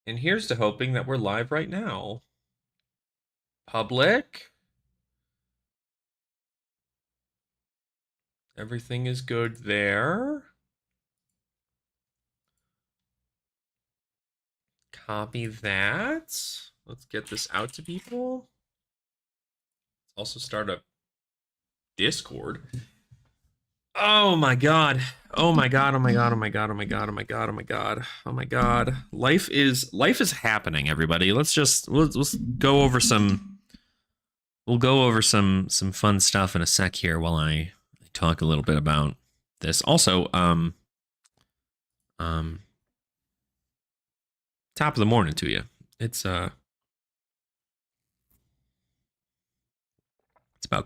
And here's to hoping that we're live right now. Public. Everything is good there. Copy that. Let's get this out to people. Also start a Discord. Oh my god. Oh my god. Oh my god. Oh my god. Oh my god. Oh my god. Oh my god. Oh my god. Life is happening, everybody. Let's go over some we'll go over some fun stuff in a sec here while I talk a little bit about this. Also, um top of the morning to you. It's about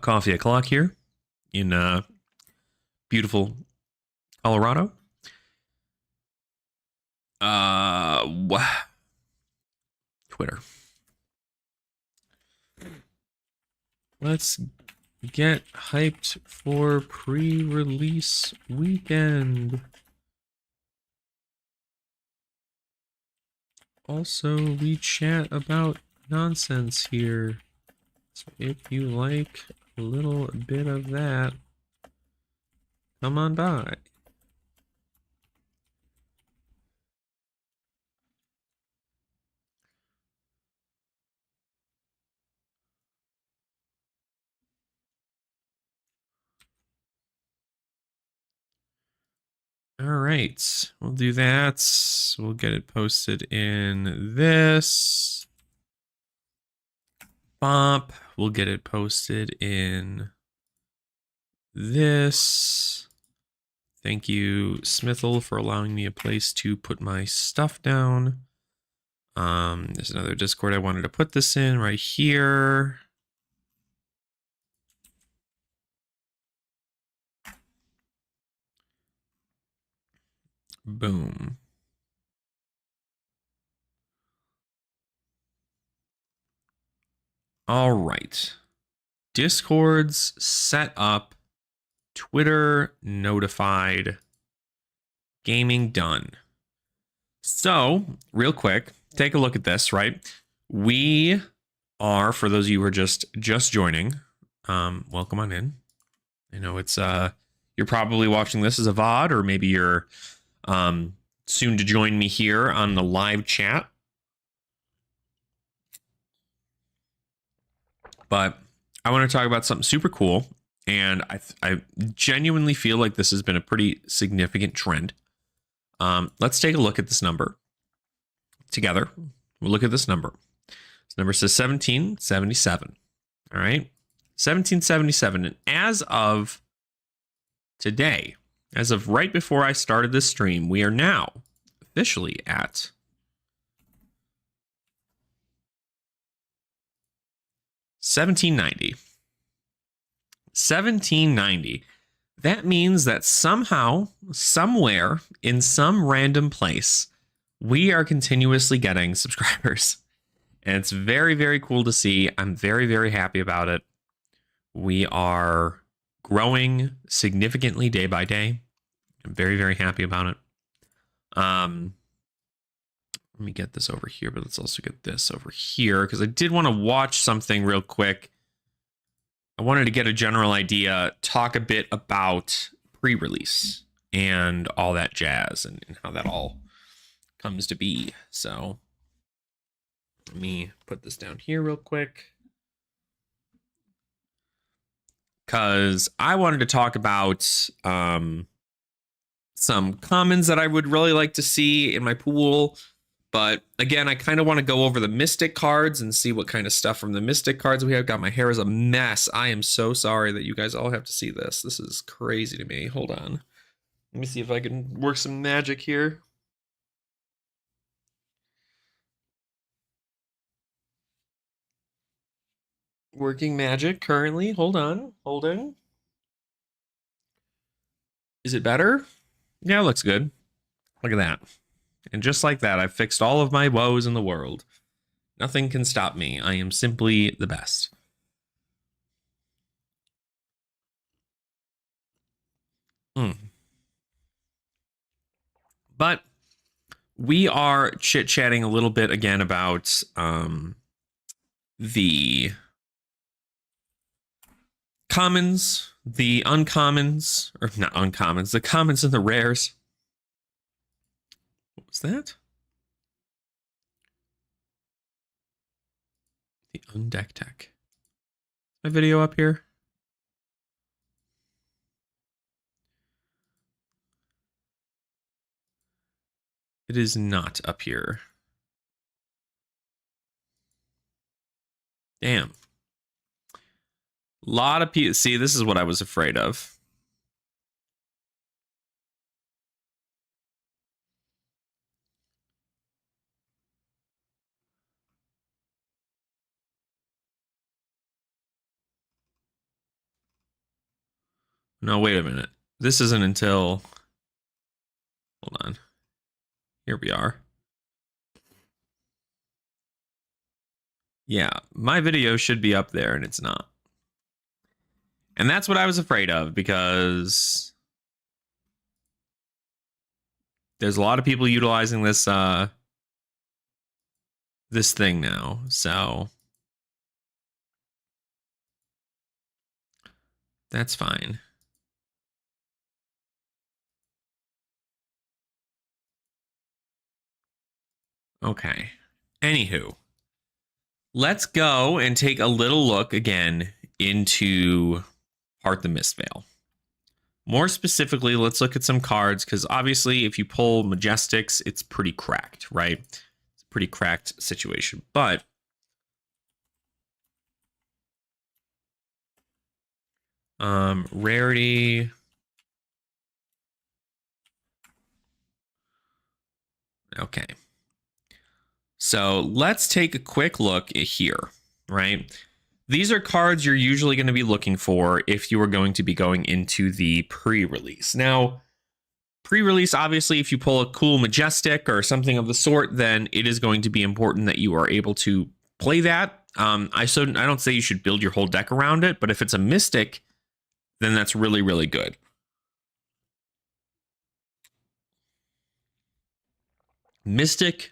coffee o'clock here in beautiful Colorado. Uh Twitter. Let's get hyped for pre-release weekend. Also, we chat about nonsense here. So if you like a little bit of that, come on by. All right, we'll do that. We'll get it posted in this. Bump. We'll get it posted in this. Thank you, Smithel, for allowing me a place to put my stuff down. There's another Discord I wanted to put this in right here. Boom. All right. Discord's set up. Twitter notified. Gaming done. So, real quick, take a look at this, right? We are, for those of you who are just joining, welcome on in. I know it's you're probably watching this as a VOD, or maybe you're soon to join me here on the live chat. But I want to talk about something super cool, and I genuinely feel like this has been a pretty significant trend. Let's take a look at this number together. We'll look at this number. This number says 1777. All right, 1777, and as of today, as of right before I started this stream, we are now officially at 1790. 1790. That means that somehow, somewhere, in some random place, we are continuously getting subscribers. And it's very, very cool to see. I'm very, very happy about it. We are growing significantly day by day. I'm very, very happy about it. Let me get this over here, but let's also get this over here because I did want to watch something real quick. I wanted to get a general idea, talk a bit about pre-release and all that jazz and how that all comes to be. So let me put this down here real quick because I wanted to talk about some commons that I would really like to see in my pool. But again, I kind of want to go over the Mystic cards and see what kind of stuff from the Mystic cards we have. Got my hair is a mess. I am so sorry that you guys all have to see this. This is crazy to me. Hold on. Let me see if I can work some magic here. Working magic currently. Hold on. Holding. Is it better? Yeah, it looks good. Look at that. And just like that, I've fixed all of my woes in the world. Nothing can stop me. I am simply the best. But we are chit-chatting a little bit again about the commons, the uncommons, or not uncommons, the commons and the rares. What was that? The undeck tech. My video up here? It is not up here. Damn. A lot of people. See, this is what I was afraid of. No, wait a minute. This isn't until... Hold on. Here we are. Yeah, my video should be up there, and it's not. And that's what I was afraid of, because there's a lot of people utilizing this this thing now, so that's fine. Okay. Anywho, let's go and take a little look again into Part the Mistveil. More specifically, let's look at some cards, because obviously if you pull Majestics, it's pretty cracked, right? It's a pretty cracked situation. But rarity. Okay. So let's take a quick look at here, right? These are cards you're usually going to be looking for if you are going to be going into the pre-release. Now, pre-release, obviously, if you pull a cool Majestic or something of the sort, then it is going to be important that you are able to play that. I don't say you should build your whole deck around it, but if it's a Mystic, then that's really, really good. Mystic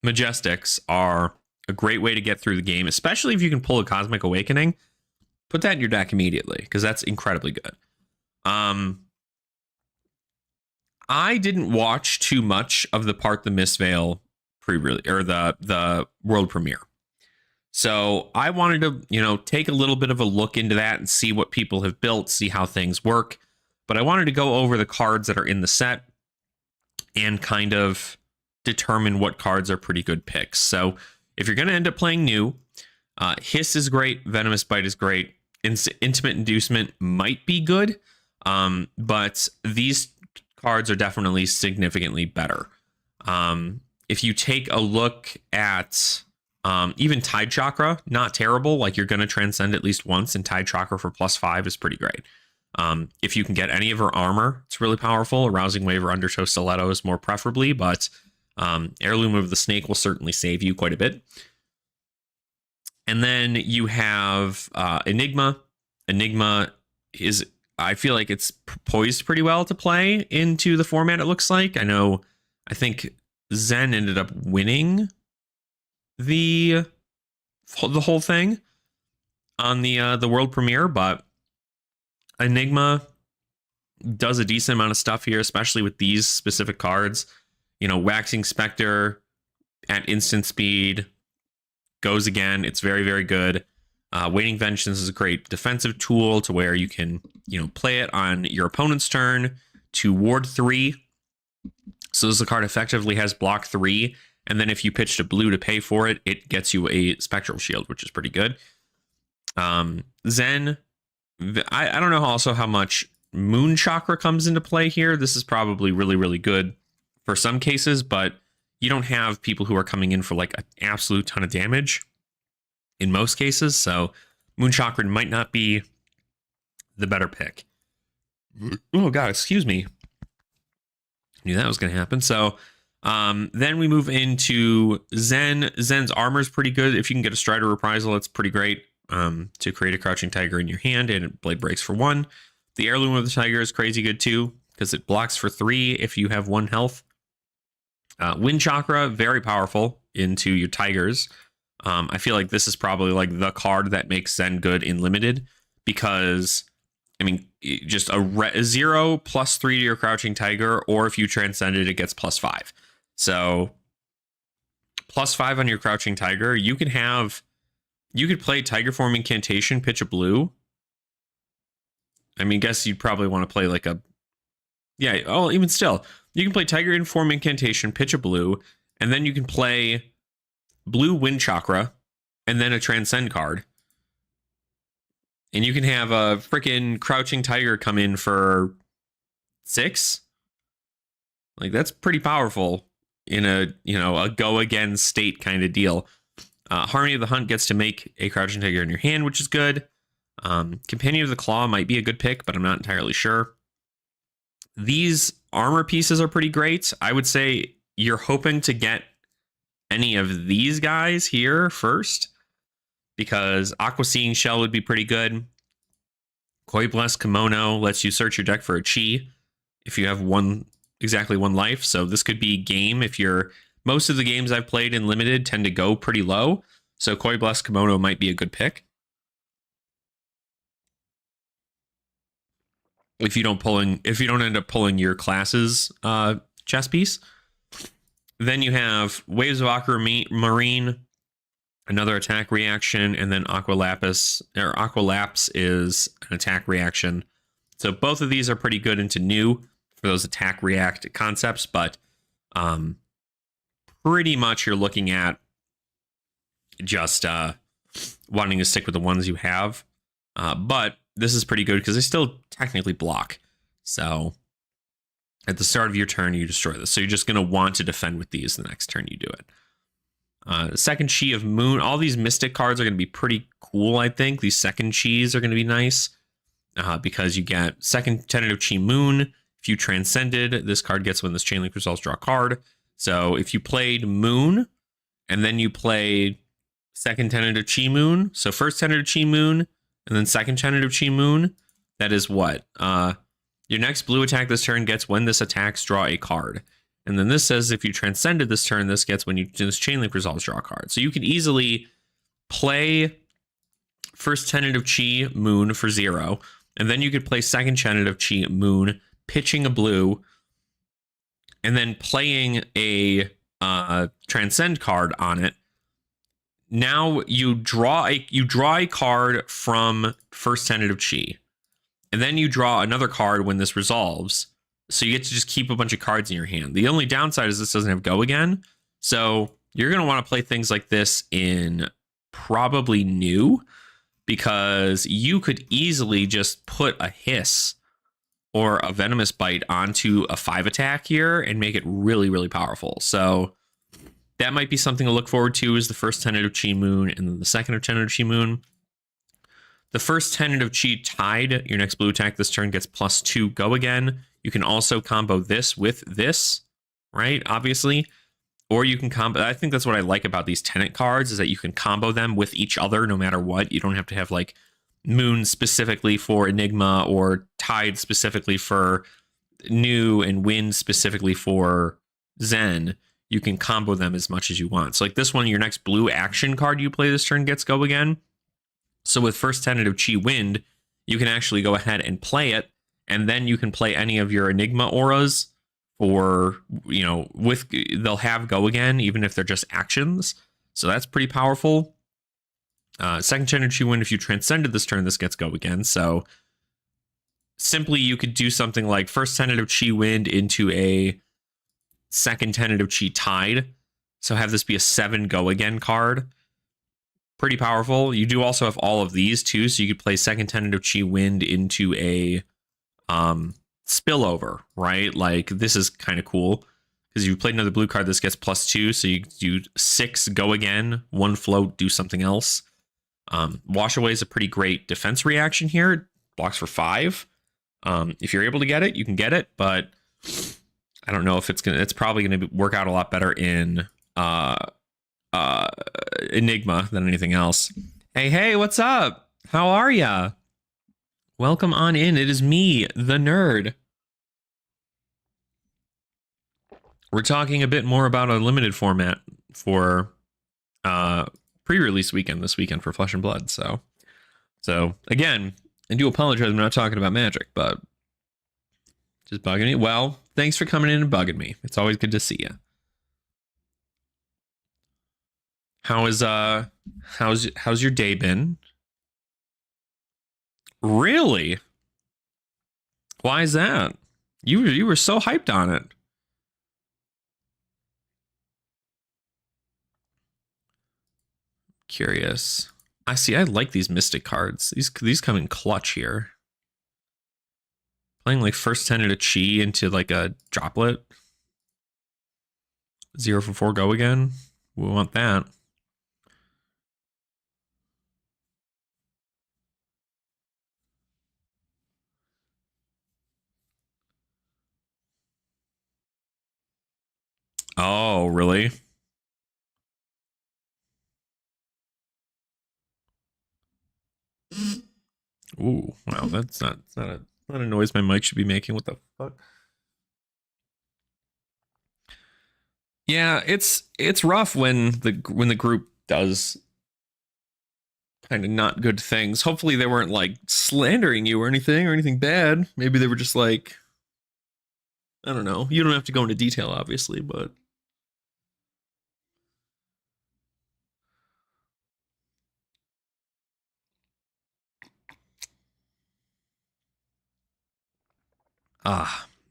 Majestics are a great way to get through the game, especially if you can pull a Cosmic Awakening. Put that in your deck immediately, because that's incredibly good. I didn't watch too much of the Part the Mistveil pre-release or the world premiere. So I wanted to, take a little bit of a look into that and see what people have built, see how things work. But I wanted to go over the cards that are in the set and kind of determine what cards are pretty good picks. So if you're going to end up playing new, Hiss is great, Venomous Bite is great, Intimate Inducement might be good, but these cards are definitely significantly better. If you take a look at even Tide Chakra, not terrible. Like, you're going to transcend at least once, and Tide Chakra for +5 is pretty great. If you can get any of her armor, it's really powerful. Arousing Wave or Undertow Stiletto is more preferably, but Heirloom of the Snake will certainly save you quite a bit. And then you have Enigma. Enigma is, I feel like it's poised pretty well to play into the format, it looks like. I think Zen ended up winning the whole thing on the world premiere, but Enigma does a decent amount of stuff here, especially with these specific cards. Waxing Spectre at instant speed goes again. It's very, very good. Waiting Vengeance is a great defensive tool to where you can, play it on your opponent's turn to ward 3. So this card effectively has block 3. And then if you pitched a blue to pay for it, it gets you a Spectral Shield, which is pretty good. Zen, I don't know also how much Moon Chakra comes into play here. This is probably really, really good for some cases, but you don't have people who are coming in for like an absolute ton of damage in most cases. So Moon Chakra might not be the better pick. Oh, God, excuse me. Knew that was going to happen. So then we move into Zen. Zen's armor is pretty good. If you can get a Strider Reprisal, it's pretty great to create a Crouching Tiger in your hand, and it Blade Breaks for 1. The Heirloom of the Tiger is crazy good too, because it blocks for 3 if you have 1 health. Wind Chakra, very powerful into your Tigers. I feel like this is probably like the card that makes Zen good in limited because, I mean, just a 0 +3 to your Crouching Tiger, or if you transcend it, it gets +5. So +5 on your Crouching Tiger, you could play Tiger Form Incantation, pitch a blue. I mean, guess you'd probably want to play like even still, you can play Tiger Form Incantation, pitch a blue, and then you can play blue Wind Chakra, and then a Transcend card. And you can have a freaking Crouching Tiger come in for 6. Like, that's pretty powerful in a go again state kind of deal. Harmony of the Hunt gets to make a Crouching Tiger in your hand, which is good. Companion of the Claw might be a good pick, but I'm not entirely sure. These armor pieces are pretty great. I would say you're hoping to get any of these guys here first, because Aqua Seeing Shell would be pretty good. Koi Bless Kimono lets you search your deck for a chi if you have exactly one life. So this could be game if most of the games I've played in limited tend to go pretty low. So Koi Bless Kimono might be a good pick. If you don't end up pulling your class's chess piece. Then you have Waves of Aquamarine, another attack reaction, and then Aqua Lapse is an attack reaction. So both of these are pretty good into new for those attack react concepts, but pretty much you're looking at just wanting to stick with the ones you have. But this is pretty good because they still technically block. So at the start of your turn, you destroy this. So you're just going to want to defend with these the next turn you do it. Second Chi of Moon. All these Mystic cards are going to be pretty cool, I think. These second Chis are going to be nice because you get second Tentative Chi Moon. If you transcended, this card gets when this chain link results, draw a card. So if you played Moon and then you played second Tentative Chi Moon, so first Tentative Chi Moon and then second Tentative Chi Moon, that is what? Your next blue attack this turn gets when this attacks, draw a card. And then this says if you transcended this turn, this gets when you do this chain link resolves, draw a card. So you can easily play first Tentative Chi Moon for 0, and then you could play second Tentative Chi Moon, pitching a blue, and then playing a transcend card on it. Now you draw a card from first Tentative Chi. And then you draw another card when this resolves. So you get to just keep a bunch of cards in your hand. The only downside is this doesn't have go again. So you're going to want to play things like this in probably new, because you could easily just put a Hiss or a Venomous Bite onto a 5 attack here and make it really, really powerful. So that might be something to look forward to, is the first Tentative Chi Moon and then the second Tentative Chi Moon. The first Tentative Chi Tide, your next blue attack this turn gets +2 go again. You can also combo this with this, right? Obviously. Or you can combo, I think that's what I like about these Tenant cards, is that you can combo them with each other no matter what. You don't have to have like Moon specifically for Enigma or Tide specifically for New and Wind specifically for Zen. You can combo them as much as you want. So like this one, your next blue action card you play this turn gets go again. So with first Tentative Chi Wind, you can actually go ahead and play it, and then you can play any of your Enigma auras, or, they'll have go again, even if they're just actions. So that's pretty powerful. Second Tentative Chi Wind, if you transcended this turn, this gets go again. So simply you could do something like first Tentative Chi Wind into a second Tentative Chi Tide. So have this be a 7 go again card. Pretty powerful. You do also have all of these too, so you could play second Tentative Chi Wind into a spillover, right? Like this is kind of cool because you played another blue card. This gets +2, so you do 6 go again, 1 float, do something else. Wash Away is a pretty great defense reaction here. It blocks for 5. If you're able to get it, you can get it, but I don't know if it's probably gonna work out a lot better in Enigma than anything else. Hey, what's up? How are ya? Welcome on in. It is me, the nerd. we're talking a bit more about a limited format for pre-release weekend this weekend for Flesh and Blood. So again, I do apologize. I'm not talking about Magic, but just bugging me. Well, thanks for coming in and bugging me. It's always good to see you. How's your day been? Really? Why is that? You were so hyped on it. Curious. I see. I like these Mystic cards. These come in clutch here. Playing like first 10 at a chi into like a droplet. 0 for 4 go again. We want that. Oh, really? Ooh, wow, that's not a noise my mic should be making. What the fuck? Yeah, it's rough when the group does kind of not good things. Hopefully they weren't like slandering you or anything bad. Maybe they were just like, I don't know. You don't have to go into detail, obviously, but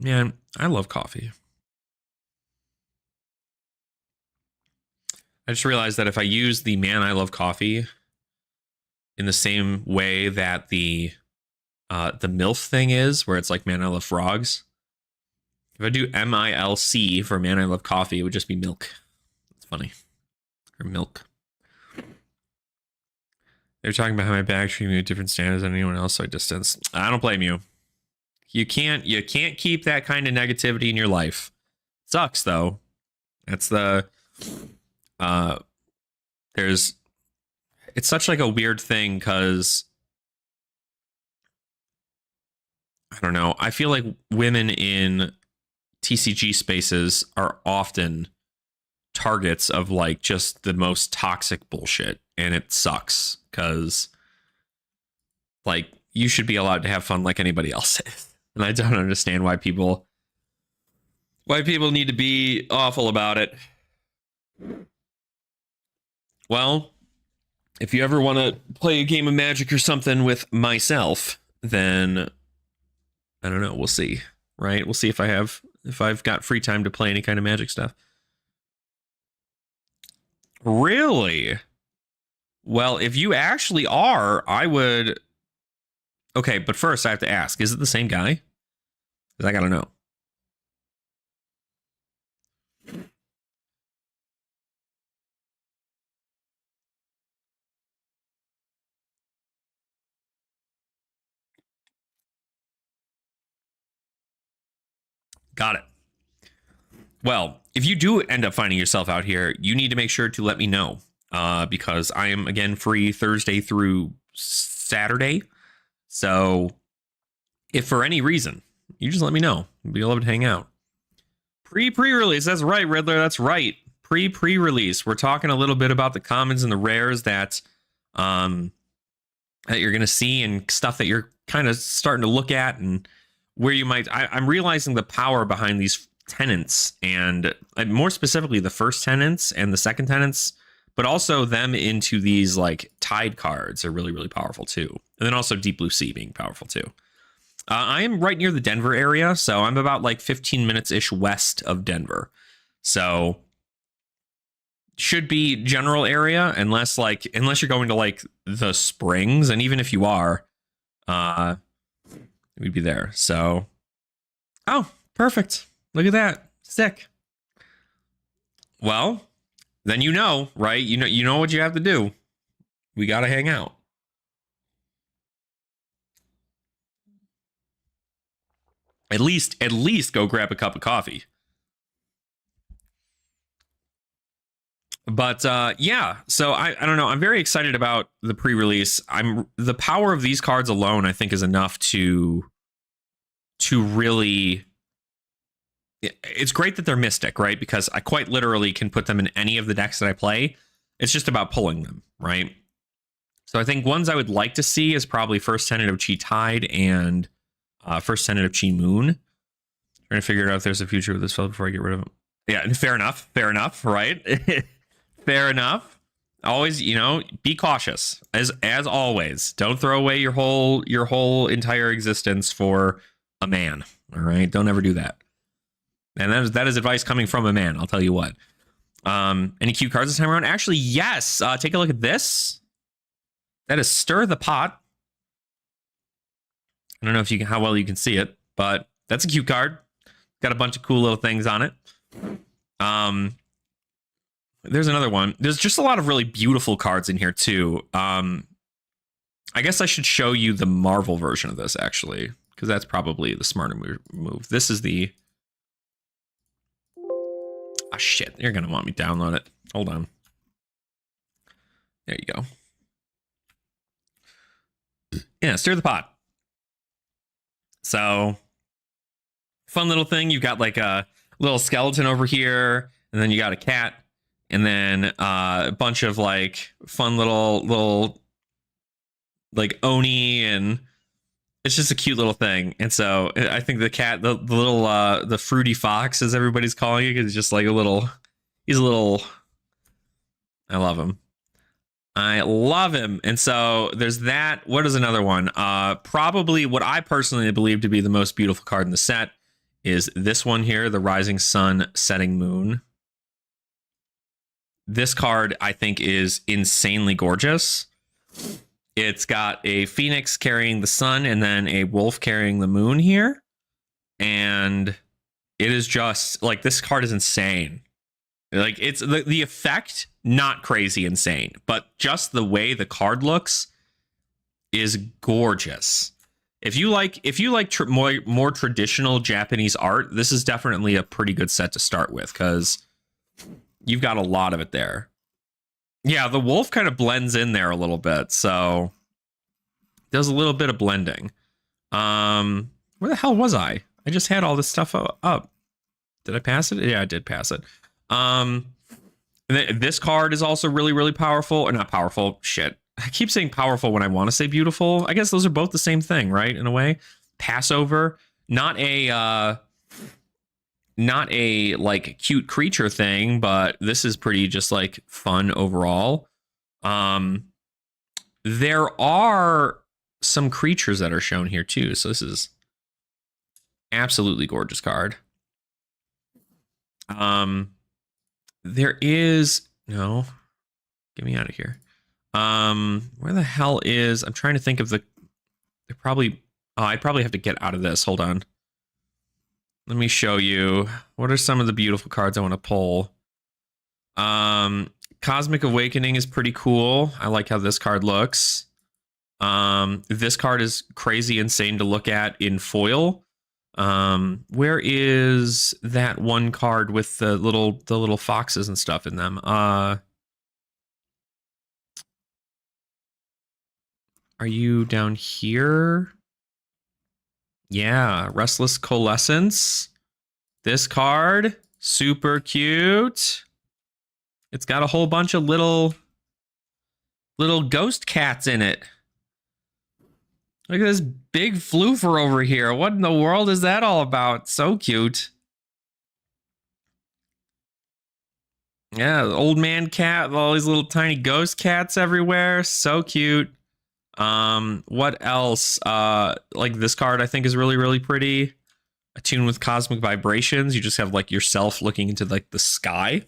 man, I love coffee. I just realized that if I use the man I love coffee in the same way that the MILF thing is, where it's like man I love frogs. If I do MILC for man I love coffee, it would just be milk. It's funny. Or milk. They're talking about how my bag treating me with different standards than anyone else, so I distance. I don't blame you. You can't keep that kind of negativity in your life. Sucks though. That's the there's it's such like a weird thing because I don't know. I feel like women in TCG spaces are often targets of like just the most toxic bullshit, and it sucks because like you should be allowed to have fun like anybody else is. And I don't understand why people need to be awful about it. Well, if you ever want to play a game of Magic or something with myself, then I don't know, we'll see. Right? We'll see if I've got free time to play any kind of Magic stuff. Really? Well, if you actually are, I would. Okay, but first I have to ask, is it the same guy? Because I gotta know. Got it. Well, if you do end up finding yourself out here, you need to make sure to let me know. Because I am again free Thursday through Saturday. So if for any reason, you just let me know. We'd be able to hang out. Pre-release. That's right, Riddler. That's right. Pre-release. We're talking a little bit about the commons and the rares that that you're going to see and stuff that you're kind of starting to look at and where you might. I'm realizing the power behind these tenants and more specifically the first tenants and the second tenants, but also them into these like tide cards are really, really powerful too. And then also Deep Blue Sea being powerful too. I am right near the Denver area, so I'm about like 15 minutes ish west of Denver. So should be general area unless you're going to like the Springs, and even if you are, we'd be there. So, oh, perfect. Look at that. Sick. Well, then you know, right? You know what you have to do. We got to hang out. At least go grab a cup of coffee. But yeah, so I don't know. I'm very excited about the pre-release. The power of these cards alone, I think, is enough to really it's great that they're Mystic, right? Because I quite literally can put them in any of the decks that I play. It's just about pulling them, right? So I think ones I would like to see is probably First Tenet of Chi Tide and First Tenet of Chi Moon. Trying to figure out if there's a future with this fella before I get rid of him. Yeah, fair enough, right? Fair enough. Always, be cautious as always. Don't throw away your whole entire existence for a man. All right, don't ever do that. And that is advice coming from a man. I'll tell you what. Any cute cards this time around? Actually, yes. Take a look at this. That is Stir the Pot. I don't know if how well you can see it, but that's a cute card. Got a bunch of cool little things on it. There's another one. There's just a lot of really beautiful cards in here too. I guess I should show you the Marvel version of this actually, because that's probably the smarter move. This is the... Oh shit, you're gonna want me to download it. Hold on. There you go. Yeah, Stir the Pot. So, fun little thing. You've got like a little skeleton over here, and then you got a cat, and then a bunch of like fun little like Oni, and it's just a cute little thing. And so I think the cat, the little the fruity fox, as everybody's calling it, is just like he's a little. I love him. I love him. And so there's that. What is another one? Probably what I personally believe to be the most beautiful card in the set is this one here, the Rising Sun, Setting Moon. This card, I think, is insanely gorgeous. It's got a phoenix carrying the sun and then a wolf carrying the moon here. And it is just, like, this card is insane. Like, it's the effect, not crazy insane, but just the way the card looks is gorgeous. If you like more traditional Japanese art, this is definitely a pretty good set to start with because you've got a lot of it there. Yeah, the wolf kind of blends in there a little bit, so does a little bit of blending. Where the hell was I? I just had all this stuff up. Did I pass it? Yeah, I did pass it. This card is also really, really powerful. Or not powerful. Shit. I keep saying powerful when I want to say beautiful. I guess those are both the same thing, right? In a way. Passover. Not a like cute creature thing, but this is pretty just like fun overall. There are some creatures that are shown here too. So this is absolutely gorgeous card. There is no, get me out of here. Where the hell is, I'm trying to think of the, they're probably, oh, I probably have to get out of this. Hold on. Let me show you. What are some of the beautiful cards I want to pull? Cosmic Awakening is pretty cool. I like how this card looks. This card is crazy insane to look at in foil. Where is that one card with the little foxes and stuff in them? Are you down here? Yeah, Restless Coalescence. This card, super cute. It's got a whole bunch of little ghost cats in it. Look at this big floofer over here. What in the world is that all about? So cute. Yeah, the old man cat, all these little tiny ghost cats everywhere. So cute. What else? Like this card I think is really, really pretty. Attuned with Cosmic Vibrations. You just have like yourself looking into like the sky.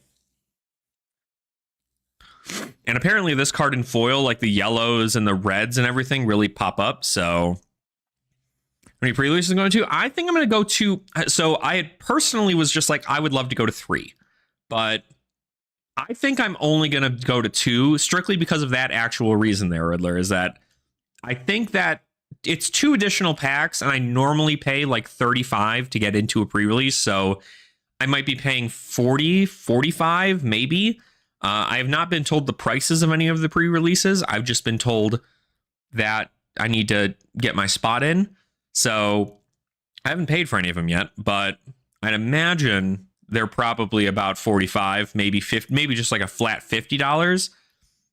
And apparently this card in foil, like the yellows and the reds and everything really pop up. So how many pre-releases going to? I think I'm going to go to, so I personally was just like, I would love to go to 3, but I think I'm only going to go to 2 strictly because of that actual reason there, Riddler, is that I think that it's 2 additional packs and I normally pay like $35 to get into a pre-release. So I might be paying $40, $45, maybe. I have not been told the prices of any of the pre-releases. I've just been told that I need to get my spot in. So I haven't paid for any of them yet, but I'd imagine they're probably about 45, maybe 50, maybe just like a flat $50.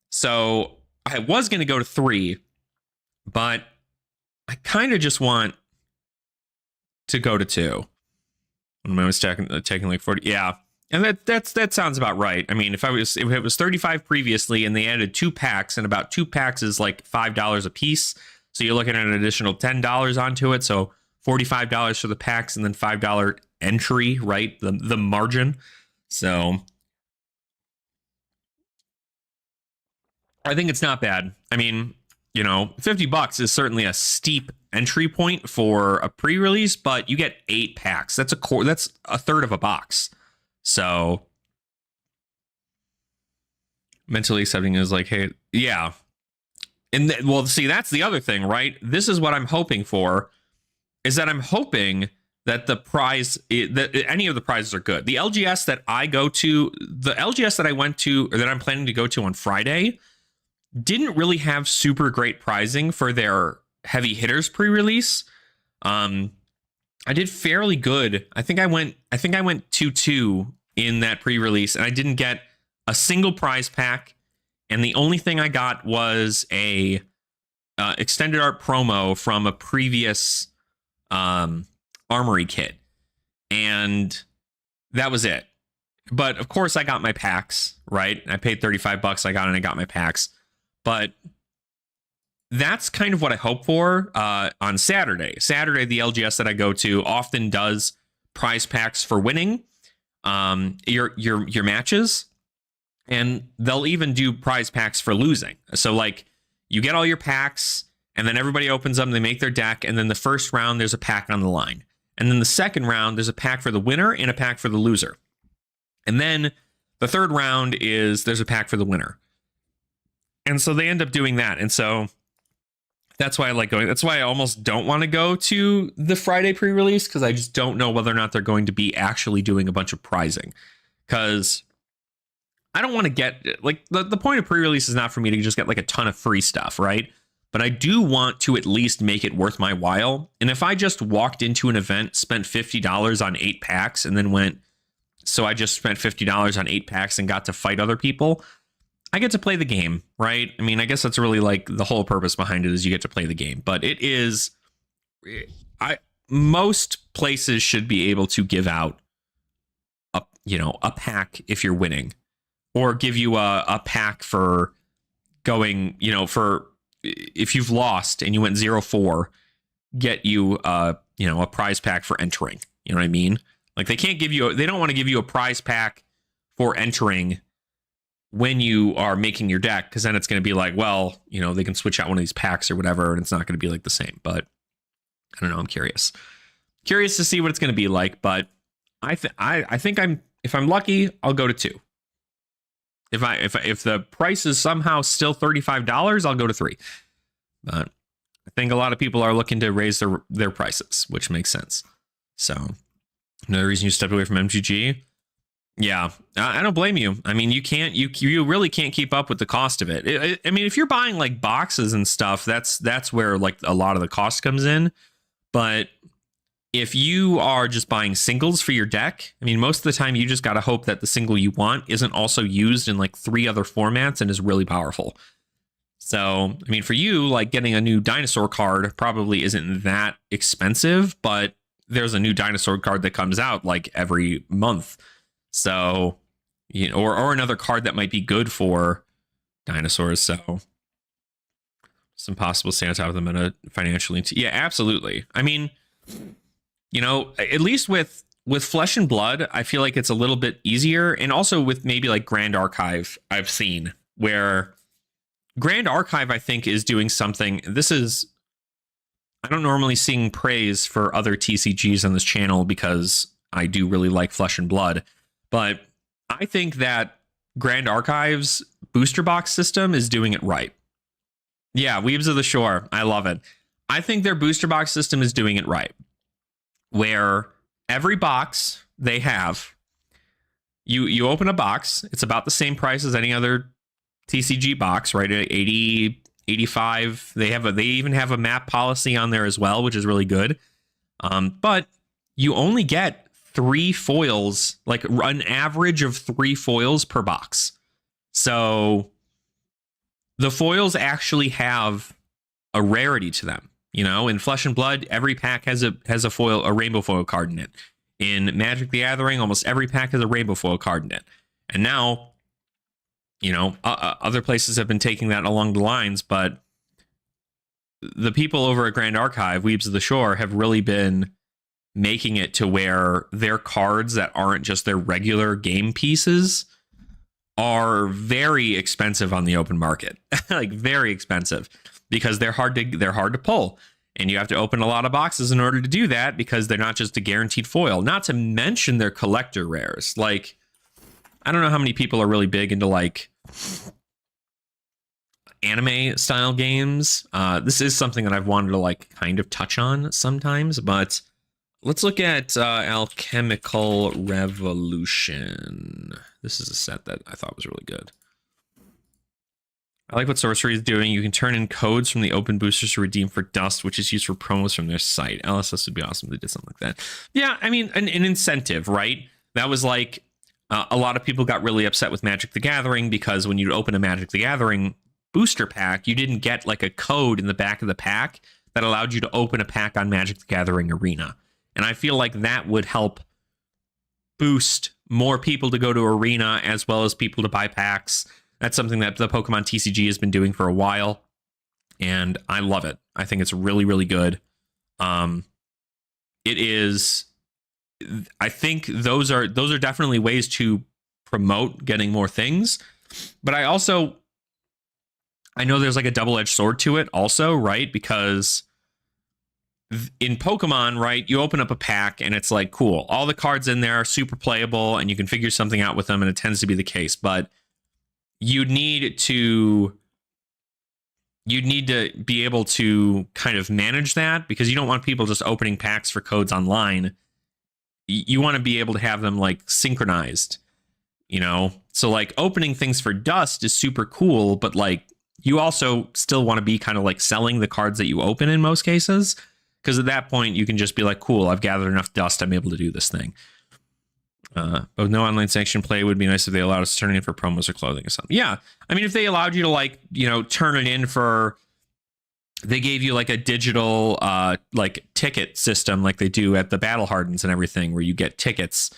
So I was going to go to 3, but I kind of just want to go to 2. When I was taking like 40, yeah. And that sounds about right. I mean, if it was 35 previously and they added 2 packs, and about 2 packs is like $5 a piece. So you're looking at an additional $10 onto it. So $45 for the packs and then $5 entry, right? The margin. So I think it's not bad. I mean, you know, $50 is certainly a steep entry point for a pre-release, but you get 8 packs. That's a third of a box. So mentally accepting is like, hey, yeah. And well, see, that's the other thing, right? This is what I'm hoping for, is that I'm hoping that that any of the prizes are good. The LGS that I go to, the LGS that I went to, or that I'm planning to go to on Friday, didn't really have super great prizing for their heavy hitters pre-release. I did fairly good. I think I went 2-2 in that pre-release, and I didn't get a single prize pack. And the only thing I got was a extended art promo from a previous armory kit, and that was it. But of course, I got my packs, right? I paid $35. I got my packs. But that's kind of what I hope for on Saturday. Saturday, the LGS that I go to often does prize packs for winning your matches, and they'll even do prize packs for losing. So like you get all your packs, and then everybody opens them, they make their deck, and then the first round there's a pack on the line, and then the second round there's a pack for the winner and a pack for the loser, and then the third round there's a pack for the winner. And so they end up doing that. And so that's why I like going. That's why I almost don't want to go to the Friday pre-release, because I just don't know whether or not they're going to be actually doing a bunch of prizing. Because I don't want to get, like, the point of pre-release is not for me to just get like a ton of free stuff, right? But I do want to at least make it worth my while. And if I just walked into an event, spent $50 on 8 packs, and then went, so I just spent $50 on 8 packs and got to fight other people, I get to play the game, right? I mean, I guess that's really like the whole purpose behind it, is you get to play the game. But it is, most places should be able to give out a pack if you're winning, or give you a pack for going, for if you've lost and you went 0-4, get you a prize pack for entering. You know what I mean? Like they don't want to give you a prize pack for entering when you are making your deck, because then it's going to be like, well, they can switch out one of these packs or whatever, and it's not going to be like the same. But I don't know. I'm curious to see what it's going to be like. But I think if I'm lucky, I'll go to 2. If the price is somehow still $35, I'll go to 3. But I think a lot of people are looking to raise their prices, which makes sense. So another reason you stepped away from MTG. Yeah, I don't blame you. I mean, you really can't keep up with the cost of it. I mean, if you're buying like boxes and stuff, that's where like a lot of the cost comes in. But if you are just buying singles for your deck, I mean, most of the time you just got to hope that the single you want isn't also used in like 3 other formats and is really powerful. So, I mean, for you, like getting a new dinosaur card probably isn't that expensive, but there's a new dinosaur card that comes out like every month. So, or another card that might be good for dinosaurs. So, it's impossible to stay on top of them in a financially. Yeah, absolutely. I mean, at least with Flesh and Blood, I feel like it's a little bit easier. And also with maybe like Grand Archive, I've seen where Grand Archive, I think, is doing something. I don't normally sing praise for other TCGs on this channel because I do really like Flesh and Blood. But I think that Grand Archive's booster box system is doing it right. Yeah, Weebs of the Shore. I love it. I think their booster box system is doing it right. Where every box they have, you open a box, it's about the same price as any other TCG box, right? 80, 85. They even have a map policy on there as well, which is really good. But you only get 3 foils, like an average of 3 foils per box. So the foils actually have a rarity to them. You know, in Flesh and Blood, every pack has a foil, a rainbow foil card in it. In Magic the Gathering, almost every pack has a rainbow foil card in it. And now, you know, other places have been taking that along the lines, but the people over at Grand Archive, Weebs of the Shore, have really been making it to where their cards that aren't just their regular game pieces are very expensive on the open market. Like very expensive, because they're hard to pull, and you have to open a lot of boxes in order to do that, because they're not just a guaranteed foil. Not to mention their collector rares. Like, I don't know how many people are really big into like anime style games. This is something that I've wanted to like kind of touch on sometimes, but let's look at Alchemical Revolution. This is a set that I thought was really good. I like what Sorcery is doing. You can turn in codes from the open boosters to redeem for dust, which is used for promos from their site. LSS would be awesome if they did something like that. Yeah, I mean, an incentive, right? That was like, a lot of people got really upset with Magic the Gathering, because when you'd open a Magic the Gathering booster pack, you didn't get like a code in the back of the pack that allowed you to open a pack on Magic the Gathering Arena. And I feel like that would help boost more people to go to Arena, as well as people to buy packs. That's something that the Pokemon TCG has been doing for a while, and I love it. I think it's really, really good. It is. I think those are definitely ways to promote getting more things, but I know there's like a double-edged sword to it also, right? Because in Pokemon, right, you open up a pack and it's like, cool, all the cards in there are super playable and you can figure something out with them, and it tends to be the case. But you need to be able to kind of manage that, because you don't want people just opening packs for codes online. You want to be able to have them like synchronized, you know? So like opening things for dust is super cool, but like you also still want to be kind of like selling the cards that you open in most cases, because at that point you can just be like, cool, I've gathered enough dust, I'm able to do this thing. But with no online sanctioned play, it would be nice if they allowed us to turn it in for promos or clothing or something. Yeah, I mean, if they allowed you to like, you know, turn it in for, they gave you like a digital like ticket system like they do at the Battle Hardens and everything, where you get tickets,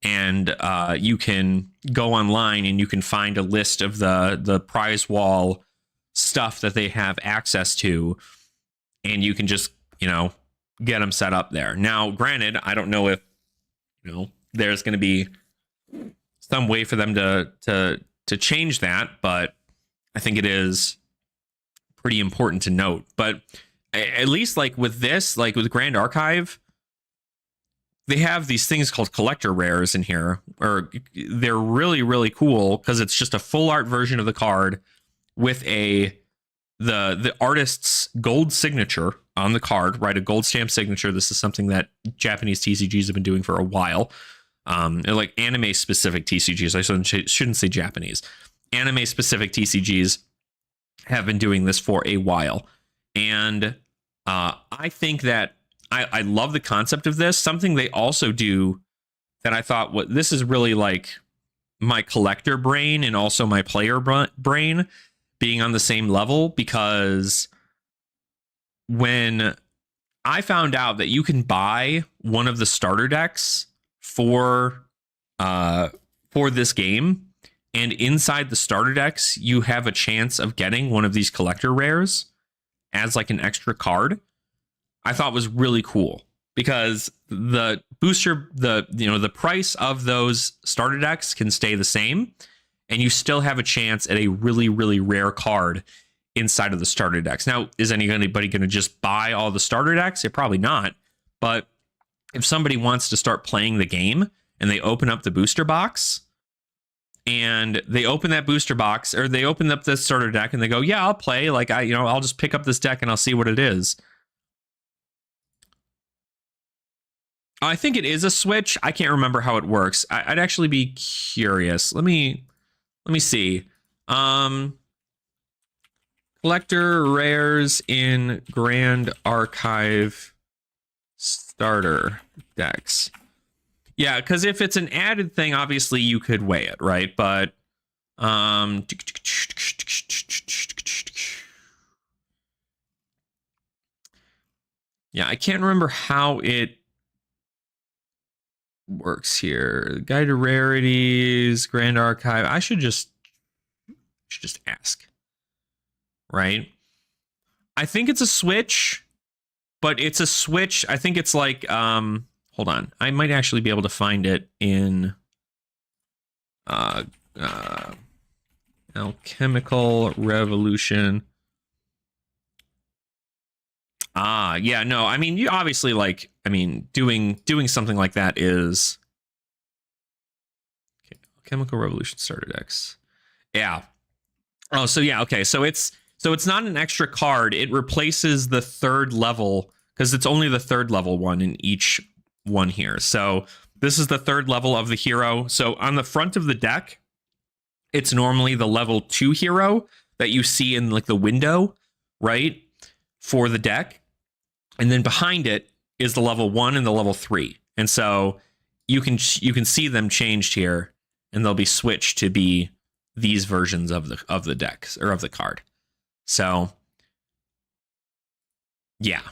and you can go online and you can find a list of the prize wall stuff that they have access to, and you can just, you know, get them set up there. Now, granted, I don't know if, you know, there's going to be some way for them to change that, but I think it is pretty important to note. But at least like with this, like with Grand Archive, they have these things called collector rares in here, or they're really, really cool, because it's just a full art version of the card with the artist's gold signature on the card, right? A gold stamp signature. This is something that Japanese TCGs have been doing for a while. Like anime specific TCGs. I shouldn't say Japanese. Anime specific TCGs have been doing this for a while. And I think that I love the concept of this. Something they also do that I thought, this is really like my collector brain and also my player brain being on the same level, because when I found out that you can buy one of the starter decks for this game, and inside the starter decks you have a chance of getting one of these collector rares as like an extra card, I thought was really cool, because the booster, the price of those starter decks can stay the same, and you still have a chance at a really, really rare card inside of the starter decks. Now, is anybody going to just buy all the starter decks? They're probably not. But if somebody wants to start playing the game and they open up the booster box, and they open that booster box, or they open up the starter deck and they go, yeah, I'll play. Like, I'll just pick up this deck and I'll see what it is. I think it is a Switch. I can't remember how it works. I'd actually be curious. Let me see. Collector rares in Grand Archive starter decks. Yeah, because if it's an added thing, obviously you could weigh it, right? But yeah, I can't remember how it works here. Guide to rarities, Grand Archive. I should just ask, right? I think it's a switch, but it's a switch. I think it's like hold on. I might actually be able to find it in Alchemical Revolution. Yeah, no, I mean, you obviously like, I mean, doing something like that is okay, Chemical Revolution starter decks. Yeah. Oh, so yeah, okay. So it's not an extra card. It replaces the third level because it's only the third level one in each one here. So this is the third level of the hero. So on the front of the deck, it's normally the level 2 hero that you see in like the window, right? For the deck. And then behind it is the level 1 and the level 3. And so you can see them changed here, and they'll be switched to be these versions of the decks or of the card. So yeah.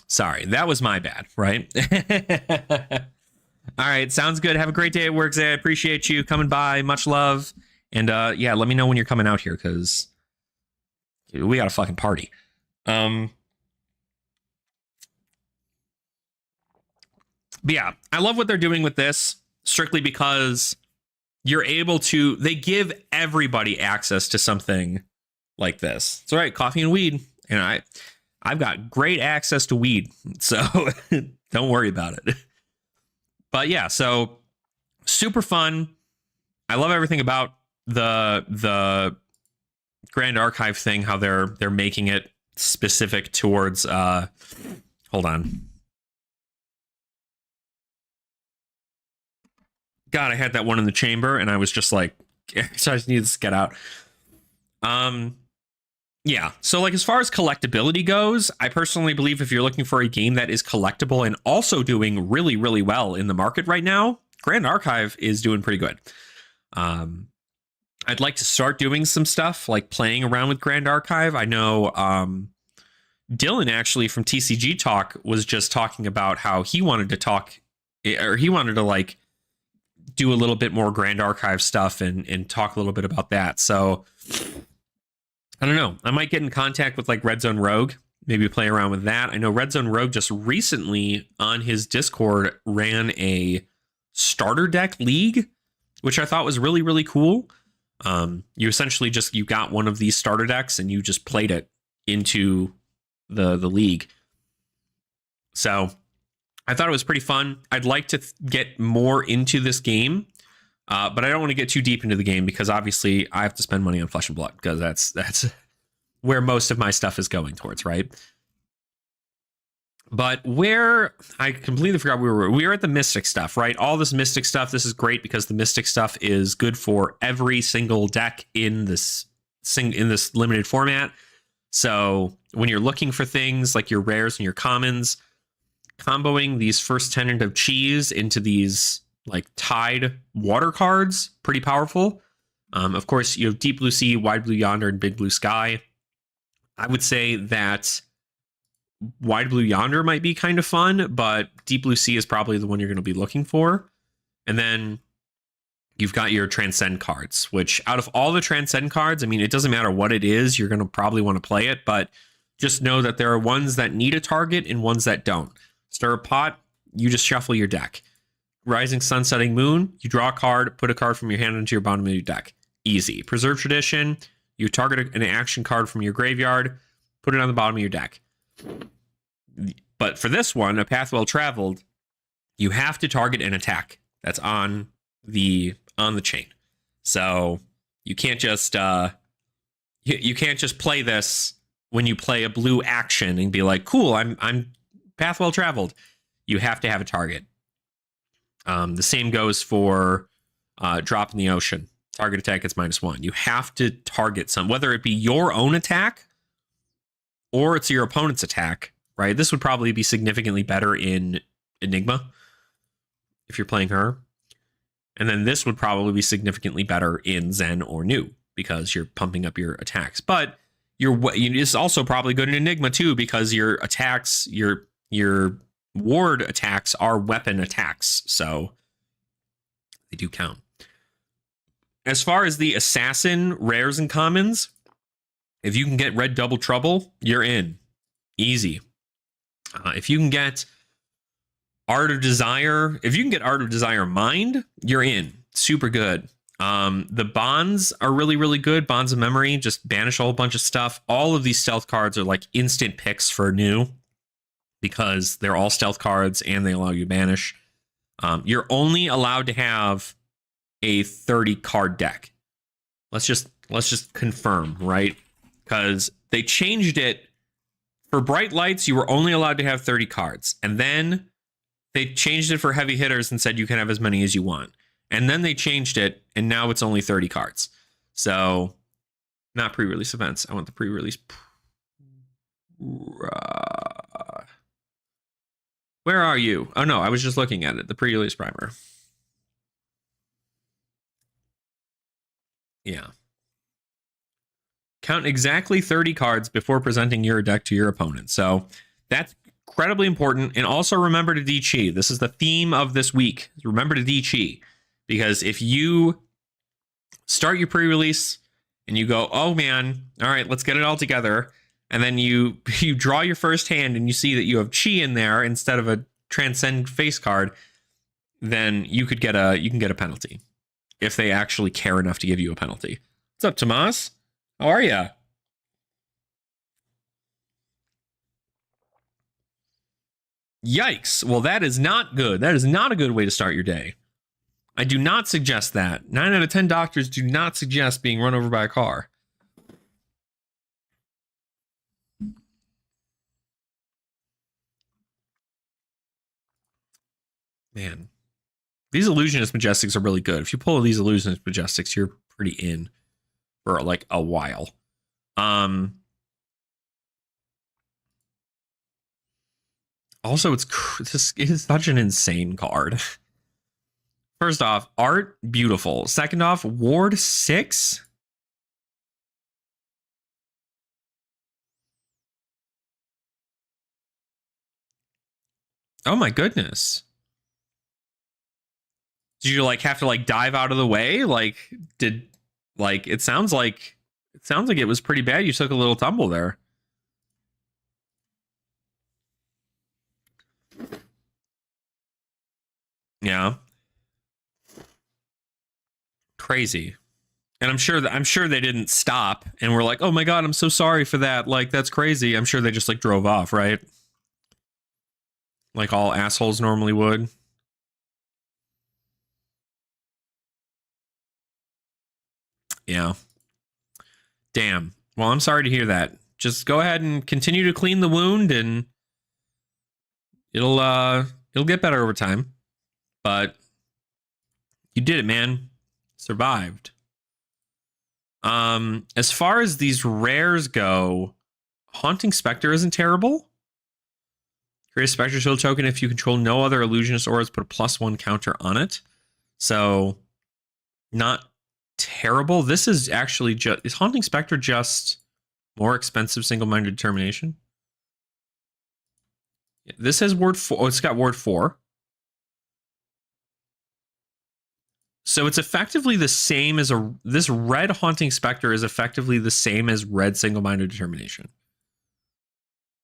Sorry, that was my bad, right? All right, sounds good. Have a great day at work, Zay. I appreciate you coming by. Much love. And yeah, let me know when you're coming out here because we got a fucking party. But yeah, I love what they're doing with this strictly because you're able to, they give everybody access to something like this. It's all right, coffee and weed. And I've got great access to weed. So don't worry about it. But yeah, so super fun. I love everything about the Grand Archive thing, how they're making it specific towards hold on. God, I had that one in the chamber, and I was just like, so I just need this to get out. Yeah, so like as far as collectability goes, I personally believe if you're looking for a game that is collectible and also doing really, really well in the market right now, Grand Archive is doing pretty good. I'd like to start doing some stuff like playing around with Grand Archive. I know Dylan actually from TCG Talk was just talking about how he wanted to talk, or he wanted to like do a little bit more Grand Archive stuff and talk a little bit about that. So I don't know. I might get in contact with like Red Zone Rogue, maybe play around with that. I know Red Zone Rogue just recently on his Discord ran a starter deck league, which I thought was really, really cool. You essentially just, you got one of these starter decks and you just played it into the league. So I thought it was pretty fun. I'd like to get more into this game, but I don't want to get too deep into the game because obviously I have to spend money on Flesh and Blood because that's where most of my stuff is going towards, right? But where I completely forgot we were at the Mystic stuff, right? All this Mystic stuff. This is great because the Mystic stuff is good for every single deck in this limited format. So when you're looking for things like your rares and your commons, comboing these first tenant of cheese into these like Tide water cards, pretty powerful. Of course, you have Deep Blue Sea, Wide Blue Yonder, and Big Blue Sky. I would say that Wide Blue Yonder might be kind of fun, but Deep Blue Sea is probably the one you're going to be looking for. And then you've got your Transcend cards, which out of all the Transcend cards, I mean, it doesn't matter what it is, you're going to probably want to play it, but just know that there are ones that need a target and ones that don't. Stir a Pot, you just shuffle your deck. Rising Sun, Setting Moon, you draw a card, put a card from your hand into your bottom of your deck. Easy. Preserve Tradition, you target an action card from your graveyard, put it on the bottom of your deck. But for this one, A Path Well Traveled, you have to target an attack that's on the chain. So you can't just you can't just play this when you play a blue action and be like, cool, I'm Path Well Traveled. You have to have a target. The same goes for Drop in the Ocean. Target attack gets -1. You have to target some, whether it be your own attack or it's your opponent's attack, right? This would probably be significantly better in Enigma if you're playing her. And then this would probably be significantly better in Zen or New because you're pumping up your attacks. But it's also probably good in Enigma too because your attacks, your ward attacks are weapon attacks, so they do count. As far as the assassin rares and commons, if you can get red double trouble, you're in. Easy. If you can get Art of Desire, if you can get Art of Desire Mind, you're in. Super good. The bonds are really, really good. Bonds of Memory, just banish a whole bunch of stuff. All of these stealth cards are like instant picks for New because they're all stealth cards and they allow you to banish. You're only allowed to have a 30 card deck. Let's just confirm, right? Because they changed it. For Bright Lights, you were only allowed to have 30 cards. And then they changed it for heavy hitters and said you can have as many as you want. And then they changed it, and now it's only 30 cards. So, not pre-release events. I want the pre-release. Where are you? Oh, no, I was just looking at it. The pre-release primer. Yeah. Count exactly 30 cards before presenting your deck to your opponent. So that's incredibly important. And also remember to D-Chi. This is the theme of this week. Remember to D-Chi. Because if you start your pre-release and you go, oh man, all right, let's get it all together. And then you draw your first hand and you see that you have Chi in there instead of a Transcend face card, then you can get a penalty if they actually care enough to give you a penalty. What's up, Tomas? How are ya? Yikes. Well, that is not good. That is not a good way to start your day. I do not suggest that. 9 out of 10 doctors do not suggest being run over by a car. Man. These Illusionist Majestics are really good. If you pull these Illusionist Majestics, you're pretty in for like a while. Also, it is such an insane card. First off, art, beautiful. Second off, Ward 6. Oh my goodness. Did you like have to like dive out of the way? Like it sounds like it was pretty bad. You took a little tumble there. Yeah. Crazy. And I'm sure they didn't stop and were like, "Oh my god, I'm so sorry for that. Like that's crazy." I'm sure they just like drove off, right? Like all assholes normally would. Yeah. Damn. Well, I'm sorry to hear that. Just go ahead and continue to clean the wound and it'll get better over time. But you did it, man. Survived. As far as these rares go, Haunting Spectre isn't terrible. Create a Spectre Shield token if you control no other illusionist auras, put a +1 counter on it. So, not terrible. This is actually is Haunting Spectre just more expensive single-minded determination? This has Ward 4. Oh, it's got Ward 4. So it's effectively the same as this red Haunting Spectre is effectively the same as red single-minded determination.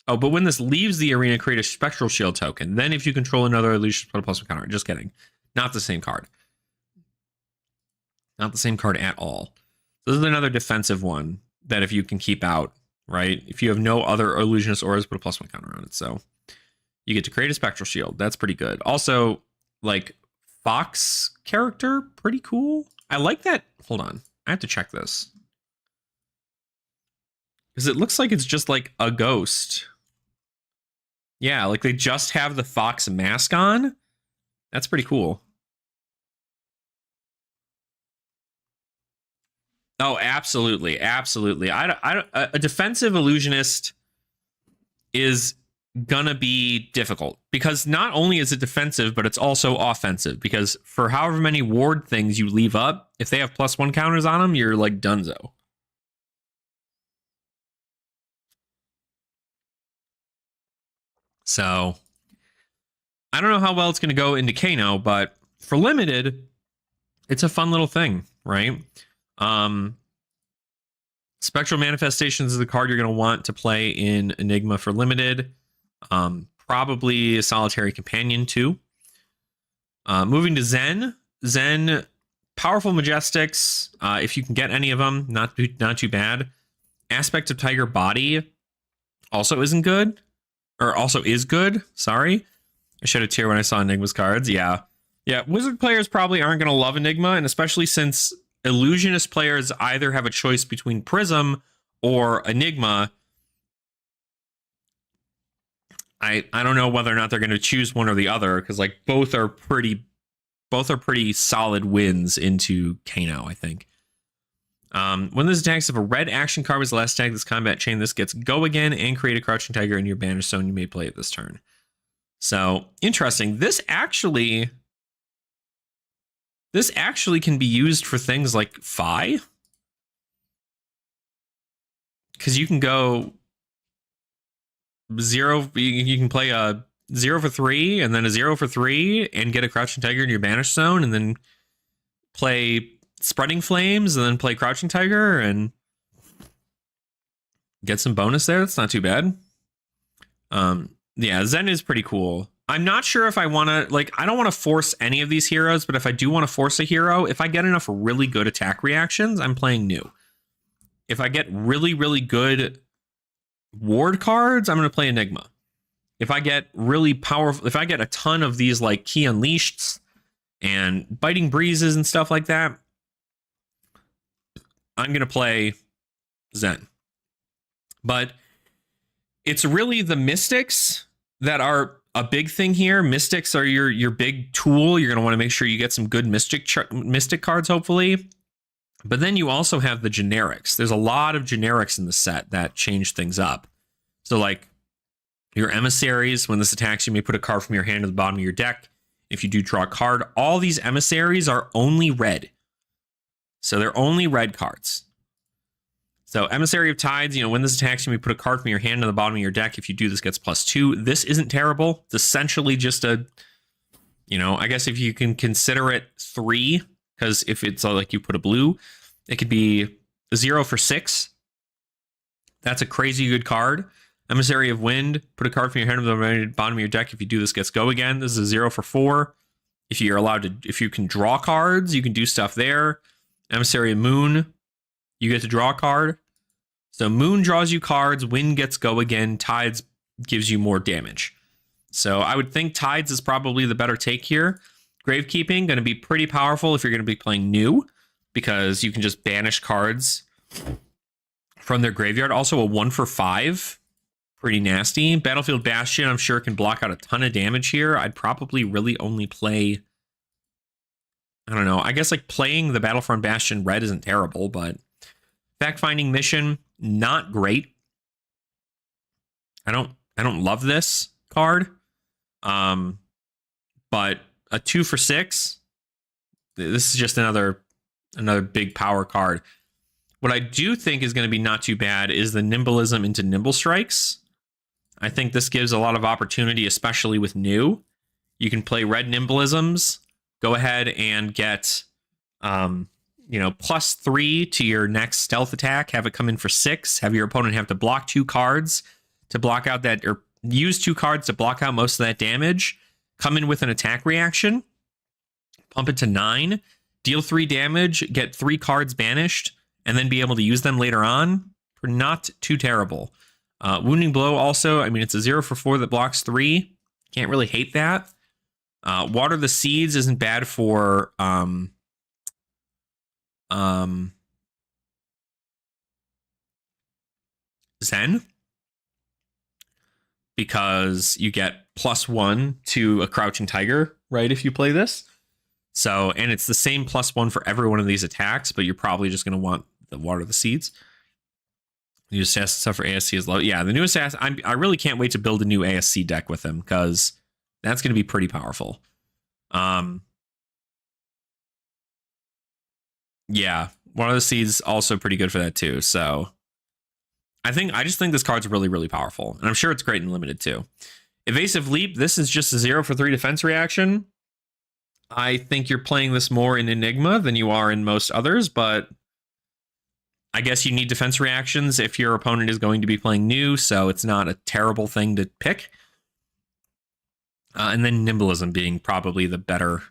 Oh, but when this leaves the arena, create a Spectral Shield token. Then if you control another illusion, put a +1 counter. Just kidding. Not the same card. Not the same card at all. So this is another defensive one that if you can keep out, right? If you have no other illusionist auras, put a +1 counter on it. So you get to create a Spectral Shield. That's pretty good. Also, like Fox character, pretty cool. I like that. Hold on. I have to check this. Because it looks like it's just like a ghost. Yeah, like they just have the Fox mask on. That's pretty cool. Oh, absolutely. Absolutely. A defensive illusionist is gonna be difficult because not only is it defensive, but it's also offensive because for however many ward things you leave up, if they have +1 counters on them, you're like dunzo. So I don't know how well it's going to go into Kano, but for limited, it's a fun little thing, right? Spectral Manifestations is the card you're going to want to play in Enigma for limited. Probably a Solitary Companion too. Moving to Zen. Zen, powerful Majestics. If you can get any of them, not too bad. Aspect of Tiger Body also isn't good. Or also is good. Sorry. I shed a tear when I saw Enigma's cards. Yeah. Yeah, Wizard players probably aren't going to love Enigma, and especially since Illusionist players either have a choice between Prism or Enigma. I don't know whether or not they're going to choose one or the other, because like both are pretty solid wins into Kano, I think. When this attacks, if a red action card was the last attack this combat chain, this gets go again and create a Crouching Tiger in your Banish Zone. You may play it this turn. So interesting. This actually can be used for things like Fi. Because you can go 0. You can play a 0 for 3 and then a 0 for 3 and get a Crouching Tiger in your Banish Zone and then play Spreading Flames and then play Crouching Tiger and get some bonus there. That's not too bad. Yeah, Zen is pretty cool. I'm not sure if I want to, like, I don't want to force any of these heroes, but if I do want to force a hero, if I get enough really good attack reactions, I'm playing new. If I get really, really good ward cards, I'm going to play Enigma. If I get really powerful, if I get a ton of these, like, Key Unleashed and Biting Breezes and stuff like that, I'm going to play Zen. But it's really the Mystics that are a big thing here. Mystics are your big tool. You're going to want to make sure you get some good Mystic cards, hopefully. But then you also have the generics. There's a lot of generics in the set that change things up. So like your emissaries, when this attacks, you may put a card from your hand to the bottom of your deck. If you do draw a card, all these emissaries are only red. So they're only red cards. So Emissary of Tides, when this attacks, you may put a card from your hand to the bottom of your deck. If you do, this gets +2. This isn't terrible. It's essentially just a, I guess if you can consider it 3, because if it's like you put a blue, it could be a 0 for 6. That's a crazy good card. Emissary of Wind, put a card from your hand to the bottom of your deck. If you do, this gets go again. This is a 0 for 4. If you're allowed to, if you can draw cards, you can do stuff there. Emissary of Moon, you get to draw a card. So Moon draws you cards, Wind gets go again, Tides gives you more damage. So I would think Tides is probably the better take here. Gravekeeping, going to be pretty powerful if you're going to be playing new, because you can just banish cards from their graveyard. Also a 1 for 5, pretty nasty. Battlefield Bastion, I'm sure, can block out a ton of damage here. I'd probably really only play, I don't know, I guess like playing the Battlefront Bastion red isn't terrible, but Fact-Finding Mission, not great. I don't love this card. But a 2 for 6, this is just another big power card. What I do think is going to be not too bad is the Nimblism into Nimble Strikes. I think this gives a lot of opportunity, especially with new. You can play red Nimblisms, go ahead and get +3 to your next stealth attack, have it come in for 6, have your opponent have to block 2 cards to block out that, or use 2 cards to block out most of that damage, come in with an attack reaction, pump it to 9, deal 3 damage, get 3 cards banished, and then be able to use them later on. Not too terrible. Wounding Blow also, I mean, it's a 0 for 4 that blocks 3. Can't really hate that. Water the Seeds isn't bad for Zen, because you get +1 to a Crouching Tiger, right, if you play this. So, and it's the same +1 for every one of these attacks, but you're probably just going to want the Water the Seeds. New assassin stuff for ASC is low. Yeah, the new assassin. I really can't wait to build a new ASC deck with him because that's going to be pretty powerful. Yeah, one of the seeds also pretty good for that too. So I just think this card's really, really powerful, and I'm sure it's great in limited too. Evasive Leap. This is just a 0 for 3 defense reaction. I think you're playing this more in Enigma than you are in most others, but I guess you need defense reactions if your opponent is going to be playing new, so it's not a terrible thing to pick. And then Nimblism being probably the better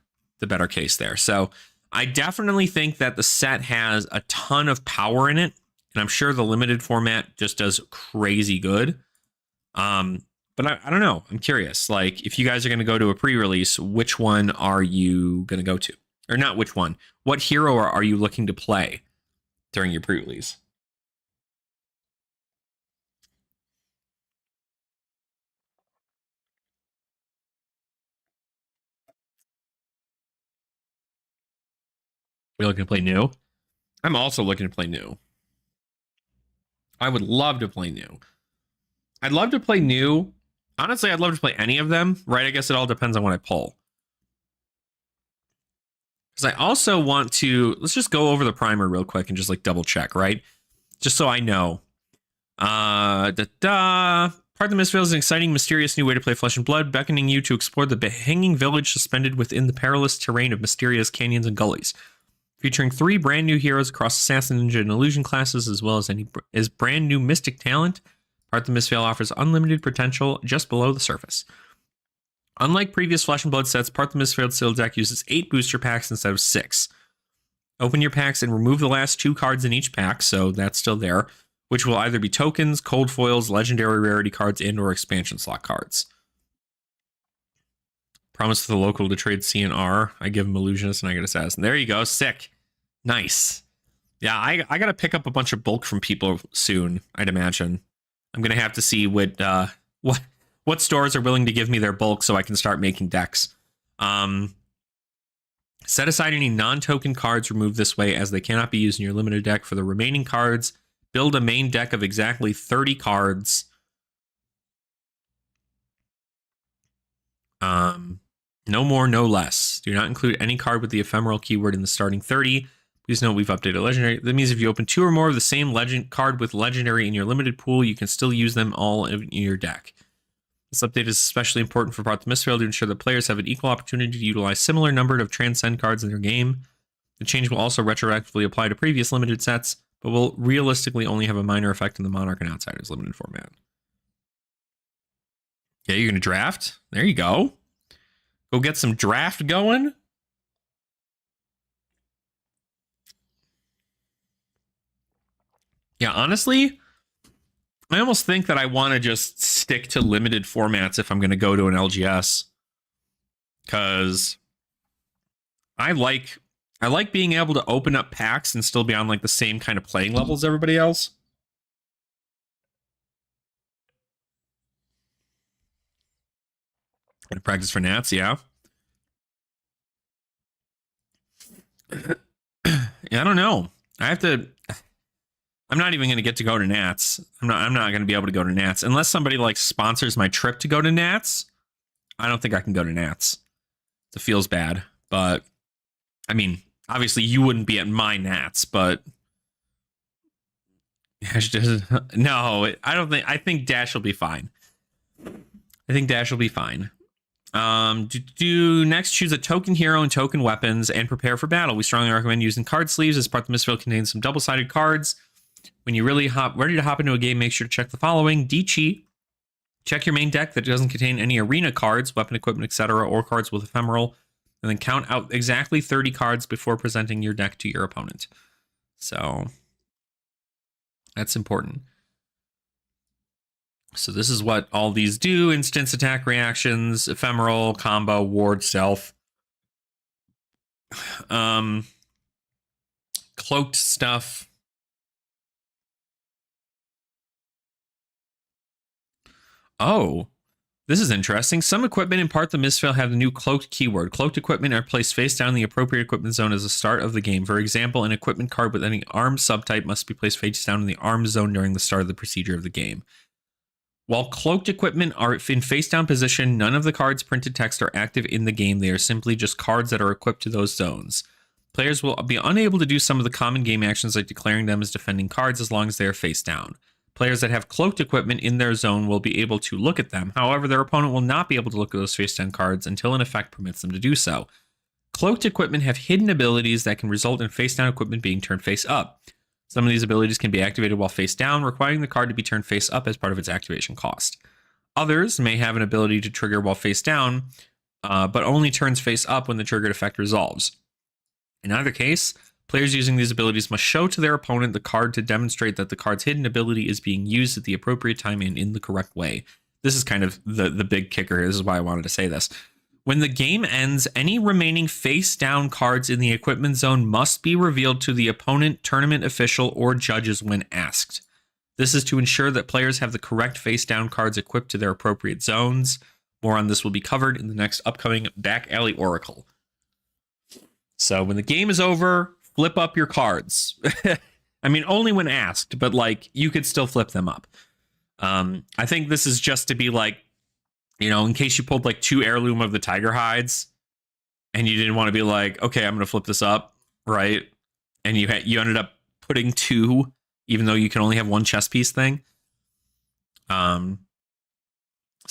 case there. So I definitely think that the set has a ton of power in it, and I'm sure the limited format just does crazy good. But I don't know. I'm curious. Like, if you guys are going to go to a pre-release, which one are you going to go to? Or not which one. What hero are you looking to play during your pre-release? You're looking to play new? I'm also looking to play new. I would love to play new. I'd love to play new. Honestly, I'd love to play any of them, right? I guess it all depends on what I pull. Because I also want to, let's just go over the primer real quick and just like double check, right? Just so I know. Part of the Mistveil is an exciting, mysterious new way to play Flesh and Blood, beckoning you to explore the hanging village suspended within the perilous terrain of mysterious canyons and gullies. Featuring 3 brand new heroes across Assassin, Ninja, and Illusion classes, as well as brand new Mystic talent, Part of the Mistveil offers unlimited potential just below the surface. Unlike previous Flesh and Blood sets, Part of the Mistveil Seal deck uses 8 booster packs instead of 6. Open your packs and remove the last 2 cards in each pack, so that's still there, which will either be tokens, cold foils, legendary rarity cards, and or expansion slot cards. Promise to the local to trade CNR. I give him Illusionist and I get Assassin. There you go. Sick. Nice. Yeah, I got to pick up a bunch of bulk from people soon, I'd imagine. I'm going to have to see what stores are willing to give me their bulk so I can start making decks. Set aside any non-token cards removed this way, as they cannot be used in your limited deck. For the remaining cards, build a main deck of exactly 30 cards. No more, no less. Do not include any card with the ephemeral keyword in the starting 30. Please note we've updated legendary. That means if you open 2 or more of the same legend card with legendary in your limited pool, you can still use them all in your deck. This update is especially important for Part of the Mistveil to ensure that players have an equal opportunity to utilize similar numbered of Transcend cards in their game. The change will also retroactively apply to previous limited sets, but will realistically only have a minor effect in the Monarch and Outsiders limited format. Yeah, you're going to draft? There you go. Go get some draft going. Yeah, honestly, I almost think that I want to just stick to limited formats if I'm going to go to an LGS. Because I like being able to open up packs and still be on like the same kind of playing level as everybody else. And practice for Nats, yeah. Yeah, I don't know. I'm not even going to get to go to Nats. I'm not going to be able to go to Nats unless somebody like sponsors my trip to go to Nats. I don't think I can go to Nats. It feels bad, but I mean, obviously you wouldn't be at my Nats, but no, I don't think. I think Dash will be fine. Next, choose a token hero and token weapons and prepare for battle. We strongly recommend using card sleeves, as Part of the Mistveil contains some double-sided cards. When you're ready to hop into a game, make sure to check the following. D-cheat. Check your main deck that doesn't contain any arena cards, weapon equipment, etc., or cards with ephemeral, and then count out exactly 30 cards before presenting your deck to your opponent. So that's important. So this is what all these do: instance, attack, reactions, ephemeral, combo, ward, self. Cloaked stuff. Oh, This is interesting. Some equipment in Part the Mistveil have the new cloaked keyword. Cloaked equipment are placed face down in the appropriate equipment zone as the start of the game. For example, an equipment card with any arms subtype must be placed face down in the arms zone during the start of the procedure of the game. While cloaked equipment are in face down position, none of the cards' printed text are active in the game. They are simply just cards that are equipped to those zones. Players will be unable to do some of the common game actions like declaring them as defending cards as long as they are face down. Players that have cloaked equipment in their zone will be able to look at them. However, their opponent will not be able to look at those face-down cards until an effect permits them to do so. Cloaked equipment have hidden abilities that can result in face-down equipment being turned face up. Some of these abilities can be activated while face down, requiring the card to be turned face up as part of its activation cost. Others may have an ability to trigger while face down, but only turns face up when the triggered effect resolves. In either case, players using these abilities must show to their opponent the card to demonstrate that the card's hidden ability is being used at the appropriate time and in the correct way. This is kind of the big kicker. This is why I wanted to say this. When the game ends, any remaining face-down cards in the equipment zone must be revealed to the opponent, tournament official, or judges when asked. This is to ensure that players have the correct face-down cards equipped to their appropriate zones. More on this will be covered in the next upcoming Back Alley Oracle. So when the game is over, flip up your cards. I mean, only when asked, but like you could still flip them up. I think this is just to be like, you know, in case you pulled like 2 heirloom of the tiger hides and you didn't want to be like, okay, I'm going to flip this up, right? And you ended up putting 2, even though you can only have 1 chess piece thing. So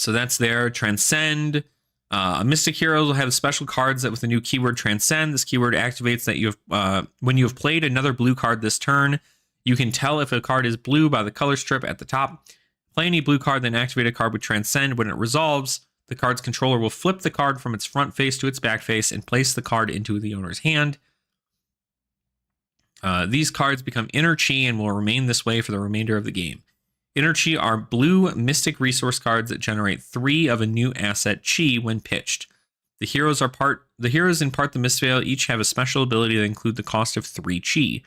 that's there. Transcend. Mystic Heroes will have special cards that with the new keyword Transcend. This keyword activates that you have when you have played another blue card this turn. You can tell if a card is blue by the color strip at the top. Play any blue card, then activate a card with Transcend. When it resolves, the card's controller will flip the card from its front face to its back face and place the card into the owner's hand. These cards become Inner Chi and will remain this way for the remainder of the game. Inner Chi are blue Mystic resource cards that generate 3 of a new asset Chi when pitched. The heroes in Part the Mistveil each have a special ability that include the cost of 3 Chi.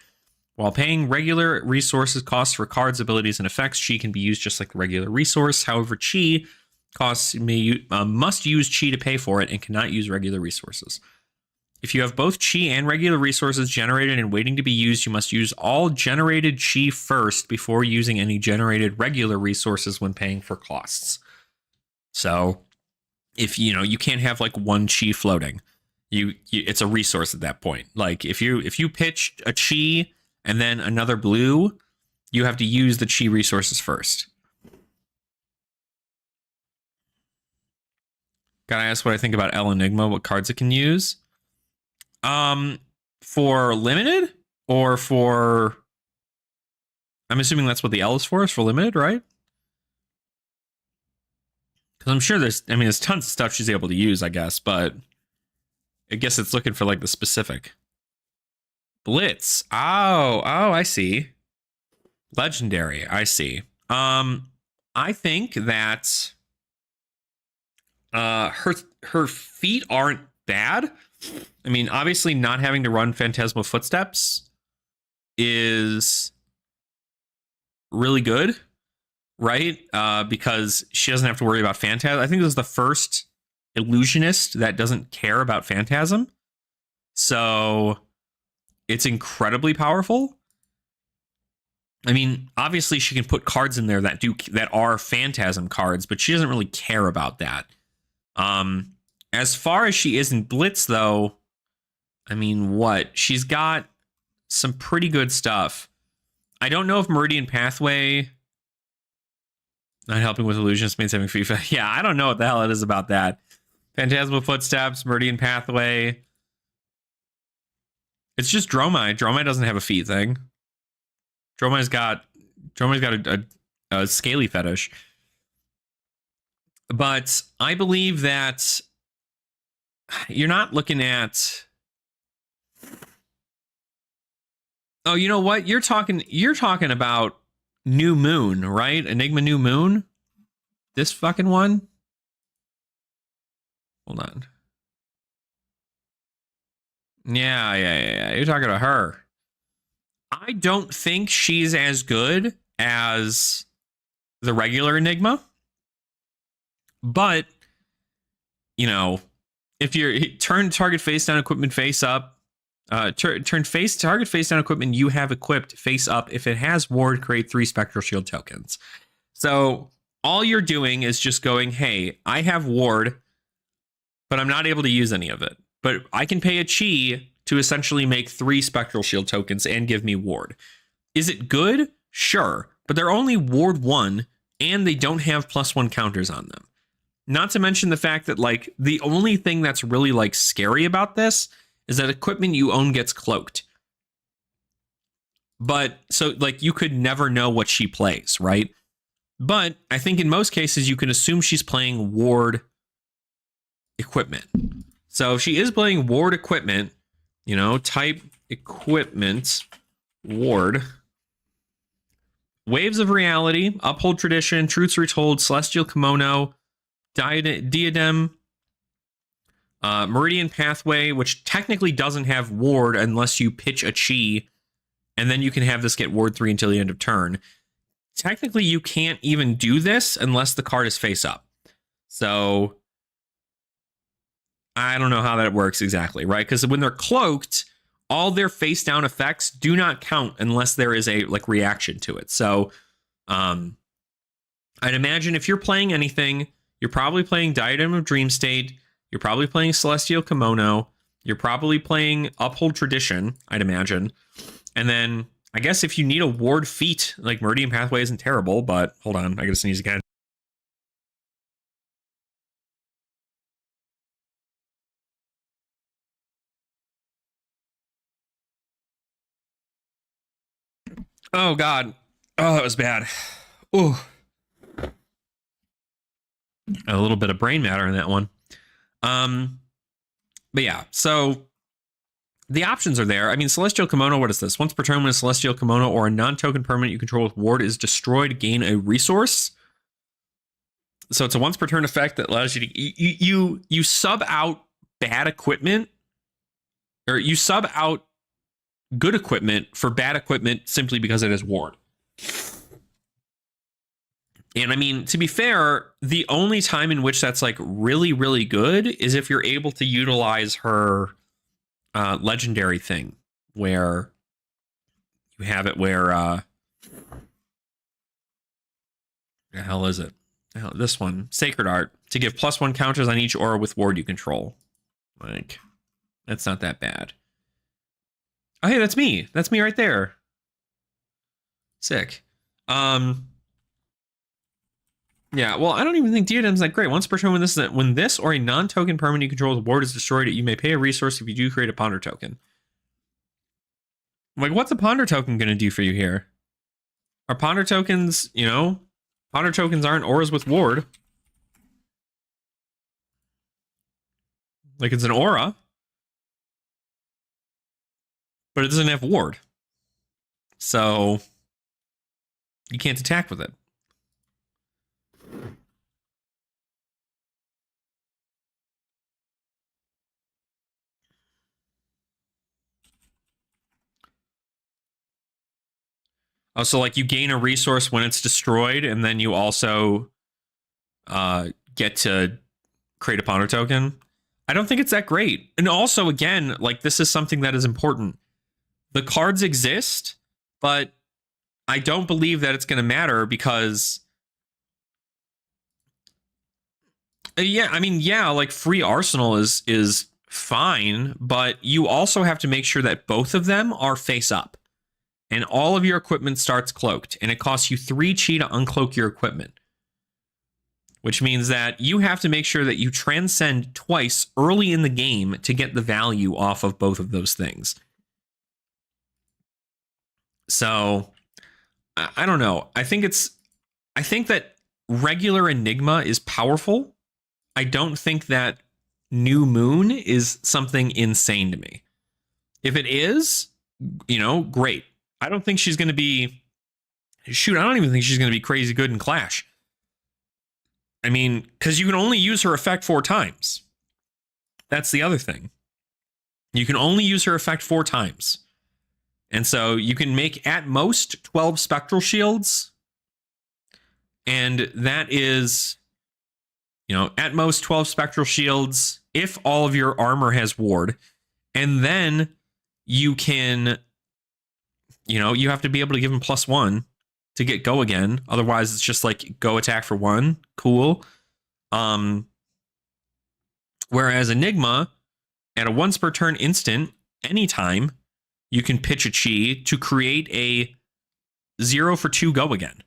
While paying regular resources costs for cards, abilities, and effects, Chi can be used just like the regular resource. However, Chi costs must use Chi to pay for it and cannot use regular resources. If you have both Chi and regular resources generated and waiting to be used, you must use all generated Chi first before using any generated regular resources when paying for costs. So, if you can't have like 1 Chi floating, it's a resource at that point. Like if you pitch a Chi and then another blue, you have to use the Chi resources first. Gotta ask what I think about El Enigma, what cards it can use. For limited or for... I'm assuming that's what the L is for limited, right? Because I'm sure there's tons of stuff she's able to use, I guess, but I guess it's looking for like the specific. Blitz. Oh, I see. Legendary. I see. I think that her feet aren't bad. I mean, obviously not having to run Phantasmal Footsteps is really good, right? Because she doesn't have to worry about Phantasm. I think this is the first illusionist that doesn't care about Phantasm. So it's incredibly powerful. I mean, obviously she can put cards in there that are Phantasm cards, but she doesn't really care about that. As far as she is in Blitz, though, I mean, what? She's got some pretty good stuff. I don't know if Meridian Pathway not helping with illusions means having FIFA. Yeah, I don't know what the hell it is about that. Phantasmal Footsteps, Meridian Pathway. It's just Dromai. Dromai doesn't have a feet thing. Dromai's got a scaly fetish. But I believe that you're not looking at... Oh, you know what? You're talking about New Moon, right? Enigma New Moon? This fucking one? Hold on. Yeah. You're talking about her. I don't think she's as good as the regular Enigma. But, you know, if you're turn target face down, equipment face up, turn target face down equipment you have equipped face up. If it has ward, create 3 spectral shield tokens. So all you're doing is just going, hey, I have ward, but I'm not able to use any of it. But I can pay a chi to essentially make 3 spectral shield tokens and give me ward. Is it good? Sure. But they're only ward 1 and they don't have +1 counters on them. Not to mention the fact that, like, the only thing that's really, like, scary about this is that equipment you own gets cloaked. But so, like, you could never know what she plays, right? But I think in most cases you can assume she's playing ward equipment. So if she is playing ward equipment, you know, type equipment ward. Waves of Reality, Uphold Tradition, Truths Retold, Celestial Kimono, Diadem, Meridian Pathway, which technically doesn't have ward unless you pitch a chi, and then you can have this get ward 3 until the end of turn. Technically, you can't even do this unless the card is face up. So I don't know how that works exactly, right? Because when they're cloaked, all their face down effects do not count unless there is a like reaction to it. So I'd imagine if you're playing anything, you're probably playing Diadem of Dream State, you're probably playing Celestial Kimono, you're probably playing Uphold Tradition, I'd imagine. And then I guess if you need a ward feat, like Meridian Pathway isn't terrible, but hold on, I gotta sneeze again. Oh God. Oh, that was bad. Ooh. A little bit of brain matter in that one. But yeah, so the options are there. I mean, Celestial Kimono, what is this? Once per turn when a Celestial Kimono or a non-token permanent you control with ward is destroyed, gain a resource. So it's a once per turn effect that allows you to you sub out bad equipment, or you sub out good equipment for bad equipment simply because it is ward. And I mean, to be fair, the only time in which that's like really, really good is if you're able to utilize her legendary thing where you have it where the hell is it? This one, Sacred Art, to give +1 counters on each aura with ward you control. Like, that's not that bad. Oh, hey, that's me. That's me right there. Sick. Yeah, well, I don't even think Diadem's that great. Once per turn, when this or a non-token permanent you control with ward is destroyed, you may pay a resource if you do create a ponder token. Like, what's a ponder token going to do for you here? Are ponder tokens, you know, ponder tokens aren't auras with ward. Like, it's an aura, but it doesn't have ward. So you can't attack with it. Oh, so like you gain a resource when it's destroyed, and then you also get to create a ponder token. I don't think it's that great. And also, again, like this is something that is important. The cards exist, but I don't believe that it's going to matter because yeah, I mean, yeah, like free arsenal is fine, but you also have to make sure that both of them are face up. And all of your equipment starts cloaked, and it costs you 3 chi to uncloak your equipment. Which means that you have to make sure that you transcend twice early in the game to get the value off of both of those things. So, I don't know. I think that regular Enigma is powerful. I don't think that New Moon is something insane to me. If it is, you know, great. I don't think she's going to be... Shoot, I don't even think she's going to be crazy good in Clash. I mean, because you can only use her effect 4 times. That's the other thing. You can only use her effect 4 times. And so you can make at most 12 spectral shields. And that is, at most 12 spectral shields if all of your armor has ward. And then you can, you have to be able to give him +1 to get go again. Otherwise, it's just like go attack for 1. Cool. Whereas Enigma, at a once per turn instant, anytime, you can pitch a chi to create a 0 for 2 go again.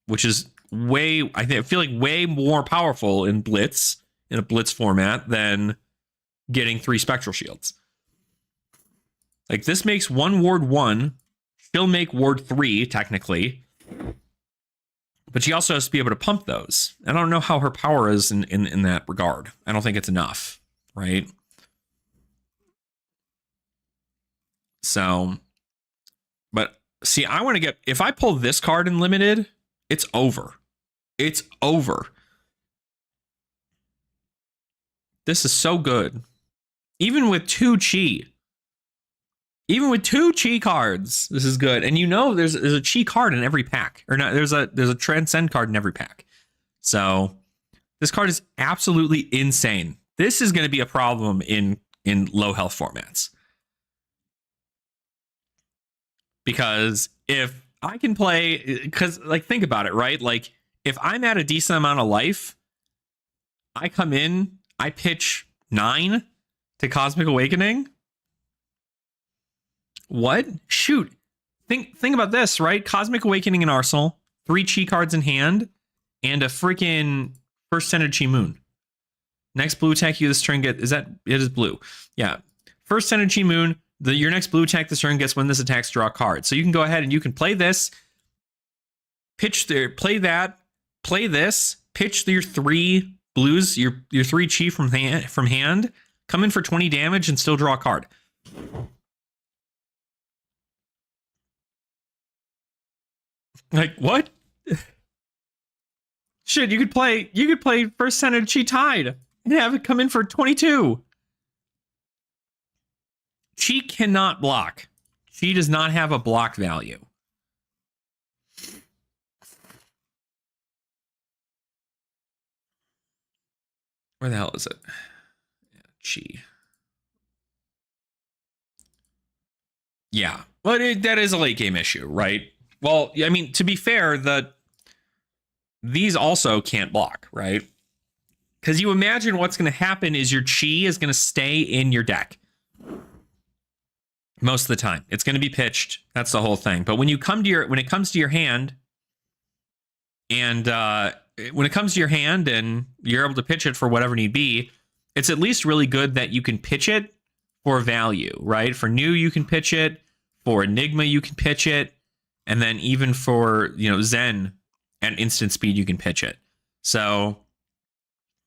Which is I feel like way more powerful in a blitz format than getting 3 spectral shields. Like this makes 1 ward 1. She'll make ward 3 technically. But she also has to be able to pump those. I don't know how her power is in that regard. I don't think it's enough, right? So, but see, I want to get, if I pull this card in limited, it's over. It's over. This is so good. Even with 2 chi. Even with 2 chi cards, this is good. And there's a chi card in every pack. Or not, there's a transcend card in every pack. So this card is absolutely insane. This is going to be a problem in low health formats. Because if I can play, because like think about it, right? Like if I'm at a decent amount of life, I come in, I pitch 9 to Cosmic Awakening. What? Shoot. Think about this, right? Cosmic Awakening in Arsenal, 3 chi cards in hand, and a freaking first Scented Chi Moon. Next blue attack you this turn it is blue. Yeah. First Scented Chi Moon, your next blue attack this turn gets when this attacks, draw a card. So you can go ahead and you can play this, play that, play this, pitch your 3 blues, your 3 chi from hand, come in for 20 damage and still draw a card. Like what? Shit, you could play first Scented Chi Tide and have it come in for 22. Chi cannot block. Chi does not have a block value. Where the hell is it? Chi. Yeah. But that is a late game issue, right? Well, I mean, to be fair, these also can't block, right? Because you imagine what's going to happen is your chi is going to stay in your deck. Most of the time. It's going to be pitched. That's the whole thing. But when it comes to your hand, and you're able to pitch it for whatever need be, it's at least really good that you can pitch it for value, right? For new, you can pitch it. For Enigma, you can pitch it. And then even for, Zen at instant speed, you can pitch it. So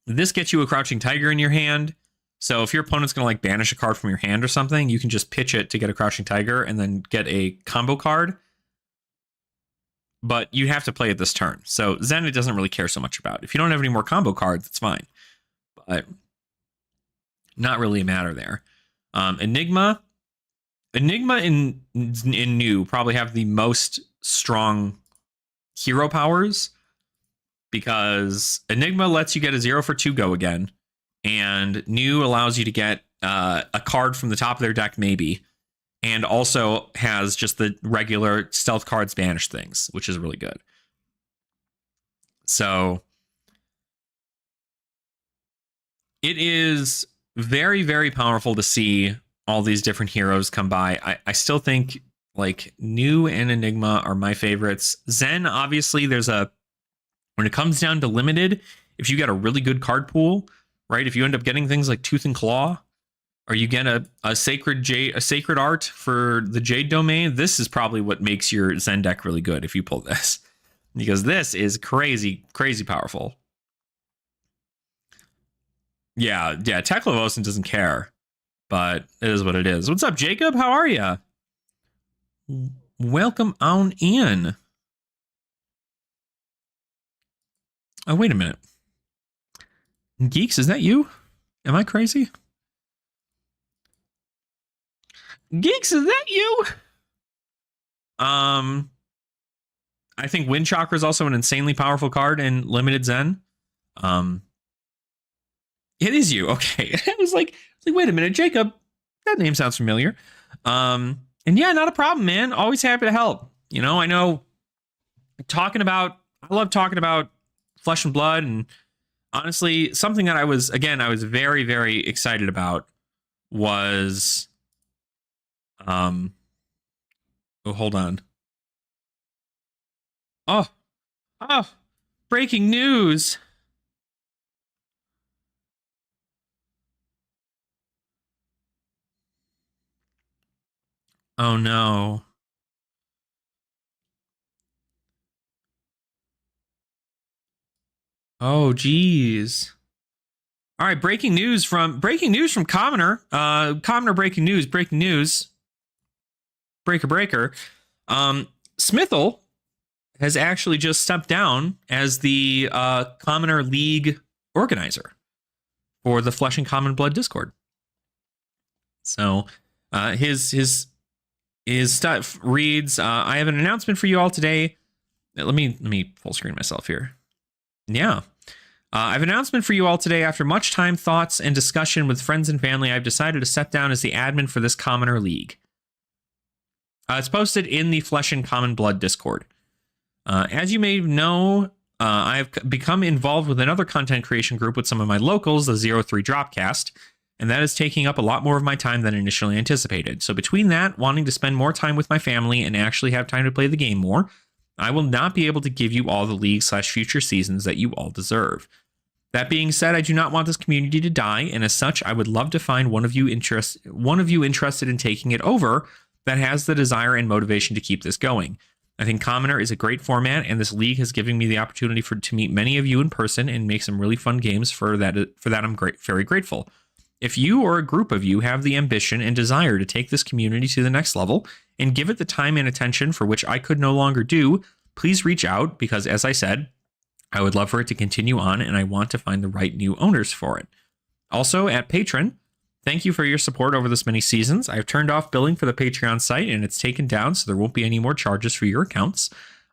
this gets you a Crouching Tiger in your hand. So if your opponent's going to like banish a card from your hand or something, you can just pitch it to get a Crouching Tiger and then get a combo card. But you have to play it this turn. So Zen, it doesn't really care so much about. If you don't have any more combo cards, it's fine. But not really a matter there. Enigma in new probably have the most strong hero powers, because Enigma lets you get a 0 for 2 go again, and new allows you to get a card from the top of their deck maybe, and also has just the regular stealth cards banish things, which is really good. So it is very, very powerful to see all these different heroes come by. I still think like new and Enigma are my favorites. Zen, obviously, when it comes down to limited, if you get a really good card pool, right? If you end up getting things like Tooth and Claw, or you get a sacred art for the Jade Domain, this is probably what makes your Zen deck really good if you pull this, because this is crazy, crazy powerful. Yeah, Teklevosin doesn't care. But it is what it is. What's up, Jacob? How are you? Welcome on in. Oh, wait a minute. Geeks, is that you? Am I crazy? Geeks, is that you? I think Wind Chakra is also an insanely powerful card in Limited Zen. It is you. Okay. I was like, wait a minute, Jacob. That name sounds familiar. And yeah, not a problem, man. Always happy to help. You know, I love talking about Flesh and Blood, and honestly, something that I was very, very excited about was oh, hold on. Oh, oh, breaking news. Oh no. Oh geez. All right, breaking news from Commoner. Commoner breaking news. Breaker. Smithel has actually just stepped down as the Commoner League organizer for the Flesh and Common Blood Discord. So his stuff reads, I have an announcement for you all today. Let me full screen myself here. Yeah. I have an announcement for you all today. After much time, thoughts, and discussion with friends and family, I've decided to step down as the admin for this Commoner League. It's posted in the Flesh and Common Blood Discord. As you may know, I've become involved with another content creation group with some of my locals, the 03 Dropcast, and that is taking up a lot more of my time than initially anticipated. So between that, wanting to spend more time with my family and actually have time to play the game more, I will not be able to give you all the league/future seasons that you all deserve. That being said, I do not want this community to die, and as such, I would love to find one of you interested in taking it over that has the desire and motivation to keep this going. I think Commoner is a great format, and this league has given me the opportunity to meet many of you in person and make some really fun games. For that, I'm very grateful. If you or a group of you have the ambition and desire to take this community to the next level and give it the time and attention for which I could no longer do, please reach out, because as I said, I would love for it to continue on, and I want to find the right new owners for it. Also, at Patreon, thank you for your support over this many seasons. I've turned off billing for the Patreon site, and it's taken down, so there won't be any more charges for your accounts.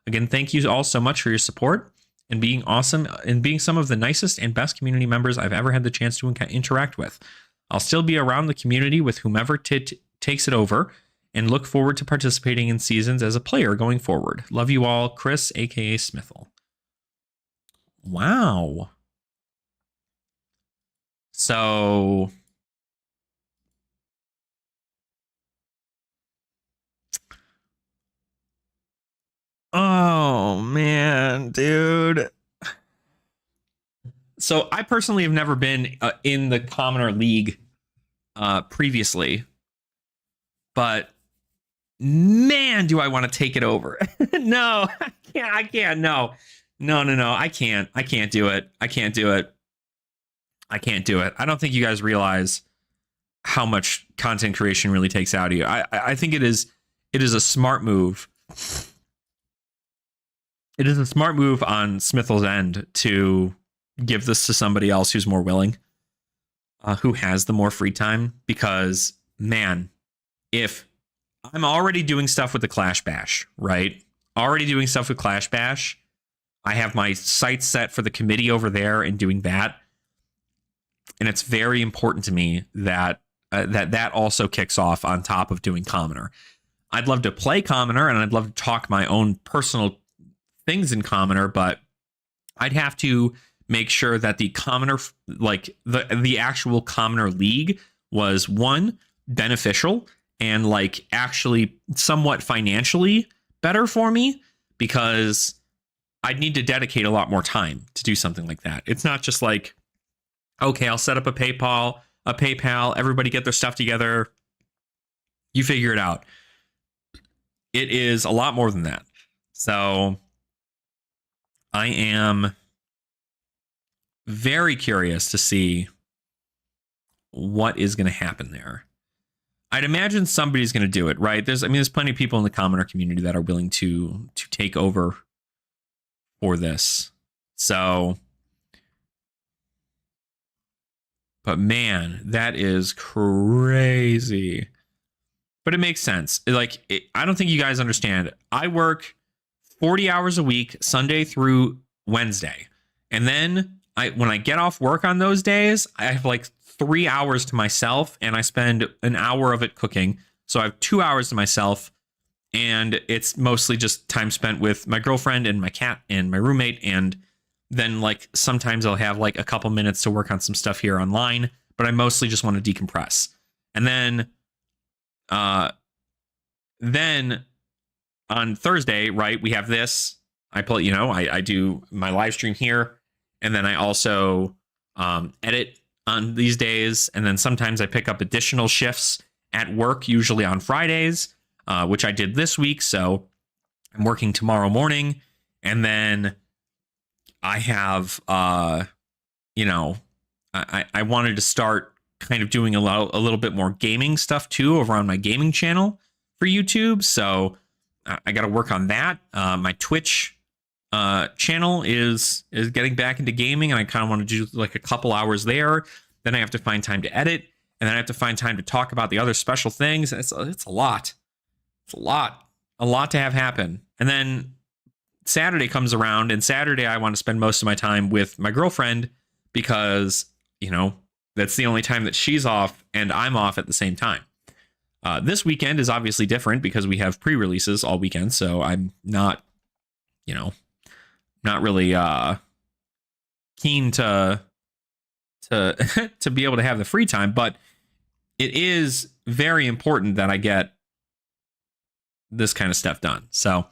Again, thank you all so much for your support and being awesome and being some of the nicest and best community members I've ever had the chance to interact with. I'll still be around the community with whomever takes it over, and look forward to participating in seasons as a player going forward. Love you all, Chris, aka Smithel. Wow. So oh man, dude. So I personally have never been in the Commoner League previously, but man, do I want to take it over. No, I can't. No. I can't do it. I can't do it. I don't think you guys realize how much content creation really takes out of you. I think it is a smart move. It is a smart move on Smithel's end to give this to somebody else who's more willing, who has the more free time, because man, if I'm already doing stuff with the Clash Bash, right? Already doing stuff with Clash Bash. I have my sights set for the committee over there and doing that. And it's very important to me that that also kicks off on top of doing Commoner. I'd love to play Commoner, and I'd love to talk my own personal things in Commoner, but I'd have to make sure that the Commoner, like the actual Commoner League, was one, beneficial and like actually somewhat financially better for me, because I'd need to dedicate a lot more time to do something like that. It's not just like, okay, I'll set up a PayPal, everybody get their stuff together, you figure it out. It is a lot more than that. So I am very curious to see what is going to happen there. I'd imagine somebody's going to do it, right? There's plenty of people in the Commoner community that are willing to take over for this. So, but man, that is crazy. But it makes sense. I don't think you guys understand. I work 40 hours a week, Sunday through Wednesday. And then when I get off work on those days, I have like 3 hours to myself, and I spend an hour of it cooking. So I have 2 hours to myself, and it's mostly just time spent with my girlfriend and my cat and my roommate. And then like sometimes I'll have like a couple minutes to work on some stuff here online, but I mostly just want to decompress. And then on Thursday, right, we have this. I play, I do my live stream here, and then I also edit on these days, and then sometimes I pick up additional shifts at work, usually on Fridays, which I did this week. So I'm working tomorrow morning, and then I have, I wanted to start kind of doing a little bit more gaming stuff too over on my gaming channel for YouTube. So I got to work on that. My Twitch channel is getting back into gaming, and I kind of want to do like a couple hours there. Then I have to find time to edit, and then I have to find time to talk about the other special things. It's a lot. It's a lot to have happen. And then Saturday comes around, and Saturday I want to spend most of my time with my girlfriend because, that's the only time that she's off and I'm off at the same time. This weekend is obviously different because we have pre-releases all weekend, so I'm not, not really keen to to be able to have the free time, but it is very important that I get this kind of stuff done. So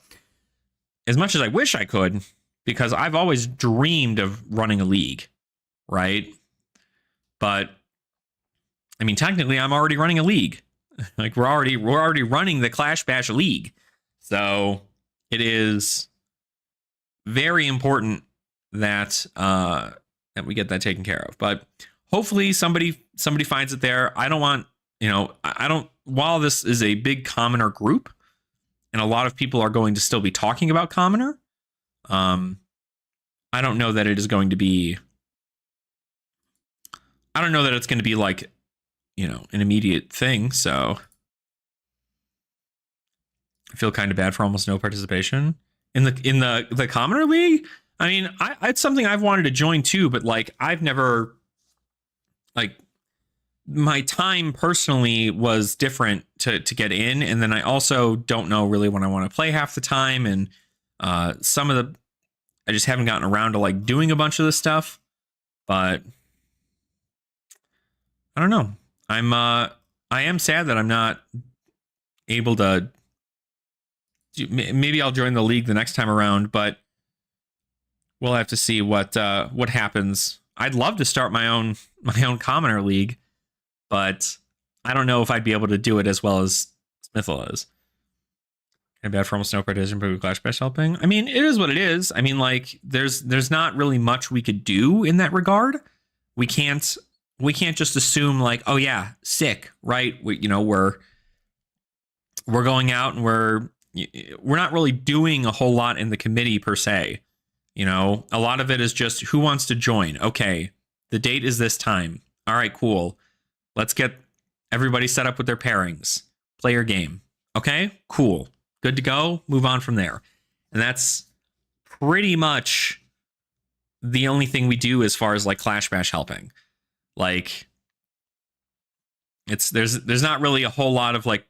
as much as I wish I could, because I've always dreamed of running a league, right? But I mean, technically I'm already running a league. Like we're already running the Clash Bash League. So it is very important that that we get that taken care of. But hopefully somebody finds it there. I don't want, while this is a big commoner group and a lot of people are going to still be talking about commoner, I don't know that it is going to be, I don't know that it's going to be like, an immediate thing. So I feel kind of bad for almost no participation in the commoner league. I mean, it's something I've wanted to join too, but like I've never, like my time personally was different to get in, and then I also don't know really when I want to play half the time, and I just haven't gotten around to like doing a bunch of this stuff. But I don't know. I am sad that I'm not able to. Maybe I'll join the league the next time around, but we'll have to see what happens. I'd love to start my own commoner league, but I don't know if I'd be able to do it as well as Smithville is. And bad for almost no participation, but Clash Bash helping. I mean, it is what it is. I mean, like there's not really much we could do in that regard. We can't just assume like, oh yeah, sick, right? We're going out and we're not really doing a whole lot in the committee per se. A lot of it is just who wants to join. Okay, the date is this time. All right, cool. Let's get everybody set up with their pairings. Play your game. Okay, cool. Good to go. Move on from there. And that's pretty much the only thing we do as far as like Clash Bash helping. Like there's not really a whole lot of like,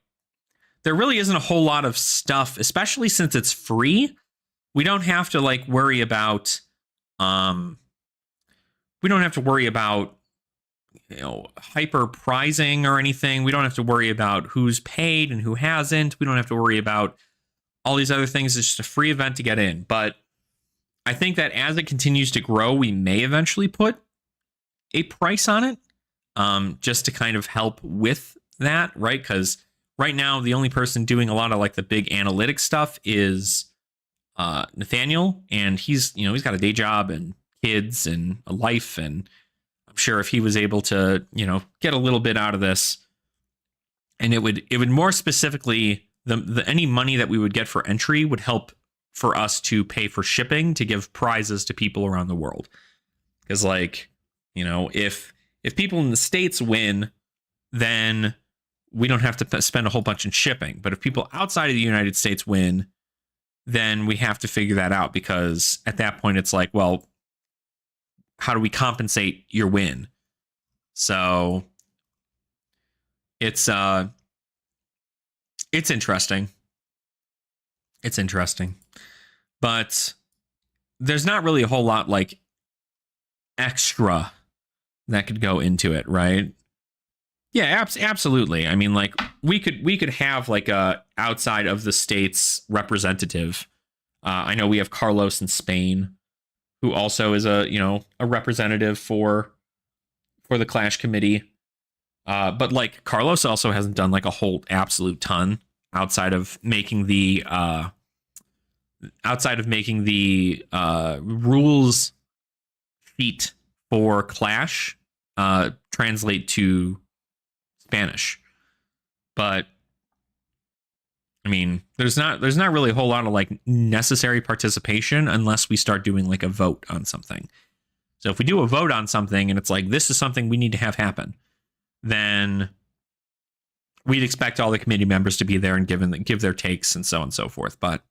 there really isn't a whole lot of stuff, especially since it's free. We don't have to like worry about hyper prizing or anything. We don't have to worry about who's paid and who hasn't. We don't have to worry about all these other things. It's just a free event to get in. But I think that as it continues to grow, we may eventually put a price on it, just to kind of help with that, right? Because right now, the only person doing a lot of like the big analytic stuff is Nathaniel, and he's got a day job and kids and a life, and I'm sure if he was able to get a little bit out of this, and it would more specifically the any money that we would get for entry would help for us to pay for shipping to give prizes to people around the world. Because like if people in the States win, then we don't have to spend a whole bunch in shipping. But if people outside of the United States win, then we have to figure that out, because at that point it's like, well, how do we compensate your win? So it's interesting. It's interesting. But there's not really a whole lot like extra that could go into it, right? Yeah, absolutely. I mean, like we could have like a outside of the states representative. I know we have Carlos in Spain, who also is a representative for the Clash committee. But like Carlos also hasn't done like a whole absolute ton outside of making the rules feat for Clash translate to Spanish. But I mean, there's not really a whole lot of like necessary participation unless we start doing like a vote on something. So if we do a vote on something and it's like, this is something we need to have happen, then we'd expect all the committee members to be there and give their takes and so on and so forth. But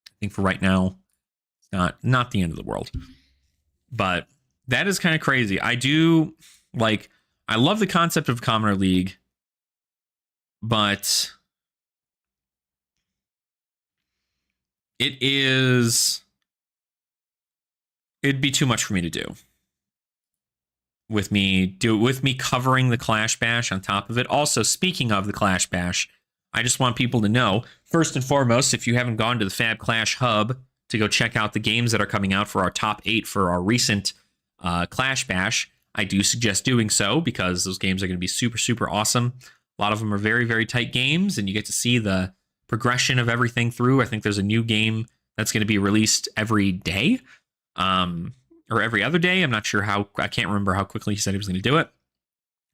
I think for right now, it's not the end of the world. But that is kind of crazy. I love the concept of Commoner League, but it'd be too much for me to do. With me covering the Clash Bash on top of it. Also, speaking of the Clash Bash, I just want people to know, first and foremost, if you haven't gone to the Fab Clash Hub to go check out the games that are coming out for our top 8 for our recent Clash Bash, I do suggest doing so, because those games are going to be super, super awesome. A lot of them are very, very tight games, and you get to see the progression of everything through. I think there's a new game that's going to be released every day. Or every other day. I'm not sure how, I can't remember how quickly he said he was going to do it.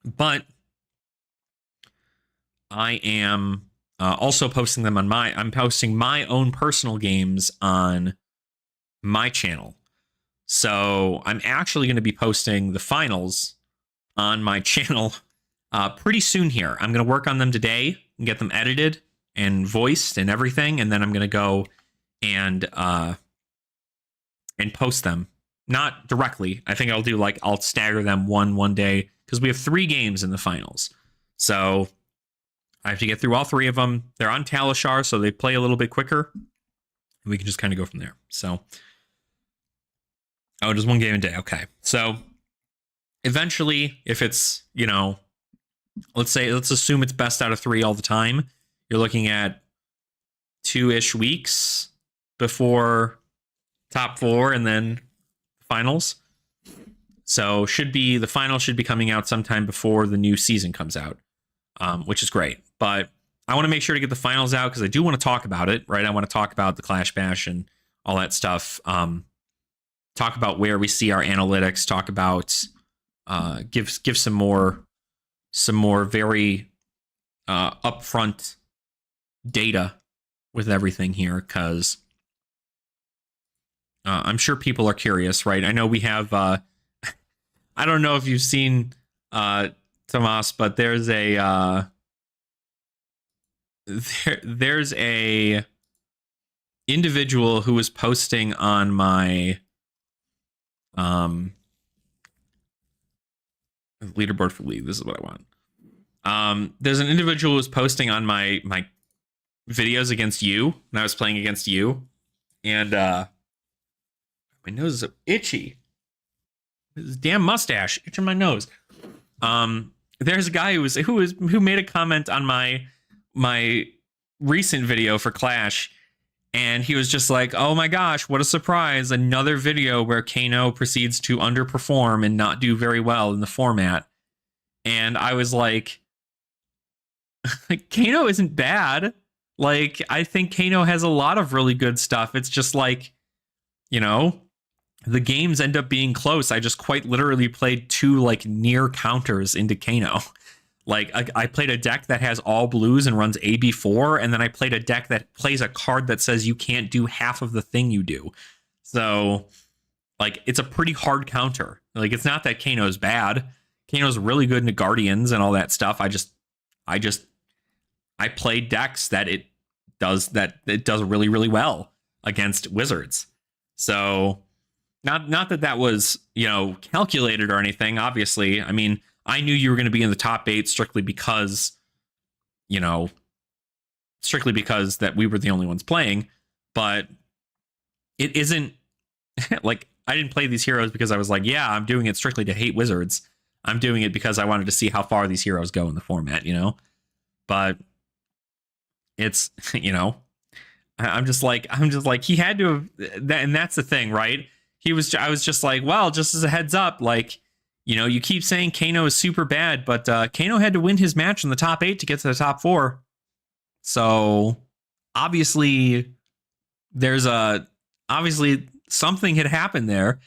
But I am also posting them on I'm posting my own personal games on my channel. So I'm actually going to be posting the finals on my channel pretty soon here. I'm going to work on them today and get them edited and voiced and everything. And then I'm going to go and post them. Not directly. I think I'll stagger them one day, because we have 3 games in the finals. So I have to get through all 3 of them. They're on Talishar, so they play a little bit quicker. And we can just kind of go from there. So, just 1 game a day. Okay. So eventually, if it's, let's assume it's best out of 3 all the time, you're looking at 2-ish weeks before top 4 and then finals. So the final should be coming out sometime before the new season comes out, which is great. But I want to make sure to get the finals out, because I do want to talk about it, right? I want to talk about the Clash Bash and all that stuff. Talk about where we see our analytics. Talk about give some more very upfront data with everything here, because I'm sure people are curious, right? I know we have, I don't know if you've seen Tomas, but there's a individual who was posting on my leaderboard for League. This is what I want. There's an individual who was posting on my videos against you, when I was playing against you, and my nose is so itchy. This damn mustache itching my nose. There's a guy who made a comment on my recent video for Clash, and he was just like, "Oh my gosh, what a surprise! Another video where Kano proceeds to underperform and not do very well in the format." And I was like, Kano isn't bad. Like, I think Kano has a lot of really good stuff. It's just like, the games end up being close. I just quite literally played 2 like near counters into Kano. Like I played a deck that has all blues and runs AB4, and then I played a deck that plays a card that says you can't do half of the thing you do. So like it's a pretty hard counter. Like, it's not that Kano's bad. Kano's really good into Guardians and all that stuff. I played decks that it does really, really well against wizards. So not that was, calculated or anything, obviously. I mean, I knew you were going to be in the top 8 strictly because that we were the only ones playing, but it isn't like I didn't play these heroes because I was like, yeah, I'm doing it strictly to hate wizards. I'm doing it because I wanted to see how far these heroes go in the format, But it's, I'm just like he had to have that, and that's the thing, right? I was just like, well, just as a heads up, like, you keep saying Kano is super bad, but Kano had to win his match in the top 8 to get to the top 4. So obviously obviously something had happened there.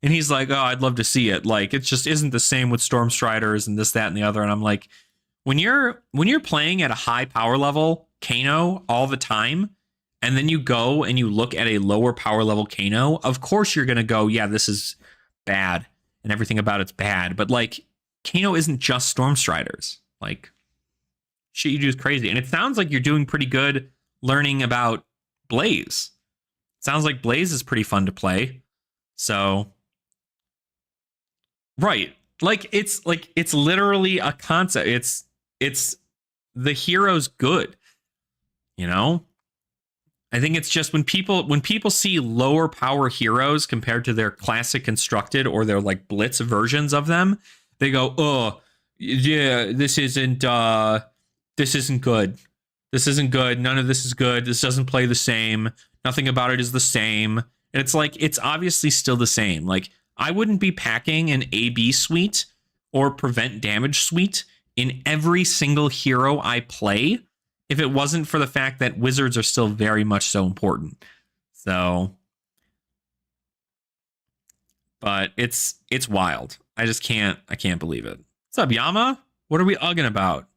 And he's like, oh, I'd love to see it. Like, it just isn't the same with Storm Striders and this, that, and the other. And I'm like, when you're playing at a high power level Kano all the time, and then you go and you look at a lower power level Kano, of course you're going to go, yeah, this is bad and everything about it's bad. But like, Kano isn't just Storm Striders. Like, shit you do is crazy. And it sounds like you're doing pretty good learning about Blaze. Sounds like Blaze is pretty fun to play. So, right. It's literally a concept. It's the hero's good. I think it's just when people see lower power heroes compared to their classic constructed or their like blitz versions of them, they go, oh yeah, this isn't good. This isn't good. None of this is good. This doesn't play the same. Nothing about it is the same. And it's like, it's obviously still the same. Like, I wouldn't be packing an AB suite or prevent damage suite in every single hero I play if it wasn't for the fact that wizards are still very much so important. So, but it's wild. I can't believe it. What's up, Yama? What are we ugging about?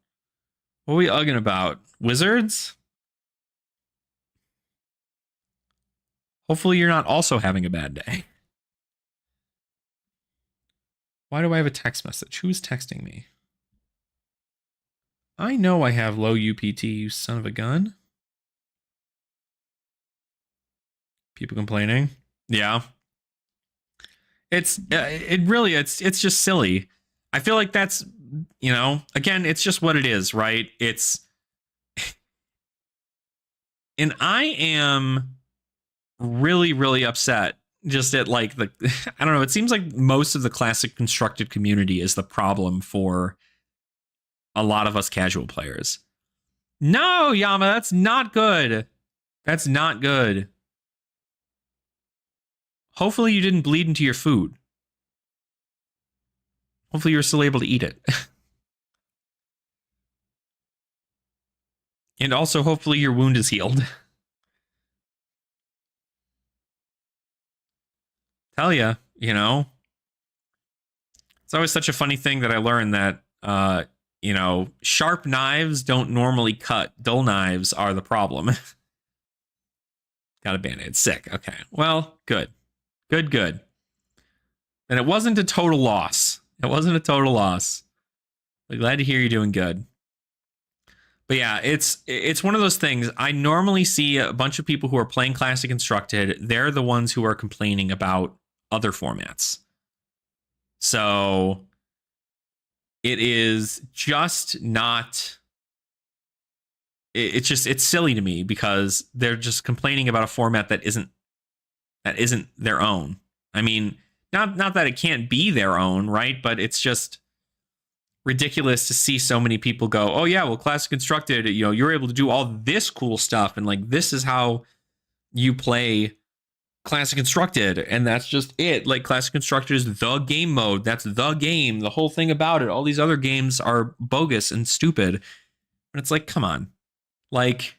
What are we ugging about? Wizards? Hopefully you're not also having a bad day. Why do I have a text message? Who's texting me? I know I have low UPT, you son of a gun. People complaining. Yeah. It's just silly. I feel like that's, again, it's just what it is, right? And I am really, really upset just at like I don't know. It seems like most of the classic constructed community is the problem for a lot of us casual players. No, Yama, that's not good. That's not good. Hopefully you didn't bleed into your food. Hopefully you're still able to eat it. And also hopefully your wound is healed. Tell ya, it's always such a funny thing that I learned that sharp knives don't normally cut. Dull knives are the problem. Got a band-aid. Sick. Okay. Well, good. Good. And it wasn't a total loss. I'm glad to hear you're doing good. But yeah, it's one of those things. I normally see a bunch of people who are playing Classic Constructed. They're the ones who are complaining about other formats. So it is just not. It's silly to me because they're just complaining about a format that isn't their own. I mean, not that it can't be their own, right? But it's just ridiculous to see so many people go, oh yeah, well, Classic Constructed, you're able to do all this cool stuff, and like this is how you play Classic Constructed, and that's just it. Like, Classic Constructed is the game mode. That's the game. The whole thing about it. All these other games are bogus and stupid. And it's like, come on. Like,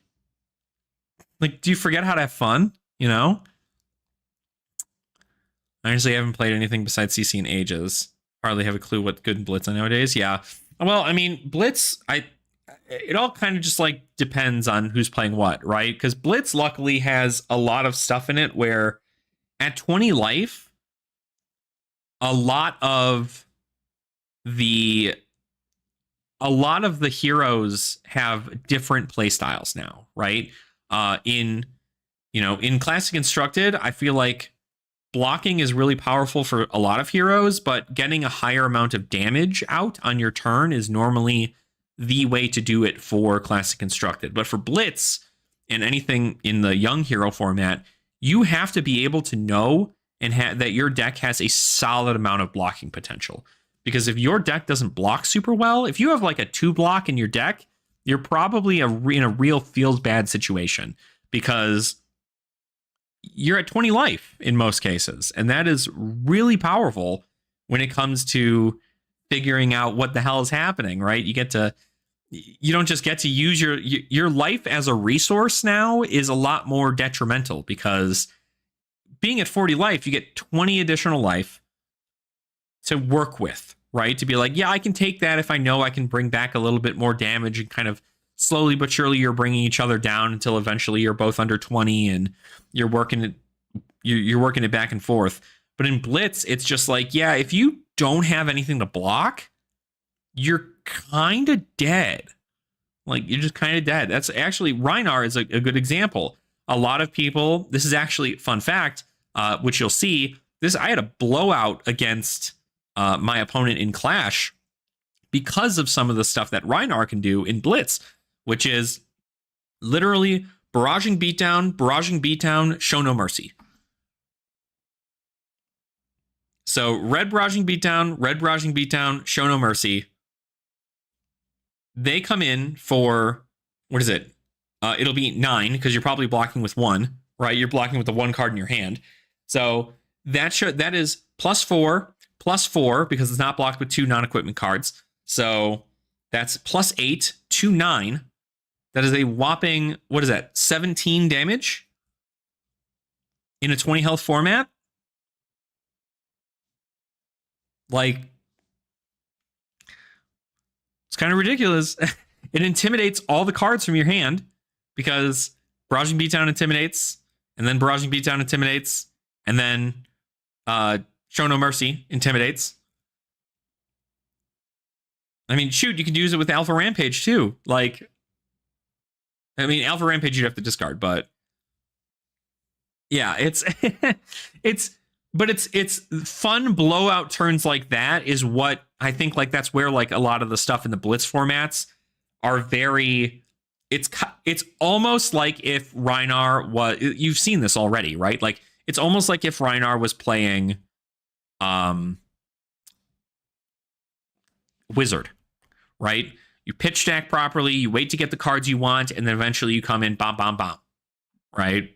do you forget how to have fun? Honestly, I haven't played anything besides CC in ages. Hardly have a clue what good Blitz are nowadays. Yeah. Well, I mean, Blitz, it all kind of just like depends on who's playing what, right? Because Blitz luckily has a lot of stuff in it where at 20 life, a lot of the heroes have different play styles now, right? In Classic Constructed, I feel like blocking is really powerful for a lot of heroes, but getting a higher amount of damage out on your turn is normally the way to do it for Classic Constructed. But for Blitz and anything in the young hero format, you have to be able to know that your deck has a solid amount of blocking potential. Because if your deck doesn't block super well, if you have like a 2 block in your deck, you're probably in a real feels bad situation, because you're at 20 life in most cases. And that is really powerful when it comes to figuring out what the hell is happening, right? You don't just get to use your life as a resource now is a lot more detrimental, because being at 40 life, you get 20 additional life to work with, right? To be like, yeah, I can take that if I know I can bring back a little bit more damage, and kind of slowly but surely you're bringing each other down until eventually you're both under 20 and you're working it back and forth. But in Blitz, it's just like, yeah, if you don't have anything to block, you're kind of dead. Like, you're just kind of dead. That's actually, Rhinar is a good example. A lot of people, this is actually, fun fact, which you'll see, I had a blowout against my opponent in Clash because of some of the stuff that Rhinar can do in Blitz, which is literally barraging beatdown, show no mercy. So red barraging beatdown, show no mercy. They come in for, what is it? It'll be 9, because you're probably blocking with 1, right? You're blocking with the 1 card in your hand. So that is +4, because it's not blocked with 2 non-equipment cards. So that's +8 to 9. That is a whopping, 17 damage in a 20 health format? Like, it's kind of ridiculous. It intimidates all the cards from your hand, because barraging beatdown intimidates, and then barraging beatdown intimidates, and then show no mercy intimidates. I mean, shoot, you could use it with Alpha Rampage too. Like, I mean, Alpha Rampage you'd have to discard, but yeah, it's fun blowout turns like that is what I think, like, that's where, like, a lot of the stuff in the Blitz formats are very, it's almost like if Rhinar was, you've seen this already, right? Like, it's almost like if Rhinar was playing Wizard, right? You pitch stack properly, you wait to get the cards you want, and then eventually you come in, bomb, right?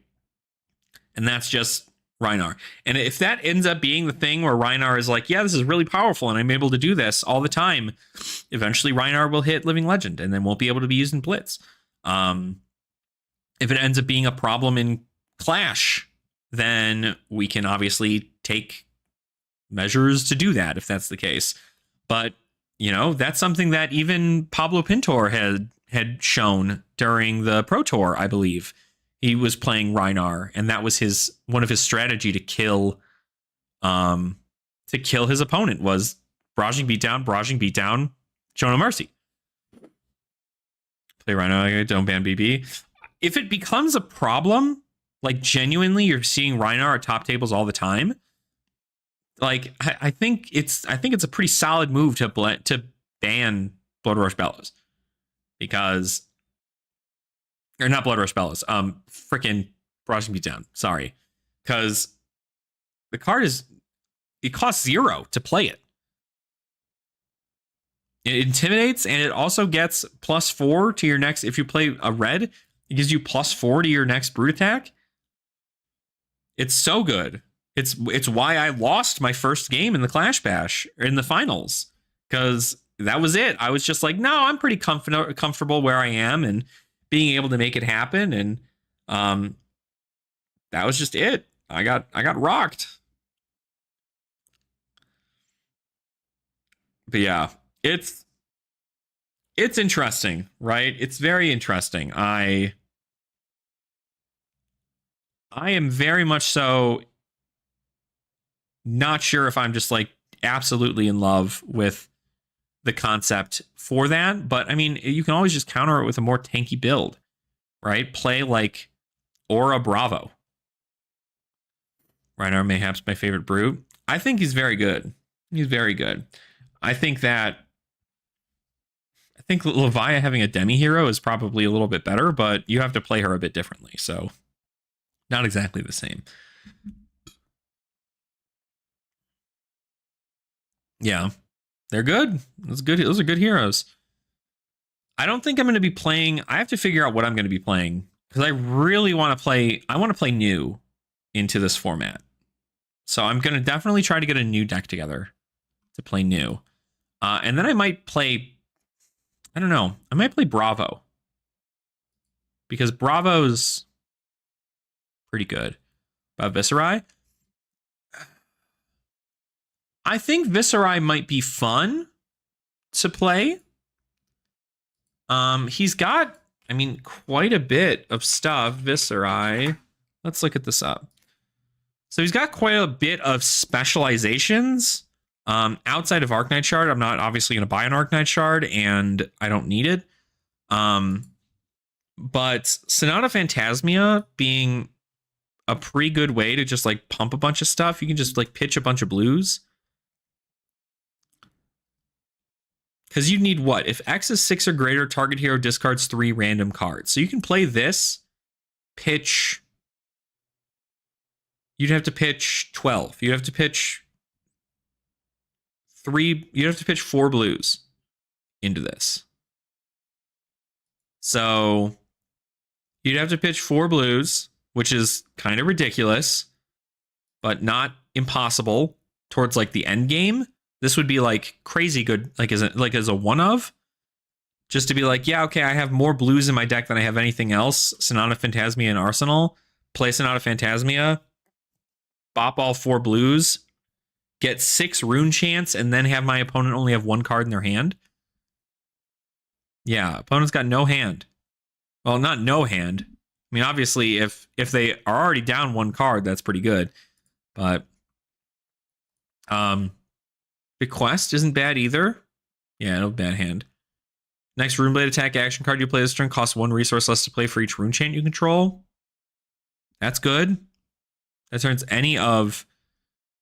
And that's just Rhinar. And if that ends up being the thing where Rhinar is like, yeah, this is really powerful and I'm able to do this all the time, eventually Rhinar will hit Living Legend and then won't be able to be used in Blitz. If it ends up being a problem in Clash, then we can obviously take measures to do that if that's the case. But that's something that even Pablo Pintor had shown during the Pro Tour, I believe. He was playing Rhinar, and that was one of his strategy to kill his opponent was barraging beatdown, show no mercy. Play Rhinar, don't ban BB. If it becomes a problem, like genuinely you're seeing Rhinar at top tables all the time, like I think it's a pretty solid move to ban Blood Rush Bellows, because, or not Blood Rush Bellows, freaking Barraging Beatdown, sorry, because the card it costs 0 to play it. It intimidates, and it also gets +4 to your next, if you play a red, it gives you +4 to your next brute attack. It's so good. It's why I lost my first game in the Clash Bash, or in the finals, because that was it. I was just like, no, I'm pretty comfortable where I am and being able to make it happen, and that was just it. I got rocked. But yeah, it's interesting, right? It's very interesting. I am very much so not sure if I'm just like absolutely in love with the concept for that, but I mean, you can always just counter it with a more tanky build. right? Play like Aura Bravo. Rhinar Mayhap's my favorite brute. I think he's very good. He's very good. I think Leviah having a demi hero is probably a little bit better, but you have to play her a bit differently. So not exactly the same. Yeah, they're good. That's good. Those are good heroes. I don't think I'm going to be playing. I have to figure out what I'm going to be playing because I really want to play. I want to play new into this format. So I'm going to definitely try to get a new deck together to play new. And then I might play, I don't know, I might play Bravo. Because Bravo's pretty good. About Viserai? I think Viserai might be fun to play. He's got, I mean, quite a bit of stuff. Viserai. Let's look at this up. So he's got quite a bit of specializations. Outside of Arcanite Shard, I'm not obviously going to buy an Arcanite Shard, and I don't need it. But Sonata Phantasmia being a pretty good way to just like pump a bunch of stuff. You can just like pitch a bunch of blues. Because you need what? If X is 6 or greater, target hero discards 3 random cards. So you can play this, pitch. You'd have to pitch 12. You'd have to pitch 3. You'd have to pitch 4 blues into this. So you'd have to pitch 4 blues, which is kind of ridiculous, but not impossible towards like the end game. This would be like crazy good, like as a one of, just to be like, yeah, okay, I have more blues in my deck than I have anything else. Sonata Phantasmia and Arsenal. Play Sonata Phantasmia, bop all 4 blues, get 6 rune chance, and then have my opponent only have 1 card in their hand. Yeah, opponent's got no hand. Well, not no hand. I mean, obviously, if they are already down 1 card, that's pretty good. But Bequest isn't bad either. Yeah, no bad hand. Next Runeblade attack action card you play this turn costs 1 resource less to play for each rune chain you control. That's good. That turns any of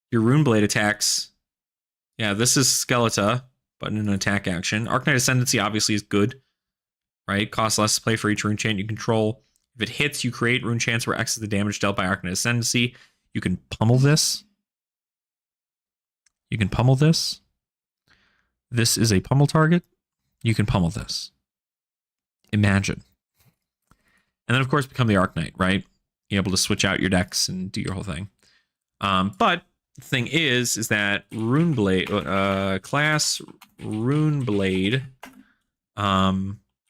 your Runeblade attacks. Yeah, this is Skeletor, but in an attack action. Arcanite Ascendancy obviously is good, right? Costs less to play for each rune chain you control. If it hits, you create rune chance where X is the damage dealt by Arcanite Ascendancy. You can pummel this. You can pummel this. This is a pummel target. You can pummel this. Imagine. And then, of course, become the Arcanite, right? You're able to switch out your decks and do your whole thing. But the thing is that Runeblade, class Runeblade,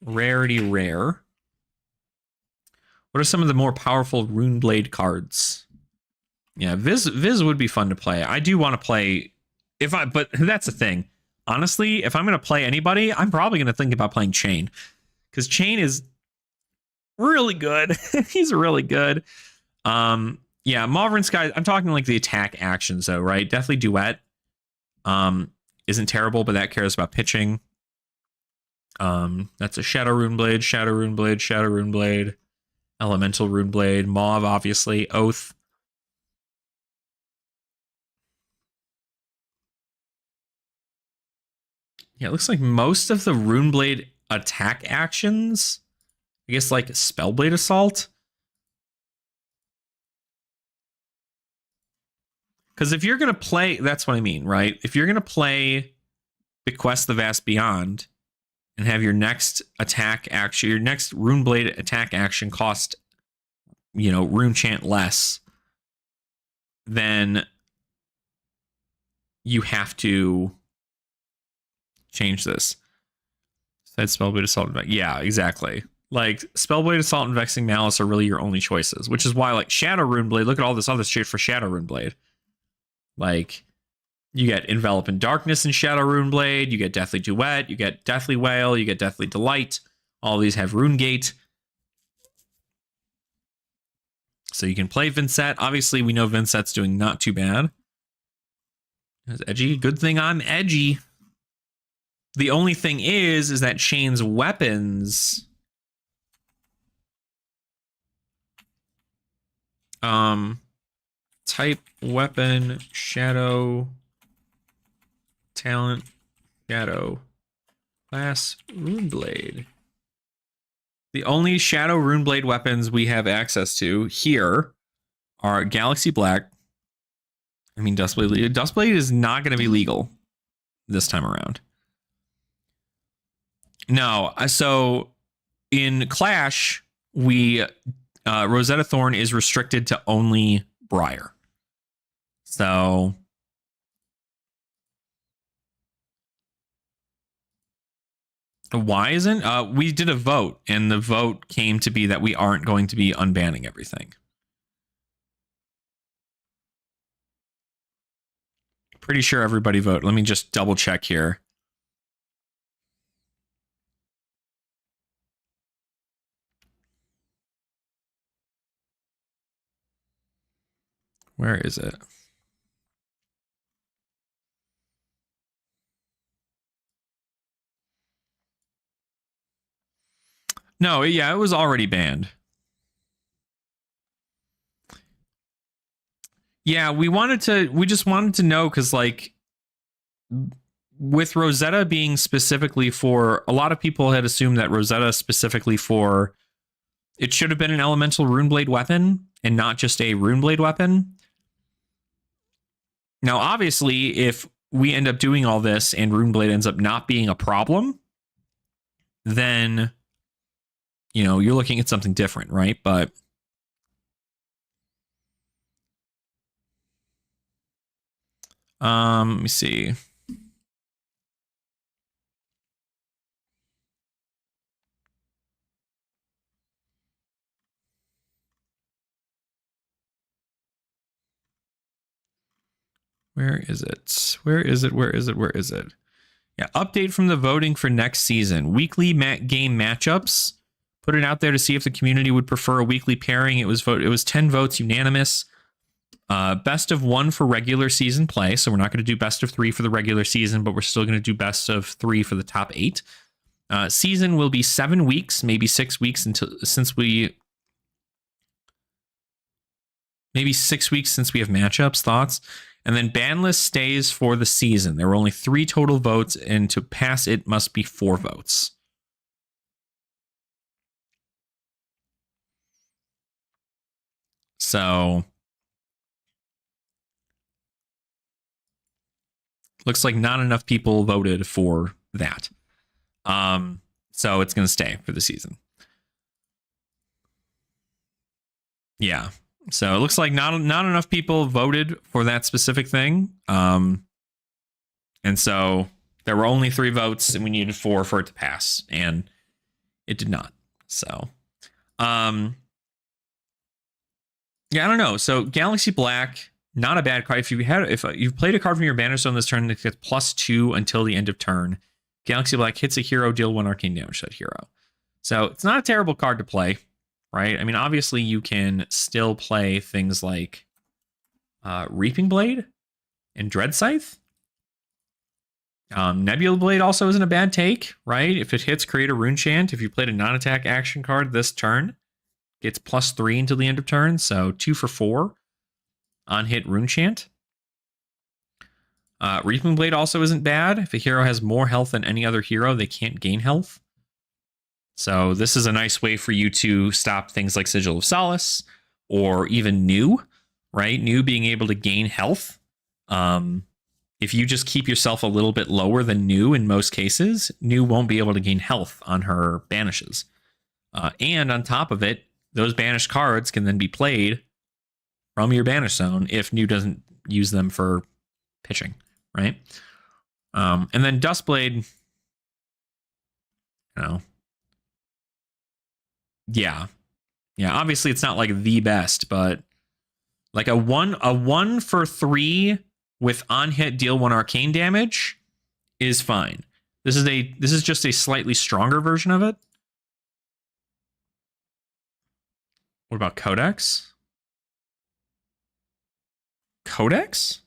rarity rare. What are some of the more powerful Runeblade cards? Yeah, Viz would be fun to play. I do want to play but that's the thing. Honestly, if I'm going to play anybody, I'm probably going to think about playing Chain. Because Chain is really good. He's really good. Yeah, Mauvern Sky, I'm talking like the attack actions though, right? Deathly Duet isn't terrible, but that cares about pitching. That's a Shadow Runeblade, Shadow Runeblade, Shadow Runeblade, Elemental Runeblade, Mauve, obviously, Oath. Yeah, it looks like most of the Runeblade attack actions, I guess like Spellblade Assault. Because if you're going to play, that's what I mean, right? If you're going to play Bequest the Vast Beyond and have your next attack action, your next Runeblade attack action cost, rune chant less, then you have to change this. Said Spellblade Assault. Yeah, exactly. Like Spellblade Assault and Vexing Malice are really your only choices, which is why like Shadow Runeblade, look at all this other shit for Shadow Runeblade. Like you get Envelop in Darkness in Shadow Runeblade, you get Deathly Duet, you get Deathly Wail, you get Deathly Delight. All these have Rune Gate. So you can play Vincent. Obviously, we know Vincent's doing not too bad. That's edgy. Good thing I'm edgy. The only thing is that Chain's weapons Type weapon shadow talent shadow class runeblade. The only shadow runeblade weapons we have access to here are Galaxy Black. I mean, Dustblade. Dustblade is not going to be legal this time around. No, so in Clash, we Rosetta Thorn is restricted to only Briar. So why isn't? We did a vote, and the vote came to be that we aren't going to be unbanning everything. Pretty sure everybody voted. Let me just double check here. Where is it? No, yeah, it was already banned. Yeah, we just wanted to know because, like, with Rosetta being specifically for, a lot of people had assumed that Rosetta specifically for, it should have been an elemental runeblade weapon and not just a runeblade weapon. Now, obviously, if we end up doing all this and runeblade ends up not being a problem, then, you know, you're looking at something different, right? But let me see. Where is it? Where is it? Where is it? Where is it? Yeah, update from the voting for next season. Weekly game matchups. Put it out there to see if the community would prefer a weekly pairing. It was 10 votes unanimous. Best of 1 for regular season play. So we're not going to do best of 3 for the regular season, but we're still going to do best of 3 for the top 8. Season will be 7 weeks, maybe 6 weeks maybe 6 weeks since we have matchups. Thoughts? And then ban list stays for the season. There were only 3 total votes, and to pass it must be 4 votes. So looks like not enough people voted for that. So it's going to stay for the season. Yeah. So it looks like not enough people voted for that specific thing. And so there were only 3 votes, and we needed 4 for it to pass, and it did not. So, yeah, I don't know. So Galaxy Black, not a if you've played a card from your banner zone this turn, it gets +2 until the end of turn. Galaxy Black hits a hero, deal 1 arcane damage to that hero. So it's not a terrible card to play, right? I mean, obviously you can still play things like Reaping Blade and Dread Scythe. Nebula Blade also isn't a bad take, right? If it hits, create a rune chant. If you played a non-attack action card this turn, gets +3 until the end of turn, so 2 for 4 on hit rune chant. Reaping Blade also isn't bad. If a hero has more health than any other hero, they can't gain health. So this is a nice way for you to stop things like Sigil of Solace or even New, right? New being able to gain health. If you just keep yourself a little bit lower than New in most cases, New won't be able to gain health on her banishes. And on top of it, those banished cards can then be played from your banish zone if New doesn't use them for pitching, right? And then Dustblade, you know, yeah, obviously it's not like the best, but like a 1 for 3 with on hit deal 1 arcane damage is fine. This is just a slightly stronger version of it. What about Codex? Codex?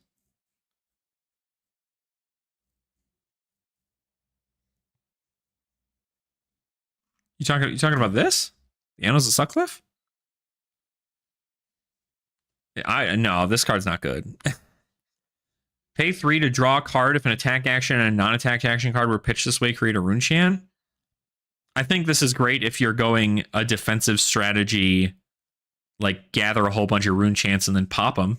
You talking about this? The Annals of Sutcliffe? No, this card's not good. Pay 3 to draw a card if an attack action and a non-attack action card were pitched this way, create a rune chant. I think this is great if you're going a defensive strategy, like gather a whole bunch of rune chants and then pop them.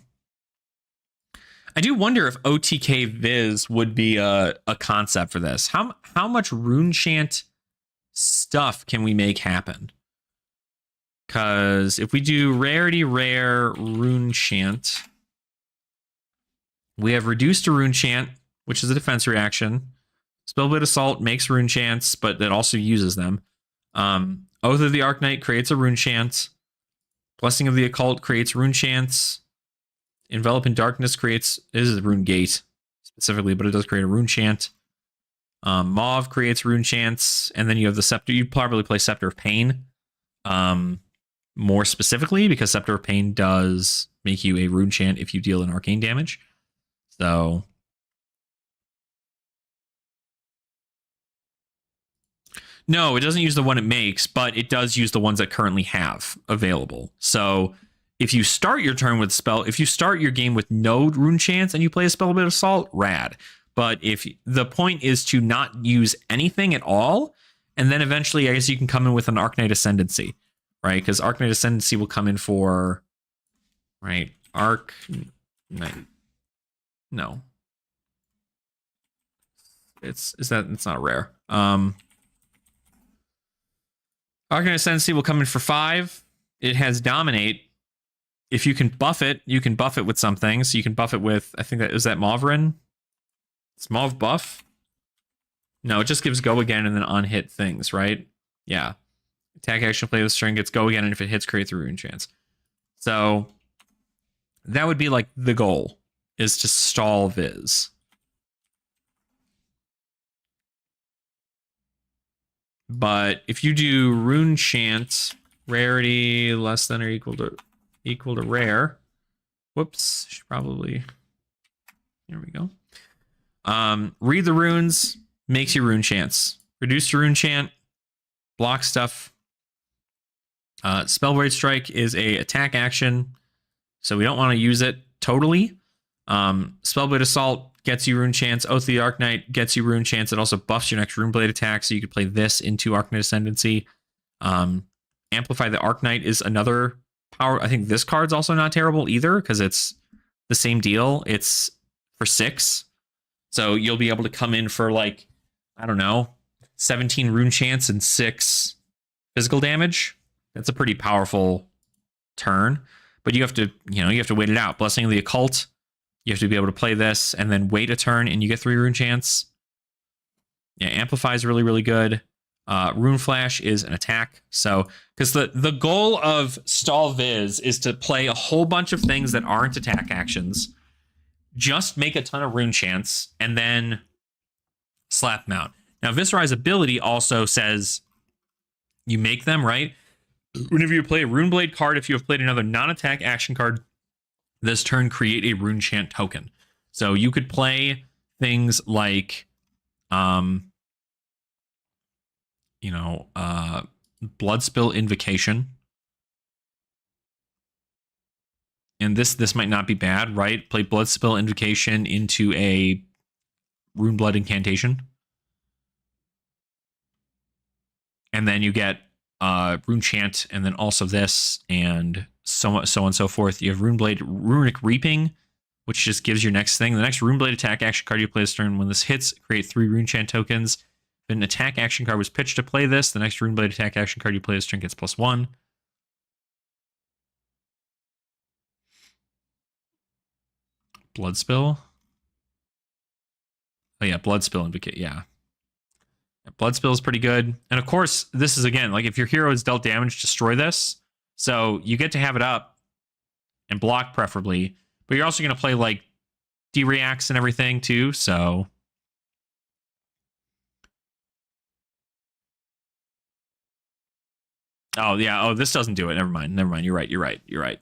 I do wonder if OTK Viz would be a concept for this. How much rune chant stuff can we make happen? Because if we do rarity rare rune chant, we have reduced to rune chant, which is a defense reaction. Spellblade Assault makes rune chants, but it also uses them. Oath of the Arknight creates a rune chant. Blessing of the Occult creates rune chants. Envelop in Darkness creates, this is a rune gate specifically, but it does create a rune chant. Mauve creates rune chants, and then you have the Scepter. You'd probably play Scepter of Pain more specifically, because Scepter of Pain does make you a rune chant if you deal an arcane damage. So no, it doesn't use the one it makes, but it does use the ones that currently have available. So if you start your turn with if you start your game with no rune chants and you play a Spellblade Assault, rad. But if the point is to not use anything at all, and then eventually I guess you can come in with an Arknight Ascendancy, right? Because Arknight Ascendancy will come in for, right, Arknight. No. It's not rare. Arknight Ascendancy will come in for 5. It has Dominate. If you can buff it, you can buff it with something. So you can buff it with, I think that is that Mauvrin. It's Mauve buff. No, it just gives go again and then unhit things, right? Yeah. Attack action, play with string, gets go again, and if it hits, create 3 rune chants. So that would be like the goal, is to stall Viz. But if you do rune chant, rarity less than or equal to rare. Whoops, should probably. Here we go. Read the runes, makes you rune chants. Reduce to rune chant, block stuff. Spellblade Strike is a attack action, so we don't want to use it totally. Spellblade Assault gets you rune chants. Oath of the Arknight gets you rune chants. It also buffs your next Runeblade attack, so you could play this into Arknight Ascendancy. Amplify the Arknight is another power. I think this card's also not terrible either, because it's the same deal. It's for 6. So you'll be able to come in for, like, I don't know, 17 rune chants and 6 physical damage. That's a pretty powerful turn. But you have to, you have to wait it out. Blessing of the Occult. You have to be able to play this and then wait a turn and you get 3 rune chants. Yeah, Amplify is really, really good. Rune Flash is an attack. So, because the goal of Stall Viz is to play a whole bunch of things that aren't attack actions, just make a ton of rune chants, and then slap them out. Now, Viscerai's ability also says you make them, right? Whenever you play a Runeblade card, if you have played another non-attack action card this turn, create a rune chant token. So you could play things like, Bloodspill Invocation. And this might not be bad, right? Play Bloodspill Invocation into a Runeblood incantation. And then you get Rune Chant, and then also this, and so on and so forth. You have Runeblade, Runic Reaping, which just gives your next thing. The next Runeblade attack action card you play this turn, when this hits, create 3 Rune Chant tokens. If an attack action card was pitched to play this, the next Runeblade attack action card you play this turn gets +1. Bloodspill. Oh yeah, Bloodspill Invocate, yeah. Bloodspill is pretty good. And of course, this is, again, like if your hero is dealt damage, destroy this. So you get to have it up and block preferably, but you're also going to play like D-reacts and everything too, so. Oh yeah, oh, this doesn't do it. Never mind. You're right.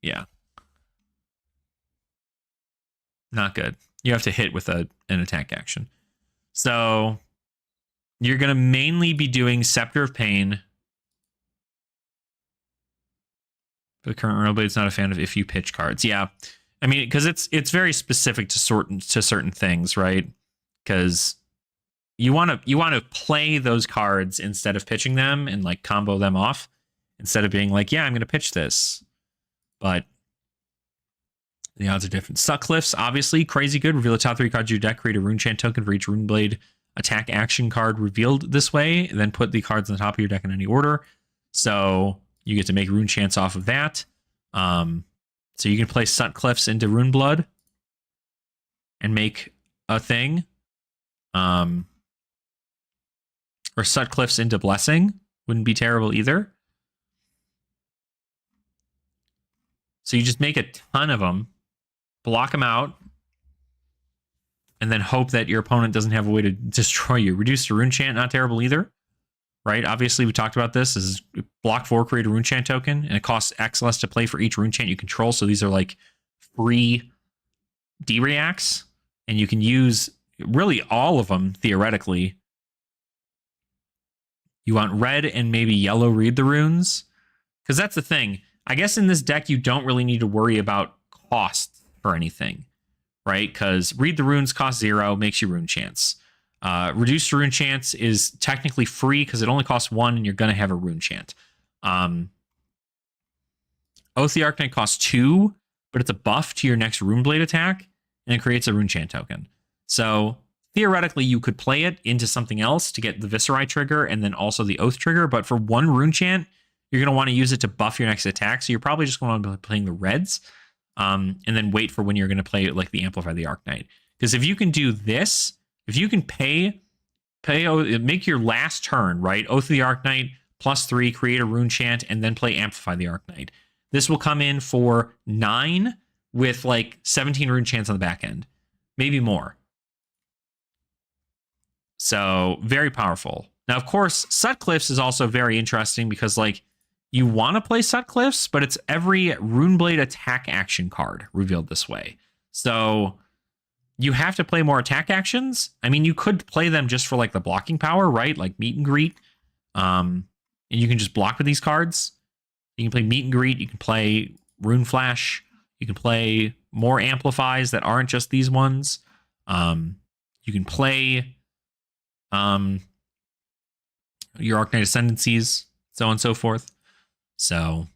Yeah. Not good. You have to hit with an attack action. So you're going to mainly be doing Scepter of Pain. The current Runeblade's not a fan of if you pitch cards. Yeah, I mean, because it's very specific to certain things, right? Because you want to play those cards instead of pitching them and like combo them off, instead of being like, yeah, I'm going to pitch this. But the odds are different. Sutcliffe's obviously crazy good. Reveal the top 3 cards of your deck. Create a Rune Chant token for each Runeblade attack action card revealed this way. And then put the cards on the top of your deck in any order. So you get to make Rune Chants off of that. So you can play Sutcliffe's into Runeblood and make a thing. Or Sutcliffe's into Blessing. Wouldn't be terrible either. So you just make a ton of them, block them out, and then hope that your opponent doesn't have a way to destroy you. Reduce the Rune Chant, not terrible either. Right? Obviously, we talked about this. This is block 4, create a Rune Chant token, and it costs X less to play for each Rune Chant you control. So these are like free D-reacts, and you can use really all of them, theoretically. You want red and maybe yellow read the runes, because that's the thing. I guess in this deck, you don't really need to worry about cost for anything, right? Because read the runes cost 0, makes you Rune Chants. Reduced Rune Chants is technically free because it only costs 1 and you're going to have a Rune Chant. Oath the Arknight costs 2, but it's a buff to your next Runeblade attack, and it creates a Rune Chant token. So theoretically, you could play it into something else to get the Viscerai trigger and then also the Oath trigger, but for 1 Rune Chant, you're going to want to use it to buff your next attack, so you're probably just going to be playing the reds, and then wait for when you're going to play like the Amplify the Arknight. Because if you can do this, if you can make your last turn, right? Oath of the Arknight, +3, create a Rune Chant, and then play Amplify the Arknight. This will come in for 9 with like 17 Rune Chants on the back end. Maybe more. So, very powerful. Now, of course, Sutcliffe's is also very interesting because, like, you want to play Sutcliffe's, but it's every Runeblade attack action card revealed this way. So you have to play more attack actions. I mean, you could play them just for like the blocking power, right? Like Meet and Greet. And you can just block with these cards. You can play Meet and Greet. You can play Rune Flash. You can play more amplifies that aren't just these ones. You can play your Arknight Ascendancies, so on and so forth. So,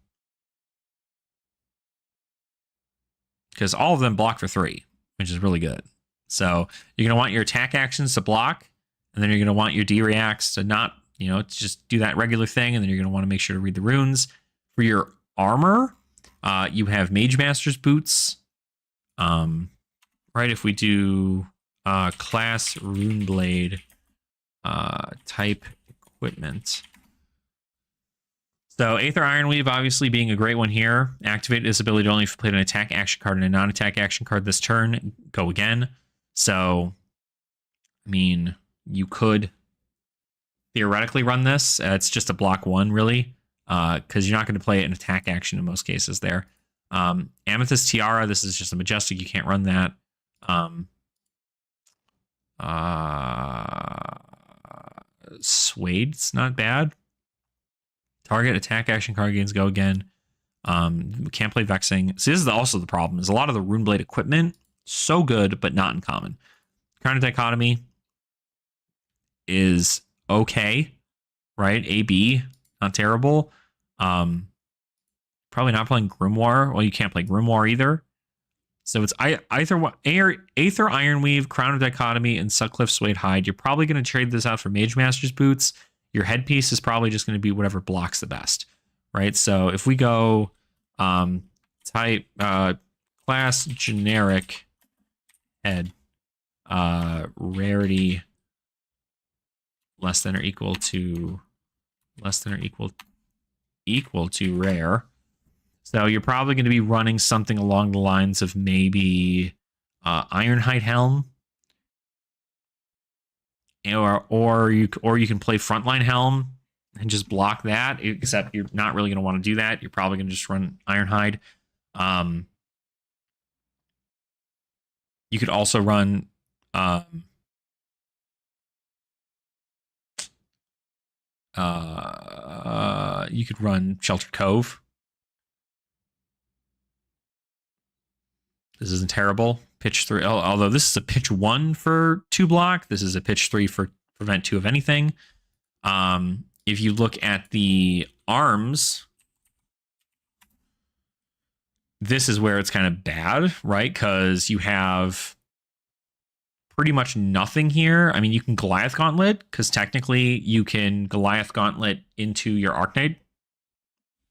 because all of them block for 3, which is really good. So you're going to want your attack actions to block, and then you're going to want your D-reacts to not, to just do that regular thing, and then you're going to want to make sure to read the runes. For your armor, you have Mage Master's Boots. Right, if we do class Runeblade type equipment. So Aether Ironweave obviously being a great one here. Activate this ability only if you played an attack action card and a non-attack action card this turn. Go again. So, I mean, you could theoretically run this. It's just a block 1, really, because you're not going to play it in attack action in most cases there. Amethyst Tiara, this is just a Majestic. You can't run that. Suede's not bad. Target attack action card gains go again. We can't play Vexing. So this is also the problem, is a lot of the Runeblade equipment, so good, but not in common. Crown of Dichotomy is okay, right? AB, not terrible. Probably not playing Grimoire. Well, you can't play Grimoire either. So it's Aether Ironweave, Crown of Dichotomy, and Sutcliffe Suede Hide. You're probably going to trade this out for Mage Master's Boots. Your headpiece is probably just going to be whatever blocks the best, right? So if we go type class generic head, rarity less than or equal to rare. So you're probably going to be running something along the lines of maybe Ironhide Helm. Or you can play Frontline Helm and just block that, except you're not really going to want to do that. You're probably going to just run Ironhide. You could also run you could run Sheltered Cove. This isn't terrible. Pitch 3, although this is a pitch 1 for 2 block. This is a pitch 3 for prevent 2 of anything. If you look at the arms, this is where it's kind of bad, right? Because you have pretty much nothing here. I mean, you can Goliath Gauntlet, because technically you can Goliath Gauntlet into your Arknight.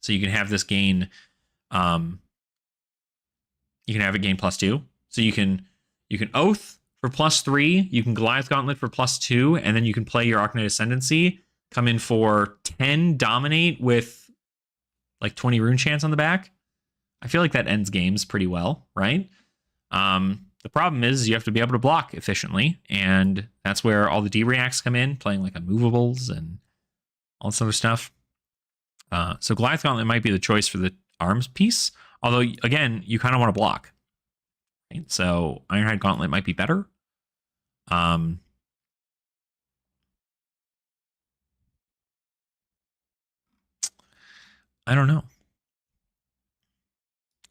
So you can have this gain, you can have it gain +2. So you can Oath for +3, you can Goliath Gauntlet for +2, and then you can play your Arknight Ascendancy, come in for 10 Dominate with like 20 Rune Chance on the back. I feel like that ends games pretty well, right? The problem is you have to be able to block efficiently, and that's where all the D-reacts come in, playing like Unmovables and all this other stuff. So Goliath Gauntlet might be the choice for the arms piece, although, again, you kind of want to block. Right? So Ironhide Gauntlet might be better. I don't know.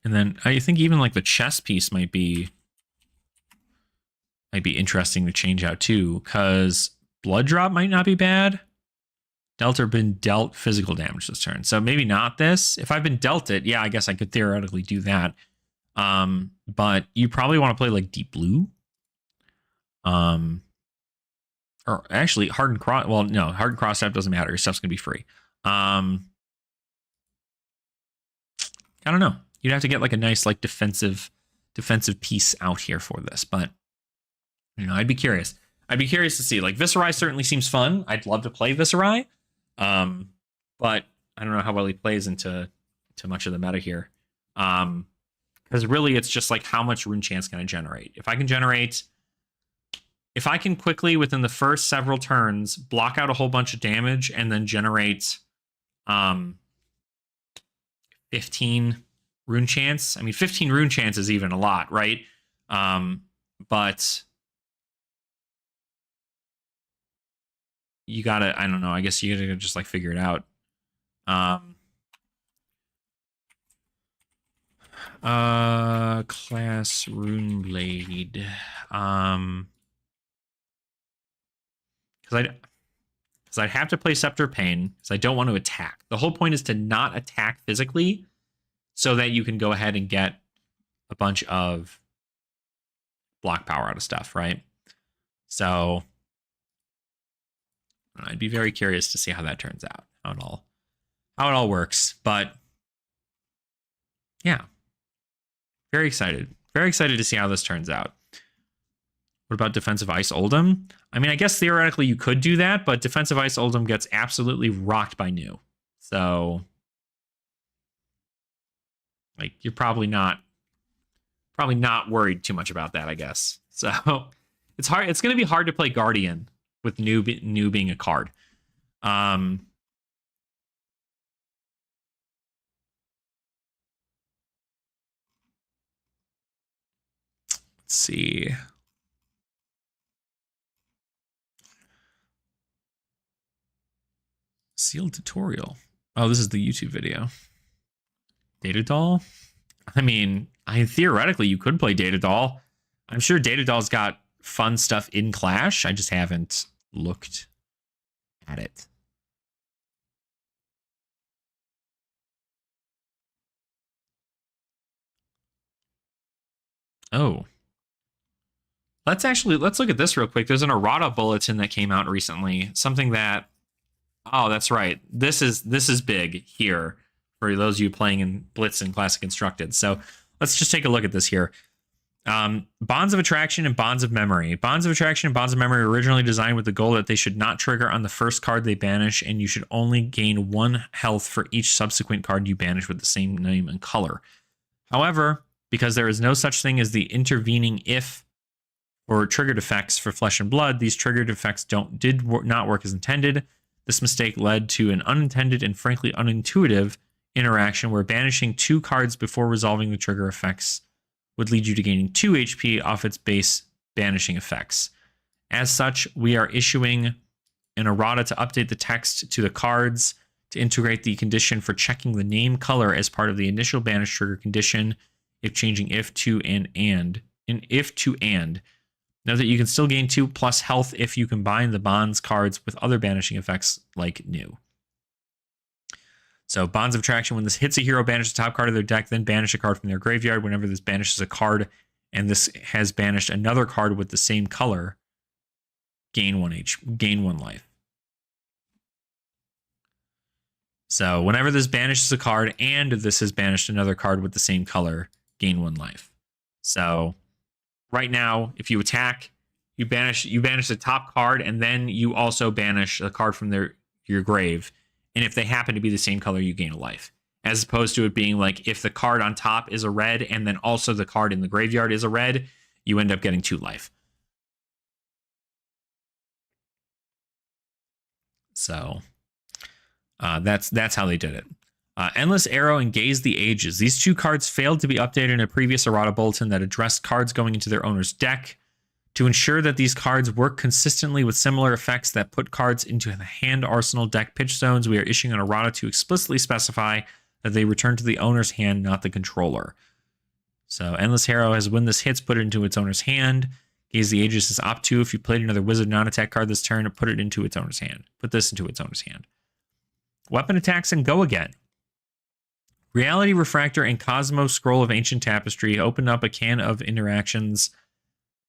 And then I think even like the chest piece might be interesting to change out too, because Blood Drop might not be bad. Dealt or been dealt physical damage this turn. So maybe not this. If I've been dealt it, yeah, I guess I could theoretically do that. But you probably want to play like Deep Blue. Or actually Hardened Cross. Well, no, Hardened Cross Step doesn't matter. Your stuff's gonna be free. I don't know. You'd have to get like a nice like defensive piece out here for this, but you know, I'd be curious. I'd be curious to see. Like Viserai certainly seems fun. I'd love to play Viserai. But I don't know how well he plays into much of the meta here. Because really it's just like how much rune chance can I generate? If I can quickly within the first several turns block out a whole bunch of damage and then generate 15 rune chance. I mean 15 rune chance is even a lot, right? But you gotta, I don't know, I guess you gotta just like figure it out. Class Runeblade. Because I'd have to play Scepter Pain, because I don't want to attack. The whole point is to not attack physically, so that you can go ahead and get a bunch of block power out of stuff, right? So I'd be very curious to see how that turns out, how it all works. But yeah, very excited to see how this turns out. What about Defensive Ice Oldhim? I mean, I guess theoretically you could do that, but Defensive Ice Oldhim gets absolutely rocked by new. So like you're probably not worried too much about that, I guess. So it's hard. It's going to be hard to play Guardian with new being a card. Let's see. Sealed tutorial. Oh, this is the YouTube video. Data Doll? I mean, theoretically you could play Data Doll. I'm sure Data Doll's got fun stuff in Clash. I just haven't looked at it. Oh. Let's look at this real quick. There's an errata bulletin that came out recently. Something that, oh, that's right. This is big here for those of you playing in Blitz and Classic Constructed. So let's just take a look at this here. Bonds of Attraction and Bonds of Memory. Bonds of Attraction and Bonds of Memory were originally designed with the goal that they should not trigger on the first card they banish, and you should only gain 1 health for each subsequent card you banish with the same name and color. However, because there is no such thing as the intervening if or triggered effects for Flesh and Blood, these triggered effects did not work as intended. This mistake led to an unintended and frankly unintuitive interaction where banishing 2 cards before resolving the trigger effects would lead you to gaining 2 HP off its base banishing effects. As such, we are issuing an errata to update the text to the cards to integrate the condition for checking the name color as part of the initial banish trigger condition. if changing if to and if to and. Note that you can still gain 2 plus health if you combine the bonds cards with other banishing effects like new. So Bonds of Attraction, when this hits a hero, banish the top card of their deck, then banish a card from their graveyard. Whenever this banishes a card and this has banished another card with the same color, gain 1 life. So whenever this banishes a card and this has banished another card with the same color, gain 1 life. So right now, if you attack, you banish the top card, and then you also banish a card from your grave. And if they happen to be the same color, you gain a life. As opposed to it being like, if the card on top is a red and then also the card in the graveyard is a red, you end up getting 2 life. So that's how they did it. Endless Arrow and Gaze the Ages. These 2 cards failed to be updated in a previous errata bulletin that addressed cards going into their owner's deck. To ensure that these cards work consistently with similar effects that put cards into the hand, arsenal, deck, pitch zones, we are issuing an errata to explicitly specify that they return to the owner's hand, not the controller. So Endless Arrow has, when this hits, put it into its owner's hand. Gaze the Ages is opt 2. If you played another wizard non-attack card this turn, put it into its owner's hand. Put this into its owner's hand. Weapon attacks and go again. Reality Refractor and Cosmos Scroll of Ancient Tapestry opened up a can of interactions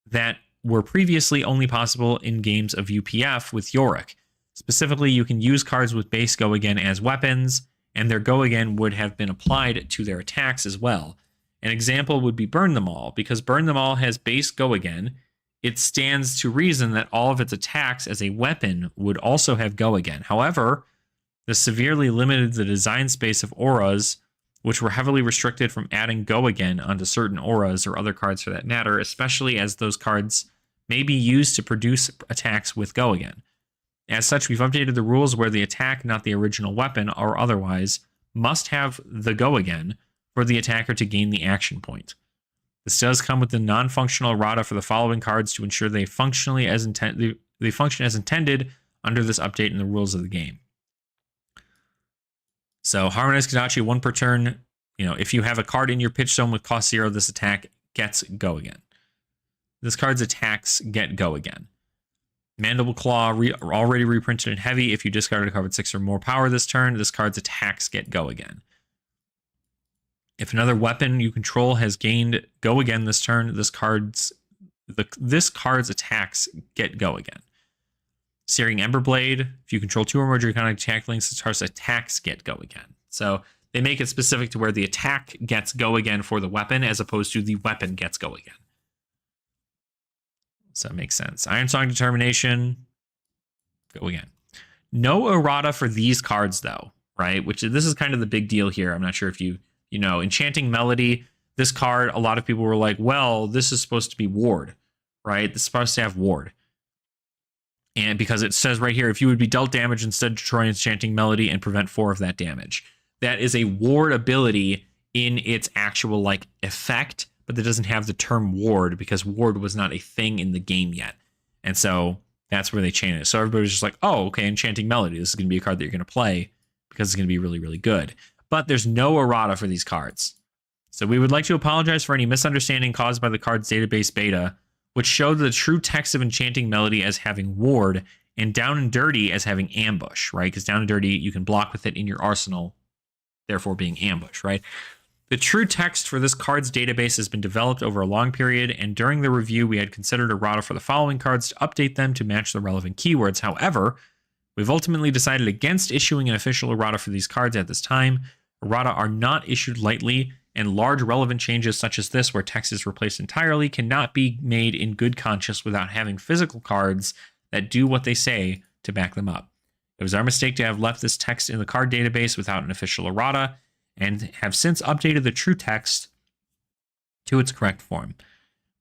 that were previously only possible in games of UPF with Yorick. Specifically, you can use cards with base Go Again as weapons, and their Go Again would have been applied to their attacks as well. An example would be Burn Them All. Because Burn Them All has base Go Again, it stands to reason that all of its attacks as a weapon would also have Go Again. However, this severely limited the design space of auras, which were heavily restricted from adding Go Again onto certain auras or other cards for that matter, especially as those cards may be used to produce attacks with Go Again. As such, we've updated the rules where the attack, not the original weapon or otherwise, must have the Go Again for the attacker to gain the action point. This does come with the non-functional errata for the following cards to ensure they function as intended under this update in the rules of the game. So Harmonized Kodachi, 1 per turn. If you have a card in your pitch zone with cost 0, this attack gets Go Again. This card's attacks get Go Again. Mandible Claw, already reprinted in heavy. If you discarded a card with 6 or more power this turn, this card's attacks get Go Again. If another weapon you control has gained Go Again this turn, this card's attacks get Go Again. Searing Emberblade, if you control 2 or more Draconic attack links, this card's attacks get Go Again. So they make it specific to where the attack gets Go Again for the weapon, as opposed to the weapon gets Go Again. So it makes sense. Iron Song Determination, Go Again. No errata for these cards, though, right? This is kind of the big deal here. I'm not sure if you know. Enchanting Melody, this card, a lot of people were like, well, this is supposed to be ward, right? This is supposed to have ward. And because it says right here, if you would be dealt damage, instead destroy Enchanting Melody and prevent 4 of that damage. That is a ward ability in its actual effect, but that doesn't have the term ward because ward was not a thing in the game yet. And so that's where they changed it. So everybody's just like, oh, okay, Enchanting Melody. This is going to be a card that you're going to play because it's going to be really, really good. But there's no errata for these cards. So we would like to apologize for any misunderstanding caused by the card's database beta, which showed the true text of Enchanting Melody as having ward and Down and Dirty as having ambush, right? Because Down and Dirty, you can block with it in your arsenal, therefore being ambush, right? The true text for this card's database has been developed over a long period, and during the review, we had considered errata for the following cards to update them to match the relevant keywords. However, we've ultimately decided against issuing an official errata for these cards at this time. Errata are not issued lightly, and large relevant changes such as this, where text is replaced entirely, cannot be made in good conscience without having physical cards that do what they say to back them up. It was our mistake to have left this text in the card database without an official errata, and have since updated the true text to its correct form.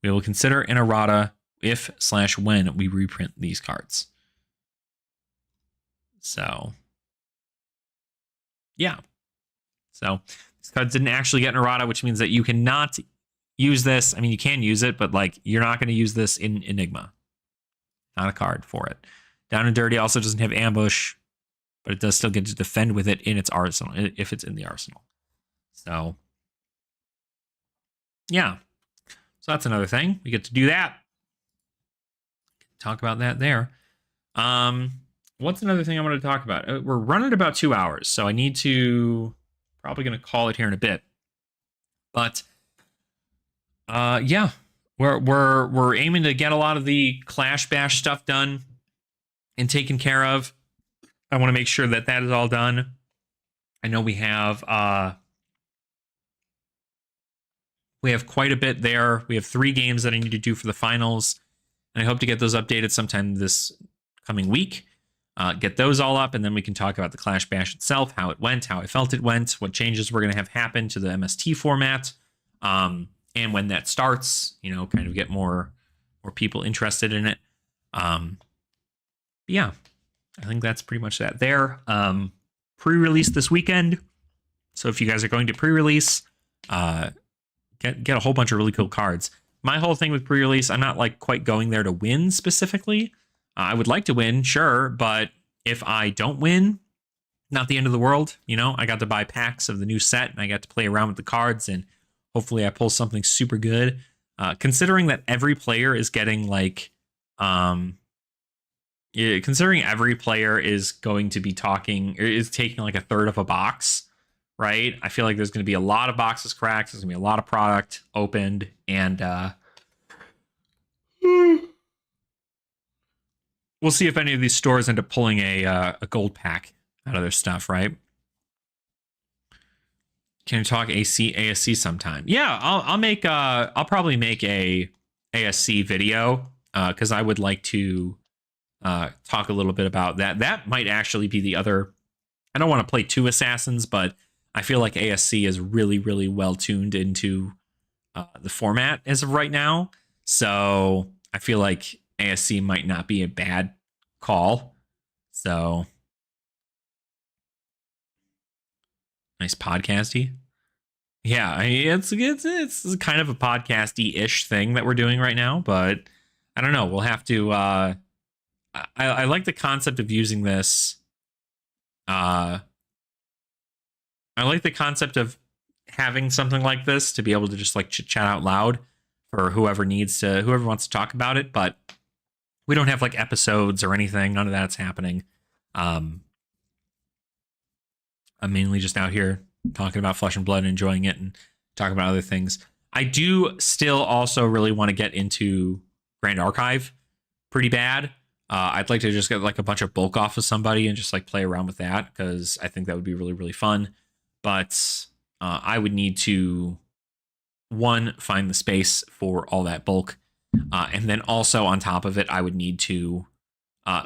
We will consider an errata if/when we reprint these cards. So, yeah. So, these cards didn't actually get an errata, which means that you cannot use this. I mean, you can use it, but you're not going to use this in Enigma. Not a card for it. Down and Dirty also doesn't have ambush, but it does still get to defend with it in its arsenal, if it's in the arsenal. So, yeah, so that's another thing. We get to do that. Talk about that there. What's another thing I want to talk about? We're running about 2 hours, so I need to probably going to call it here in a bit. But yeah, we're aiming to get a lot of the Clash Bash stuff done and taken care of. I want to make sure that is all done. I know we have quite a bit there. We have 3 games that I need to do for the finals, and I hope to get those updated sometime this coming week. Get those all up, and then we can talk about the Clash Bash itself, how it went, how I felt it went, what changes we're going to have happen to the MST format, and when that starts, kind of get more people interested in it. Yeah, I think that's pretty much that there. Pre-release this weekend, so if you guys are going to pre-release, get a whole bunch of really cool cards. My whole thing with pre-release, I'm not like quite going there to win specifically. I would like to win, sure, but if I don't win, not the end of the world. I got to buy packs of the new set, and I got to play around with the cards, and hopefully I pull something super good. Considering that every player is getting considering every player is going to be taking like a third of a box, right? I feel like there's going to be a lot of boxes cracked. There's going to be a lot of product opened, and we'll see if any of these stores end up pulling a gold pack out of their stuff, right? Can you talk ASC sometime? Yeah, I'll probably make a ASC video because I would like to talk a little bit about that. That might actually be the other. I don't want to play 2 assassins, but I feel like ASC is really, really well tuned into the format as of right now. So I feel like ASC might not be a bad call. So nice podcasty. Yeah, I mean, it's kind of a podcasty-ish thing that we're doing right now, but I don't know. We'll have to. I like the concept of using this. I like the concept of having something like this to be able to just like chat out loud for whoever wants to talk about it, but we don't have like episodes or anything. None of that's happening. I'm mainly just out here talking about Flesh and Blood and enjoying it and talking about other things. I do still also really want to get into Grand Archive pretty bad. I'd like to just get like a bunch of bulk off of somebody and just like play around with that because I think that would be really, really fun. But I would need to, one, find the space for all that bulk. And then also on top of it, I would need to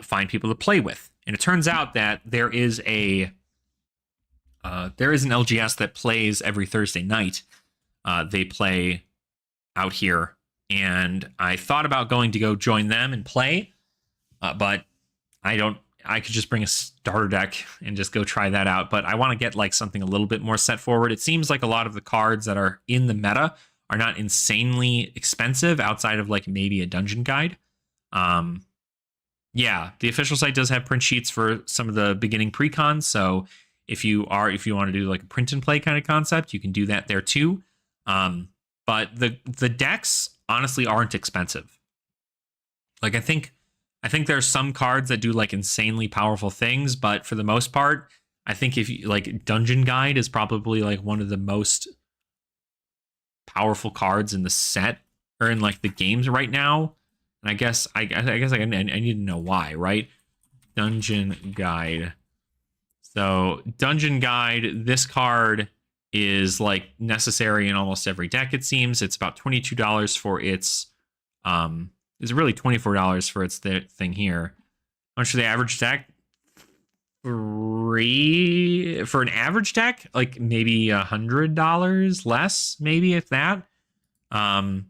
find people to play with. And it turns out that there is an LGS that plays every Thursday night. They play out here. And I thought about going to go join them and play. But I could just bring a starter deck and just go try that out. But I want to get like something a little bit more set forward. It seems like a lot of the cards that are in the meta are not insanely expensive outside of like maybe a dungeon guide. Yeah, the official site does have print sheets for some of the beginning precons. So if you want to do like a print and play kind of concept, you can do that there too. But the decks honestly aren't expensive. Like I think there's some cards that do like insanely powerful things, but for the most part, I think if you like Dungeon Guide is probably like one of the most powerful cards in the set or in like the games right now. And I guess I need to know why, right? Dungeon Guide. So Dungeon Guide, this card is like necessary in almost every deck. It seems it's about $22 for its is really $24 for its thing here. How much for the average deck? Free for an average deck, like maybe $100 less, maybe if that. I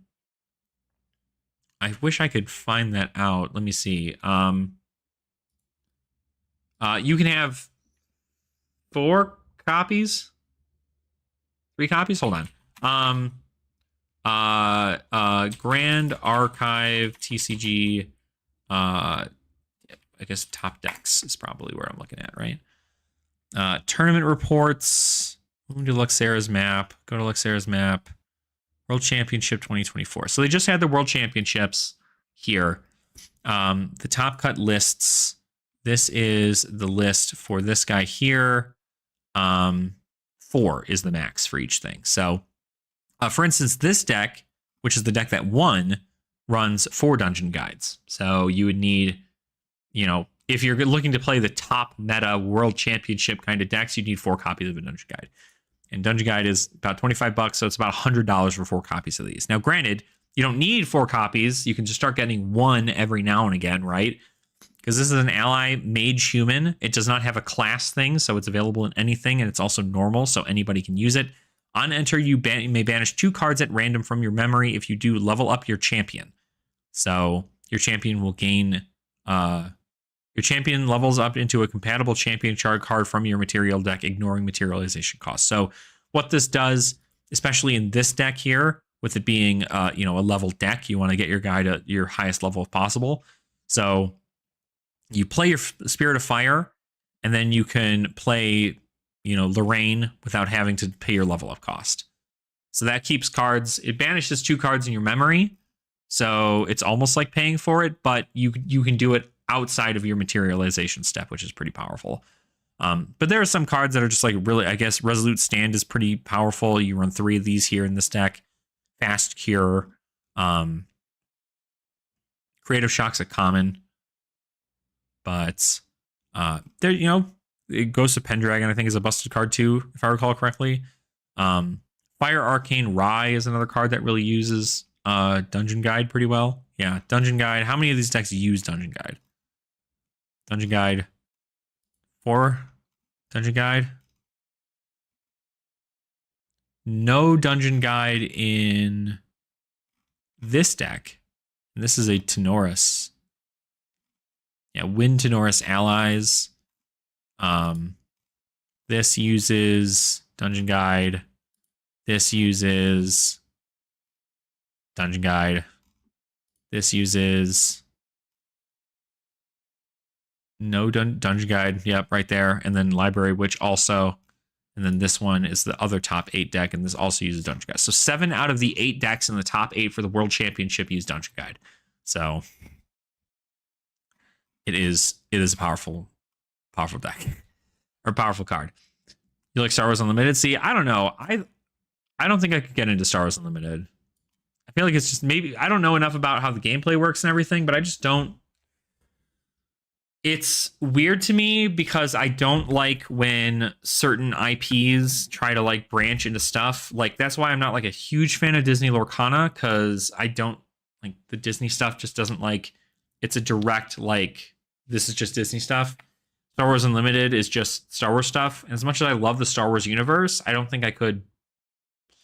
wish I could find that out. Let me see. You can have 4 copies, 3 copies. Hold on. Grand Archive TCG. I guess top decks is probably where I'm looking at, right? Tournament reports. Go to Luxera's map. World Championship 2024. So they just had the World Championships here. The top cut lists. This is the list for this guy here. 4 is the max for each thing. So, for instance, this deck, which is the deck that won, runs 4 dungeon guides. So you would need, if you're looking to play the top meta World Championship kind of decks, you'd need 4 copies of a dungeon guide. And dungeon guide is about $25, so it's about $100 for 4 copies of these. Now, granted, you don't need 4 copies. You can just start getting 1 every now and again, right? Because this is an ally mage human. It does not have a class thing, so it's available in anything, and it's also normal, so anybody can use it. On enter, you may banish 2 cards at random from your memory. If you do, level up your champion. So your champion will gain... your champion levels up into a compatible champion card from your material deck, ignoring materialization costs. So what this does, especially in this deck here, with it being a level deck, you want to get your guy to your highest level if possible. So you play your Spirit of Fire, and then you can play, Lorraine without having to pay your level up cost. So that keeps cards. It banishes 2 cards in your memory, so it's almost like paying for it, but you can do it outside of your materialization step, which is pretty powerful. But there are some cards that are just like really, I guess, Resolute Stand is pretty powerful. You run 3 of these here in this deck. Fast Cure. Creative Shock's a common. But there, Ghost of Pendragon, I think, is a busted card too, if I recall correctly. Fire Arcane Rye is another card that really uses Dungeon Guide pretty well. Yeah, Dungeon Guide. How many of these decks use Dungeon Guide? Dungeon Guide 4. Dungeon Guide. No Dungeon Guide in this deck. And this is a Tenoris. Yeah, Win Tenoris Allies. This uses Dungeon Guide. This uses Dungeon Guide. This uses no Dungeon Guide. Yep, right there. And then Library Witch also. And then this one is the other top 8 deck, and this also uses Dungeon Guide. So 7 out of the 8 decks in the top 8 for the World Championship use Dungeon Guide. So it is a powerful deck. Or powerful card. You like Star Wars Unlimited? See, I don't know. I don't think I could get into Star Wars Unlimited. I feel like it's just maybe I don't know enough about how the gameplay works and everything, but I just don't. It's weird to me because I don't like when certain IPs try to like branch into stuff. Like that's why I'm not like a huge fan of Disney Lorcana, because I don't like the Disney stuff just doesn't like it's a direct like this is just Disney stuff. Star Wars Unlimited is just Star Wars stuff. And as much as I love the Star Wars universe, I don't think I could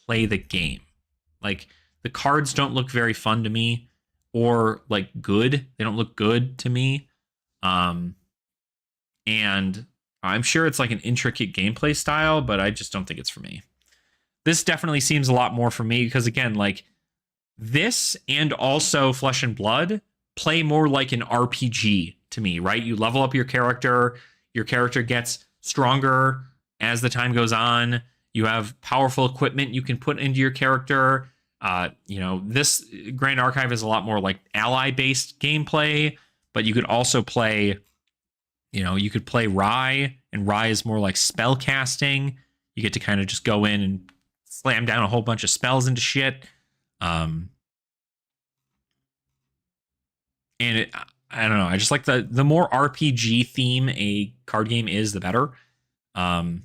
play the game. Like the cards don't look very fun to me or like good. They don't look good to me. And I'm sure it's like an intricate gameplay style, but I just don't think it's for me. This definitely seems a lot more for me because again, like this and also Flesh and Blood play more like an RPG to me, right? You level up your character gets stronger as the time goes on. You have powerful equipment you can put into your character. This Grand Archive is a lot more like ally-based gameplay, but you could also play, you could play Rye, and Rye is more like spell casting. You get to kind of just go in and slam down a whole bunch of spells into shit. And I don't know. I just like the more RPG theme a card game is, the better. And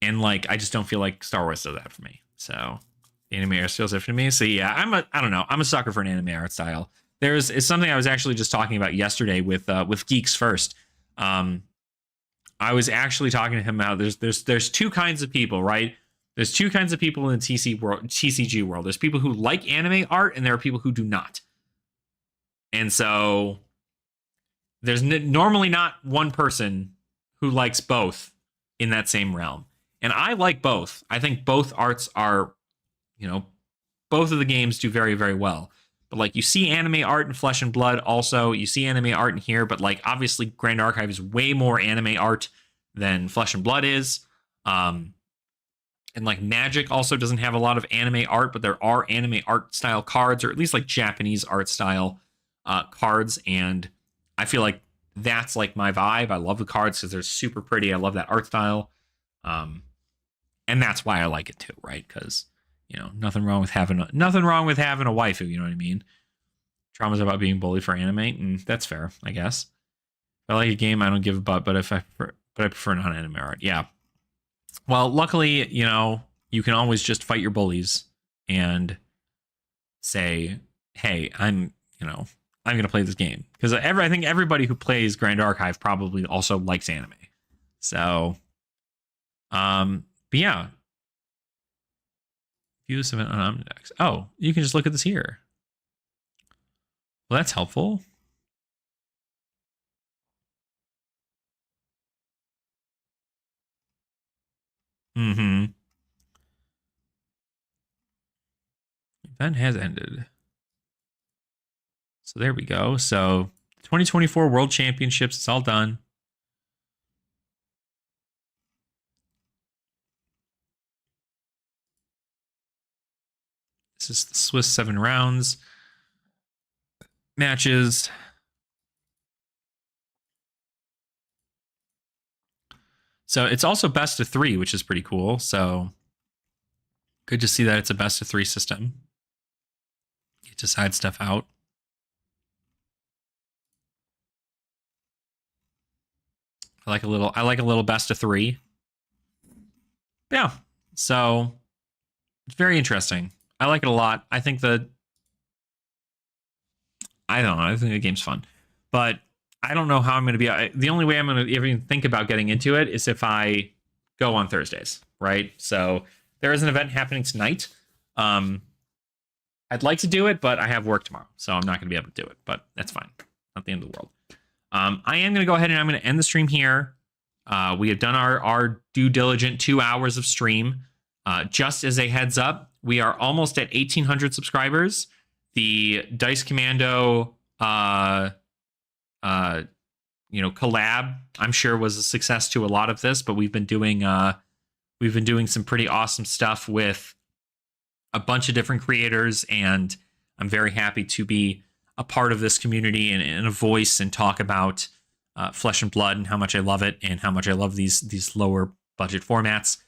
like I just don't feel like Star Wars does that for me. So the anime art style is different to me. So yeah, I don't know. I'm a sucker for an anime art style. It's something I was actually just talking about yesterday with Geeks First. I was actually talking to him about there's 2 kinds of people, right? There's 2 kinds of people in the TCG world. There's people who like anime art, and there are people who do not. And so there's normally not one person who likes both in that same realm. And I like both. I think both arts are, both of the games do very, very well. But like you see anime art in Flesh and Blood also. You see anime art in here, but like obviously Grand Archive is way more anime art than Flesh and Blood is. And like Magic also doesn't have a lot of anime art, but there are anime art style cards, or at least like Japanese art style cards. And I feel like that's like my vibe. I love the cards because they're super pretty. I love that art style. And that's why I like it too, right? Because nothing wrong with having a waifu. You know what I mean? Trauma's about being bullied for anime, and that's fair, I guess. If I like a game, I don't give a butt. But I prefer non-anime art. Yeah. Well, luckily, you can always just fight your bullies and say, "Hey, I'm going to play this game," because I think everybody who plays Grand Archive probably also likes anime. So, but yeah, view this event on Omnidex. Oh, you can just look at this here. Well, that's helpful. Mm-hmm. Event has ended. So there we go. So 2024 World Championships, it's all done. This is the Swiss 7 rounds matches. So it's also best of 3, which is pretty cool. So good to see that it's a best of 3 system. You decide stuff out. I like a little best of 3. Yeah. So it's very interesting. I like it a lot. I think I don't know. I think the game's fun, but I don't know how I'm going to be. The only way I'm going to even think about getting into it is if I go on Thursdays, right? So there is an event happening tonight. I'd like to do it, but I have work tomorrow, so I'm not going to be able to do it. But that's fine. Not the end of the world. I am going to go ahead and I'm going to end the stream here. We have done our due diligent 2 hours of stream. Just as a heads up, we are almost at 1,800 subscribers. The Dice Commando, collab, I'm sure was a success to a lot of this, but we've been doing some pretty awesome stuff with a bunch of different creators, and I'm very happy to be a part of this community and a voice and talk about Flesh and Blood and how much I love it and how much I love these lower budget formats.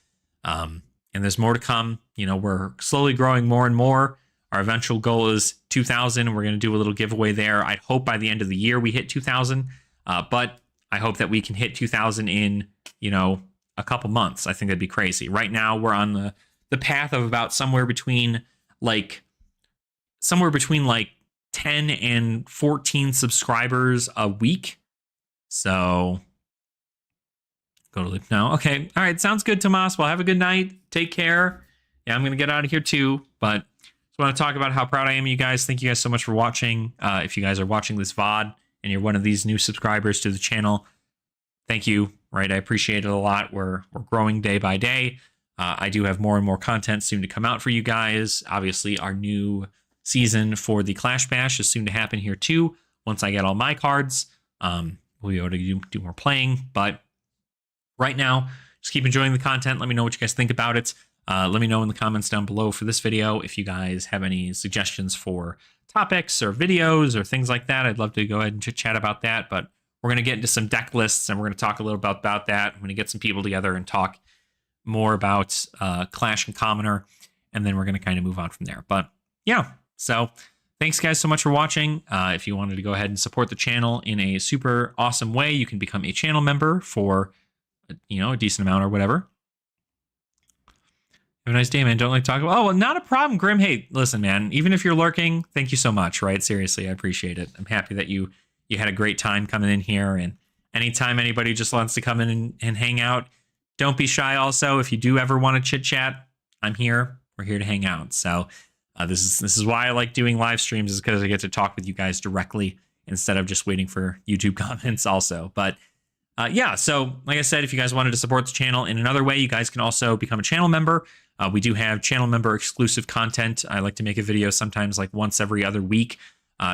And there's more to come. We're slowly growing more and more. Our eventual goal is 2,000. We're going to do a little giveaway there. I hope by the end of the year we hit 2,000. But I hope that we can hit 2,000 in, a couple months. I think that'd be crazy. Right now we're on the path of about somewhere between 10 and 14 subscribers a week. So go to sleep now. Okay. All right. Sounds good, Tomas. Well, have a good night. Take care. Yeah, I'm going to get out of here too. But just want to talk about how proud I am of you guys. Thank you guys so much for watching. If you guys are watching this VOD and you're one of these new subscribers to the channel, thank you. Right. I appreciate it a lot. We're growing day by day. I do have more and more content soon to come out for you guys. Obviously, our new season for the Clash Bash is soon to happen here too. Once I get all my cards, we'll be able to do more playing. But right now, just keep enjoying the content. Let me know what you guys think about it. Let me know in the comments down below for this video if you guys have any suggestions for topics or videos or things like that. I'd love to go ahead and chit-chat about that. But we're going to get into some deck lists, and we're going to talk a little about that. I'm going to get some people together and talk more about Clash and Commoner, and then we're going to kind of move on from there. But yeah, so thanks guys so much for watching. If you wanted to go ahead and support the channel in a super awesome way, you can become a channel member for a decent amount or whatever. Have a nice day, man. Don't like talk about. Oh, well, not a problem, Grim. Hey, listen, man. Even if you're lurking, thank you so much. Right? Seriously, I appreciate it. I'm happy that you had a great time coming in here. And anytime anybody just wants to come in and hang out, don't be shy. Also, if you do ever want to chit chat, I'm here. We're here to hang out. So this is why I like doing live streams, is because I get to talk with you guys directly instead of just waiting for YouTube comments. Also, but. Yeah, so like I said, if you guys wanted to support the channel in another way, you guys can also become a channel member. We do have channel member exclusive content. I like to make a video sometimes like once every other week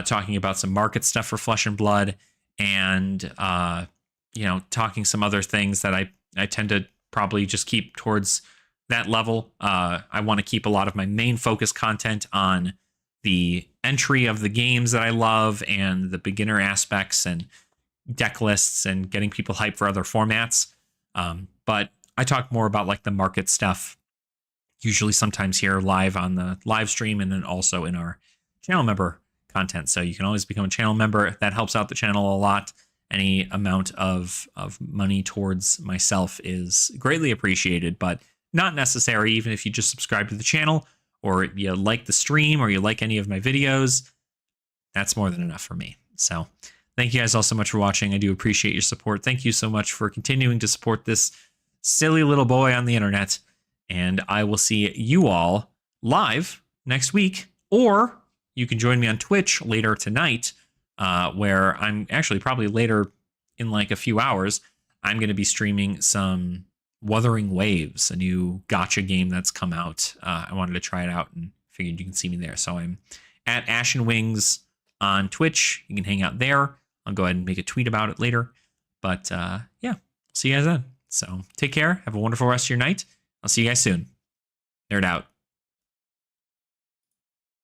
talking about some market stuff for Flesh and Blood and, talking some other things that I tend to probably just keep towards that level. I want to keep a lot of my main focus content on the entry of the games that I love and the beginner aspects and deck lists and getting people hyped for other formats. But I talk more about like the market stuff, usually sometimes here live on the live stream and then also in our channel member content. So you can always become a channel member. That helps out the channel a lot. Any amount of money towards myself is greatly appreciated, but not necessary. Even if you just subscribe to the channel or you like the stream or you like any of my videos, that's more than enough for me. So thank you guys all so much for watching. I do appreciate your support. Thank you so much for continuing to support this silly little boy on the internet. And I will see you all live next week, or you can join me on Twitch later tonight, where I'm actually probably later in like a few hours. I'm going to be streaming some Wuthering Waves, a new gacha game that's come out. I wanted to try it out and figured you can see me there. So I'm at Ashen Wings on Twitch. You can hang out there. I'll go ahead and make a tweet about it later. But yeah, see you guys then. So take care. Have a wonderful rest of your night. I'll see you guys soon. Nerd out.